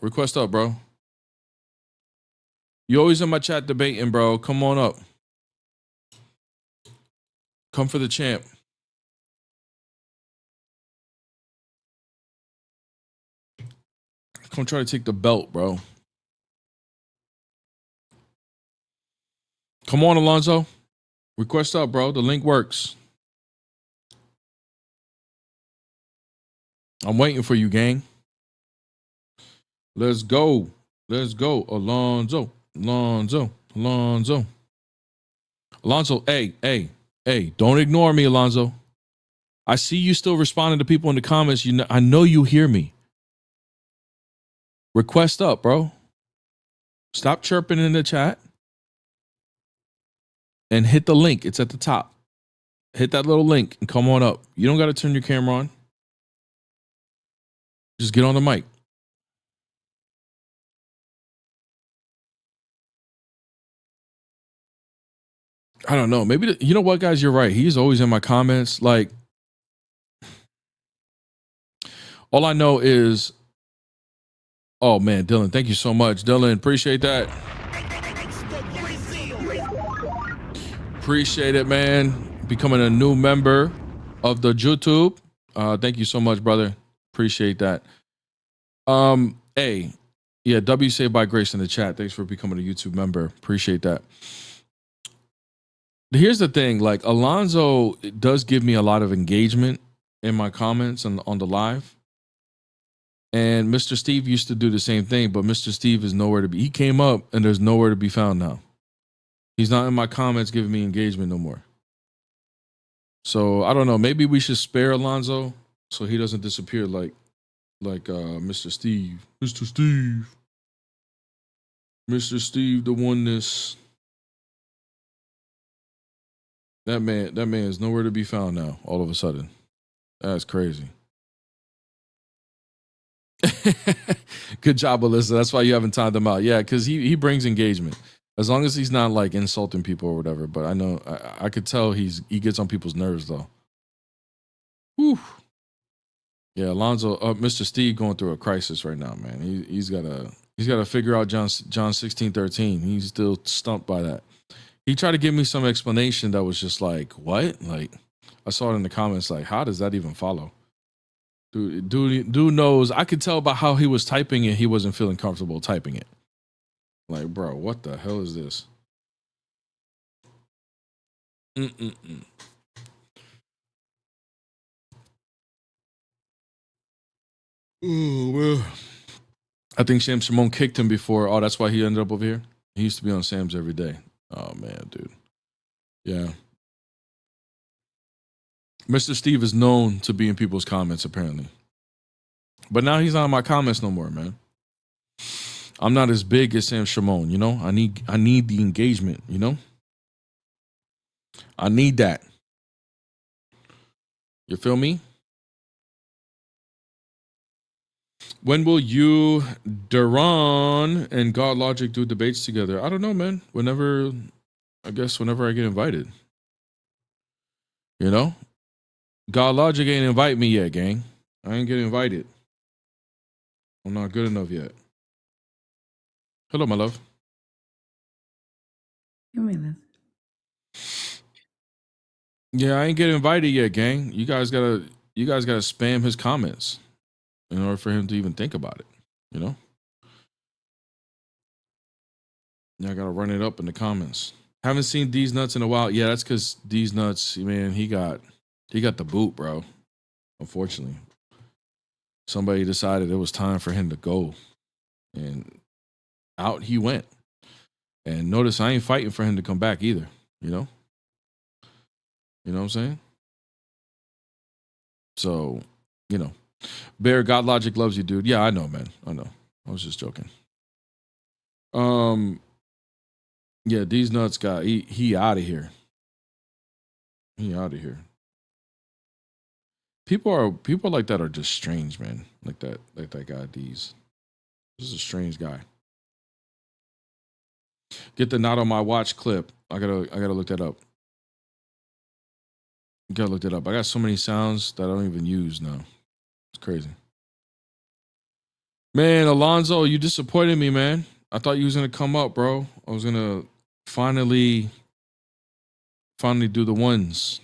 Request up, bro. You always in my chat debating, bro. Come on up. Come for the champ. Come try to take the belt, bro. Come on, Alonzo. Request up, bro. The link works. I'm waiting for you, gang. Let's go. Alonzo, hey, don't ignore me, Alonzo. I see you still responding to people in the comments. I know you hear me. Request up, bro. Stop chirping in the chat and hit the link. It's at the top. Hit that little link and come on up. You don't got to turn your camera on. Just get on the mic. I don't know. Maybe, you know what, guys? You're right. He's always in my comments. Like, all I know is, oh, man, Dylan, thank you so much. Dylan, appreciate that. Appreciate it, man. Becoming a new member of the YouTube. Thank you so much, brother. Appreciate that. Hey, yeah, W Saved by Grace in the chat. Thanks for becoming a YouTube member. Appreciate that. Here's the thing, like, Alonzo does give me a lot of engagement in my comments and on the live. And Mr. Steve used to do the same thing, but Mr. Steve is nowhere to be. He came up and there's nowhere to be found now. He's not in my comments giving me engagement no more. So I don't know. Maybe we should spare Alonzo so he doesn't disappear like Mr. Steve. Mr. Steve, the oneness. That man is nowhere to be found now, all of a sudden. That's crazy. Good job, Alyssa. That's why you haven't timed him out. Yeah, because he brings engagement. As long as he's not like insulting people or whatever. But I know I could tell he gets on people's nerves though. Whew. Yeah, Alonzo, Mr. Steve going through a crisis right now, man. He's gotta figure out John 16:13. He's still stumped by that. He tried to give me some explanation that was just like, what? Like, I saw it in the comments, like, how does that even follow? Dude knows. I could tell by how he was typing it, he wasn't feeling comfortable typing it. Like, bro, what the hell is this? Mm-mm-mm. Oh, well. I think Sam Shimon kicked him before. Oh, that's why he ended up over here? He used to be on Sam's every day. Oh, man, dude. Yeah. Mr. Steve is known to be in people's comments, apparently. But now he's not in my comments no more, man. I'm not as big as Sam Shimon, you know? I need the engagement, you know? I need that. You feel me? When will you, Duran, and God Logic do debates together? I don't know, man. Whenever I get invited. You know? God Logic ain't invite me yet, gang. I ain't get invited. I'm not good enough yet. Hello, my love. You mean this? Yeah, I ain't get invited yet, gang. You guys gotta spam his comments in order for him to even think about it. You know? Yeah, I gotta run it up in the comments. Haven't seen D's Nuts in a while. Yeah, that's because D's Nuts, man, he got the boot, bro. Unfortunately. Somebody decided it was time for him to go. And out he went. And notice I ain't fighting for him to come back either, you know? You know what I'm saying? So, you know. Bear, God Logic loves you, dude. Yeah, I know, man. I know. I was just joking. Yeah, these nuts guy, he out of here. He out of here. People like that are just strange, man. Like that guy, D's. This is a strange guy. Get the not on my watch clip. I gotta look that up. Gotta look that up. I got so many sounds that I don't even use now. It's crazy. Man, Alonzo, you disappointed me, man. I thought you was gonna come up, bro. I was gonna finally do the ones.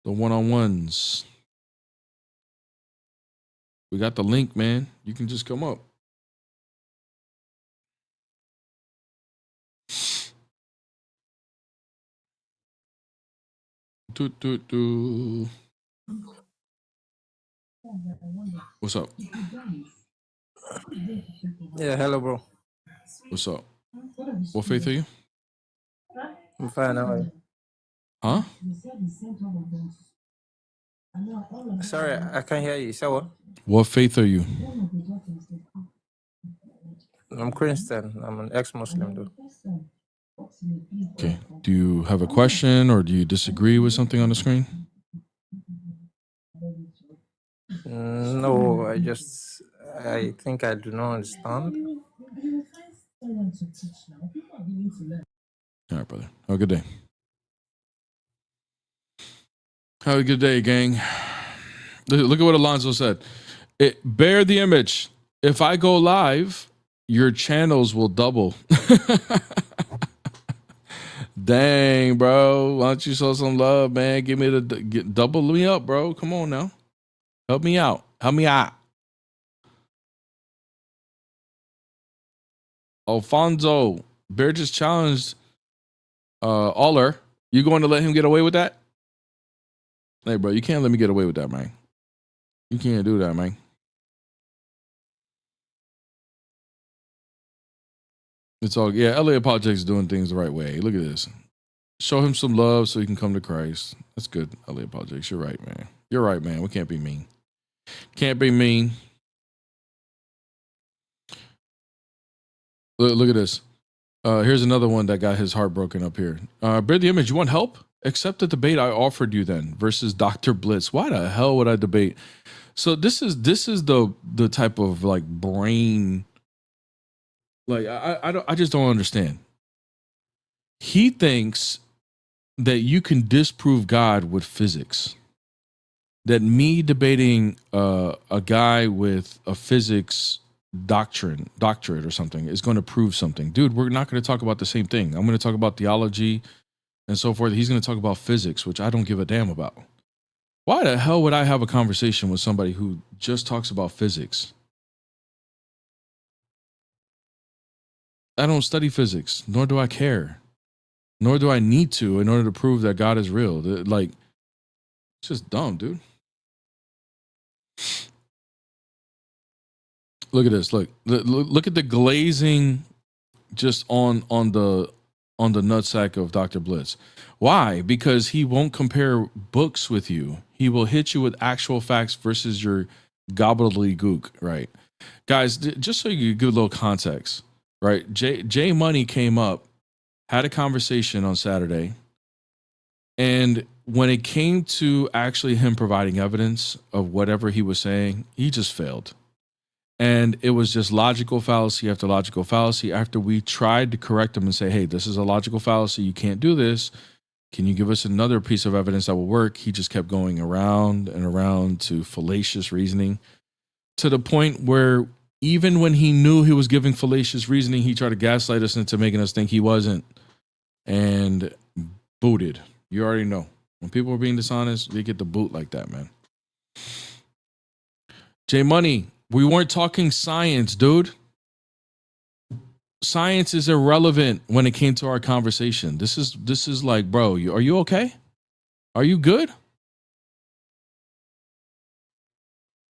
The one-on-ones. We got the link, man. You can just come up. What's up? Yeah, hello, bro. What's up? What faith are you? I'm fine. How are you? Huh? Sorry, I can't hear you. Say what? What faith are you? I'm Christian. I'm an ex-Muslim, though. Okay. Do you have a question or do you disagree with something on the screen? No, I think I do not understand. All right, brother. Have a good day. Have a good day, gang. Look at what Alonzo said. Bear the image. If I go live, your channels will double. Dang, bro. Why don't you show some love, man? Give me double me up, bro. Come on now. Help me out. Help me out. Alfonso, Bear just challenged Aller. You going to let him get away with that? Hey, bro, you can't let me get away with that, man. You can't do that, man. It's all, yeah, LA Apologetics is doing things the right way. Look at this. Show him some love so he can come to Christ. That's good, LA Apologetics. You're right, man. You're right, man. We can't be mean. Can't be mean. Look at this. Here's another one that got his heart broken up here. Bear the image. You want help? Accept the debate I offered you then versus Dr. Blitz. Why the hell would I debate? So this is the type of like brain. Like I just don't understand. He thinks that you can disprove God with physics. that me debating a guy with a physics doctorate or something is going to prove something. Dude, we're not going to talk about the same thing. I'm going to talk about theology and so forth. He's going to talk about physics, which I don't give a damn about. Why the hell would I have a conversation with somebody who just talks about physics? I don't study physics, nor do I care, nor do I need to in order to prove that God is real. Like, it's just dumb, dude. Look at this. Look at the glazing just on the nutsack of Dr. Blitz. Why? Because he won't compare books with you. He will hit you with actual facts versus your gobbledygook, right? Guys, just so you give a little context, right? J Money came up, had a conversation on Saturday, and when it came to actually him providing evidence of whatever he was saying, he just failed. And it was just logical fallacy after logical fallacy. After we tried to correct him and say, hey, this is a logical fallacy. You can't do this. Can you give us another piece of evidence that will work? He just kept going around and around to fallacious reasoning, to the point where even when he knew he was giving fallacious reasoning, he tried to gaslight us into making us think he wasn't, and booted. You already know. When people are being dishonest, they get the boot like that, man. J Money, we weren't talking science, dude. Science is irrelevant when it came to our conversation. This is like, bro, are you okay? Are you good?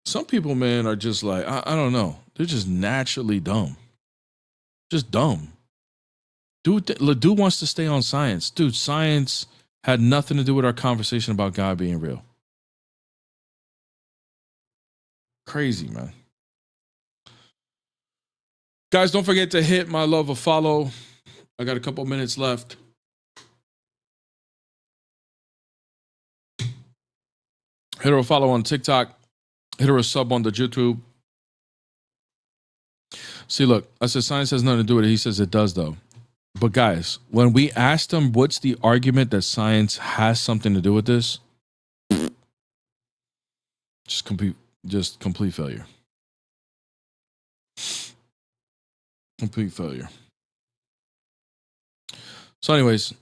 Some people, man, are just like, I don't know. They're just naturally dumb. Just dumb. Dude wants to stay on science. Dude, science had nothing to do with our conversation about God being real. Crazy, man. Guys, don't forget to hit my love a follow. I got a couple minutes left. Hit her a follow on TikTok. Hit her a sub on the YouTube. See, look, I said science has nothing to do with it. He says it does, though. But guys, when we asked him what's the argument that science has something to do with this, just complete failure. Complete failure. So anyways,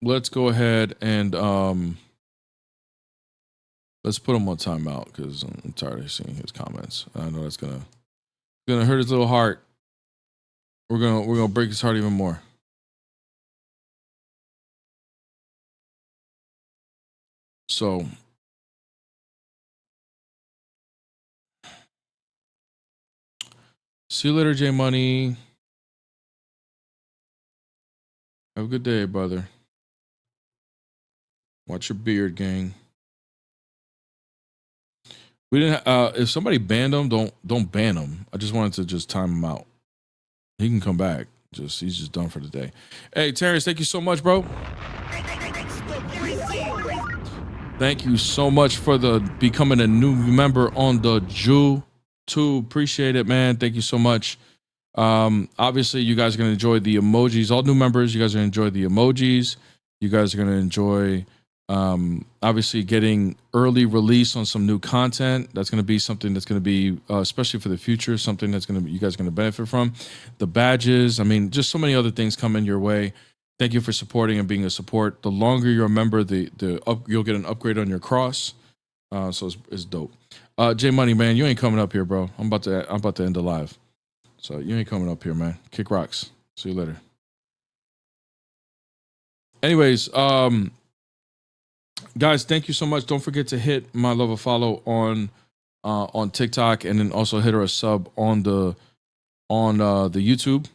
let's go ahead and let's put him on timeout because I'm tired of seeing his comments. I know that's gonna hurt his little heart. We're gonna break his heart even more. So see you later, J Money. Have a good day, brother. Watch your beard, gang. We didn't. If somebody banned him, don't ban him. I just wanted to just time him out. He can come back. He's just done for the day. Hey, Terrence, thank you so much, bro. Thank you so much for becoming a new member on the YouTube. Appreciate it, man. Thank you so much. Obviously, you guys are gonna enjoy the emojis. All new members, you guys are gonna enjoy the emojis. You guys are gonna enjoy. Obviously getting early release on some new content. That's going to be something that's going to be, especially for the future, something that's going to be, you guys are going to benefit from. The badges, I mean, just so many other things coming your way. Thank you for supporting and being a support. The longer you're a member, you'll get an upgrade on your cross. So it's dope. J Money, man, you ain't coming up here, bro. I'm about to end the live. So you ain't coming up here, man. Kick rocks. See you later. Anyways, guys, thank you so much. Don't forget to hit my love a follow on TikTok, and then also hit her a sub on the YouTube.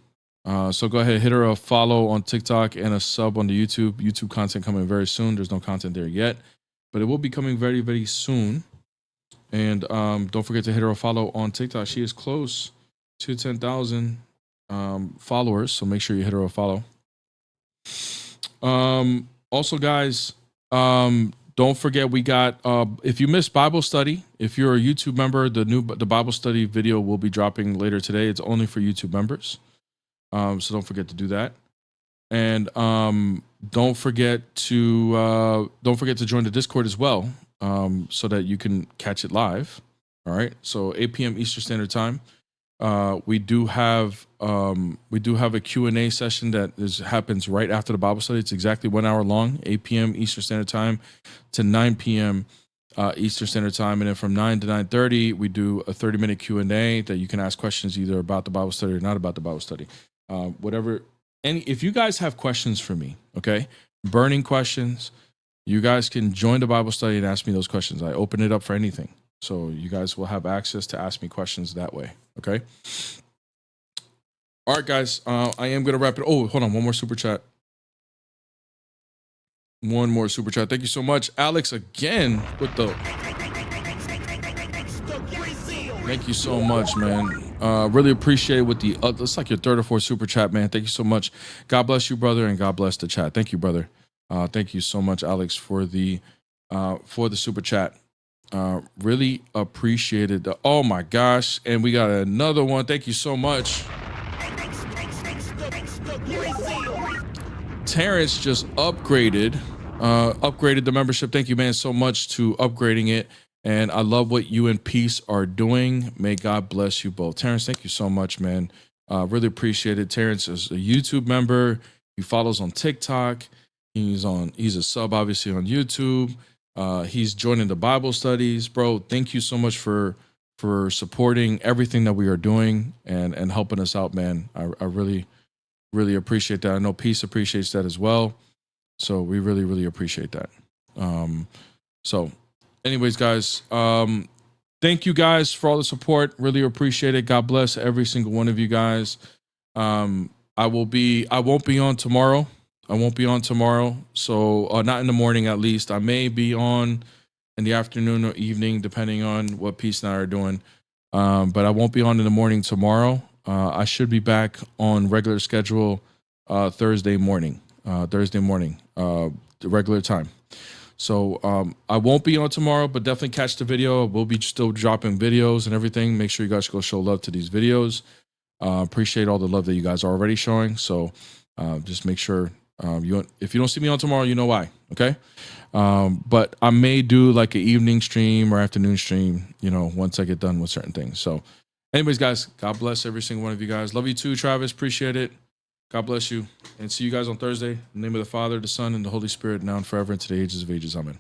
So go ahead, hit her a follow on TikTok and a sub on the YouTube. YouTube content coming very soon. There's no content there yet, but it will be coming very, very soon. And don't forget to hit her a follow on TikTok. She is close to 10,000 followers, so make sure you hit her a follow. Also, guys, don't forget we got if you missed Bible study, if you're a YouTube member, the Bible study video will be dropping later today. It's only for YouTube members, so don't forget to do that. And don't forget to join the Discord as well, so that you can catch it live. All right. So 8 p.m. Eastern Standard Time. We do have a Q&A session that happens right after the Bible study. It's exactly 1 hour long, 8 p.m. Eastern Standard Time to 9 p.m. Eastern Standard Time, and then from 9 to 9:30 we do a 30-minute Q&A that you can ask questions either about the Bible study or not about the Bible study, whatever. And if you guys have questions for me, okay, burning questions, you guys can join the Bible study and ask me those questions. I open it up for anything, so you guys will have access to ask me questions that way. Okay. All right, guys. I am gonna wrap it. Oh, hold on, one more super chat. One more super chat. Thank you so much, Alex, again with the. Thank you so much, man. Really appreciate it with the. It's like your third or fourth super chat, man. Thank you so much. God bless you, brother, and God bless the chat. Thank you, brother. Thank you so much, Alex, for the super chat. Really appreciated. Oh my gosh, and we got another one. Thank you so much. Terrence just upgraded the membership. Thank you, man, so much to upgrading it. And I love what you and Peace are doing. May God bless you both. Terrence, thank you so much, man. Really appreciate it. Terrence is a YouTube member. He follows on TikTok. He's a sub, obviously, on YouTube. He's joining the Bible studies. Bro, thank you so much for supporting everything that we are doing and helping us out, man. I really appreciate that. I know Peace appreciates that as well. So we really appreciate that. So anyways, guys, thank you guys for all the support. Really appreciate it. God bless every single one of you guys. I won't be on tomorrow. So not in the morning, at least. I may be on in the afternoon or evening, depending on what Peace and I are doing. But I won't be on in the morning tomorrow. I should be back on regular schedule Thursday morning, the regular time. So I won't be on tomorrow, but definitely catch the video. We'll be still dropping videos and everything. Make sure you guys go show love to these videos. Appreciate all the love that you guys are already showing. So just make sure if you don't see me on tomorrow, you know why. Okay. But I may do like an evening stream or afternoon stream, once I get done with certain things. So anyways, guys, God bless every single one of you guys. Love you too, Travis. Appreciate it. God bless you. And see you guys on Thursday. In the name of the Father, the Son, and the Holy Spirit, now and forever, into the ages of ages. Amen.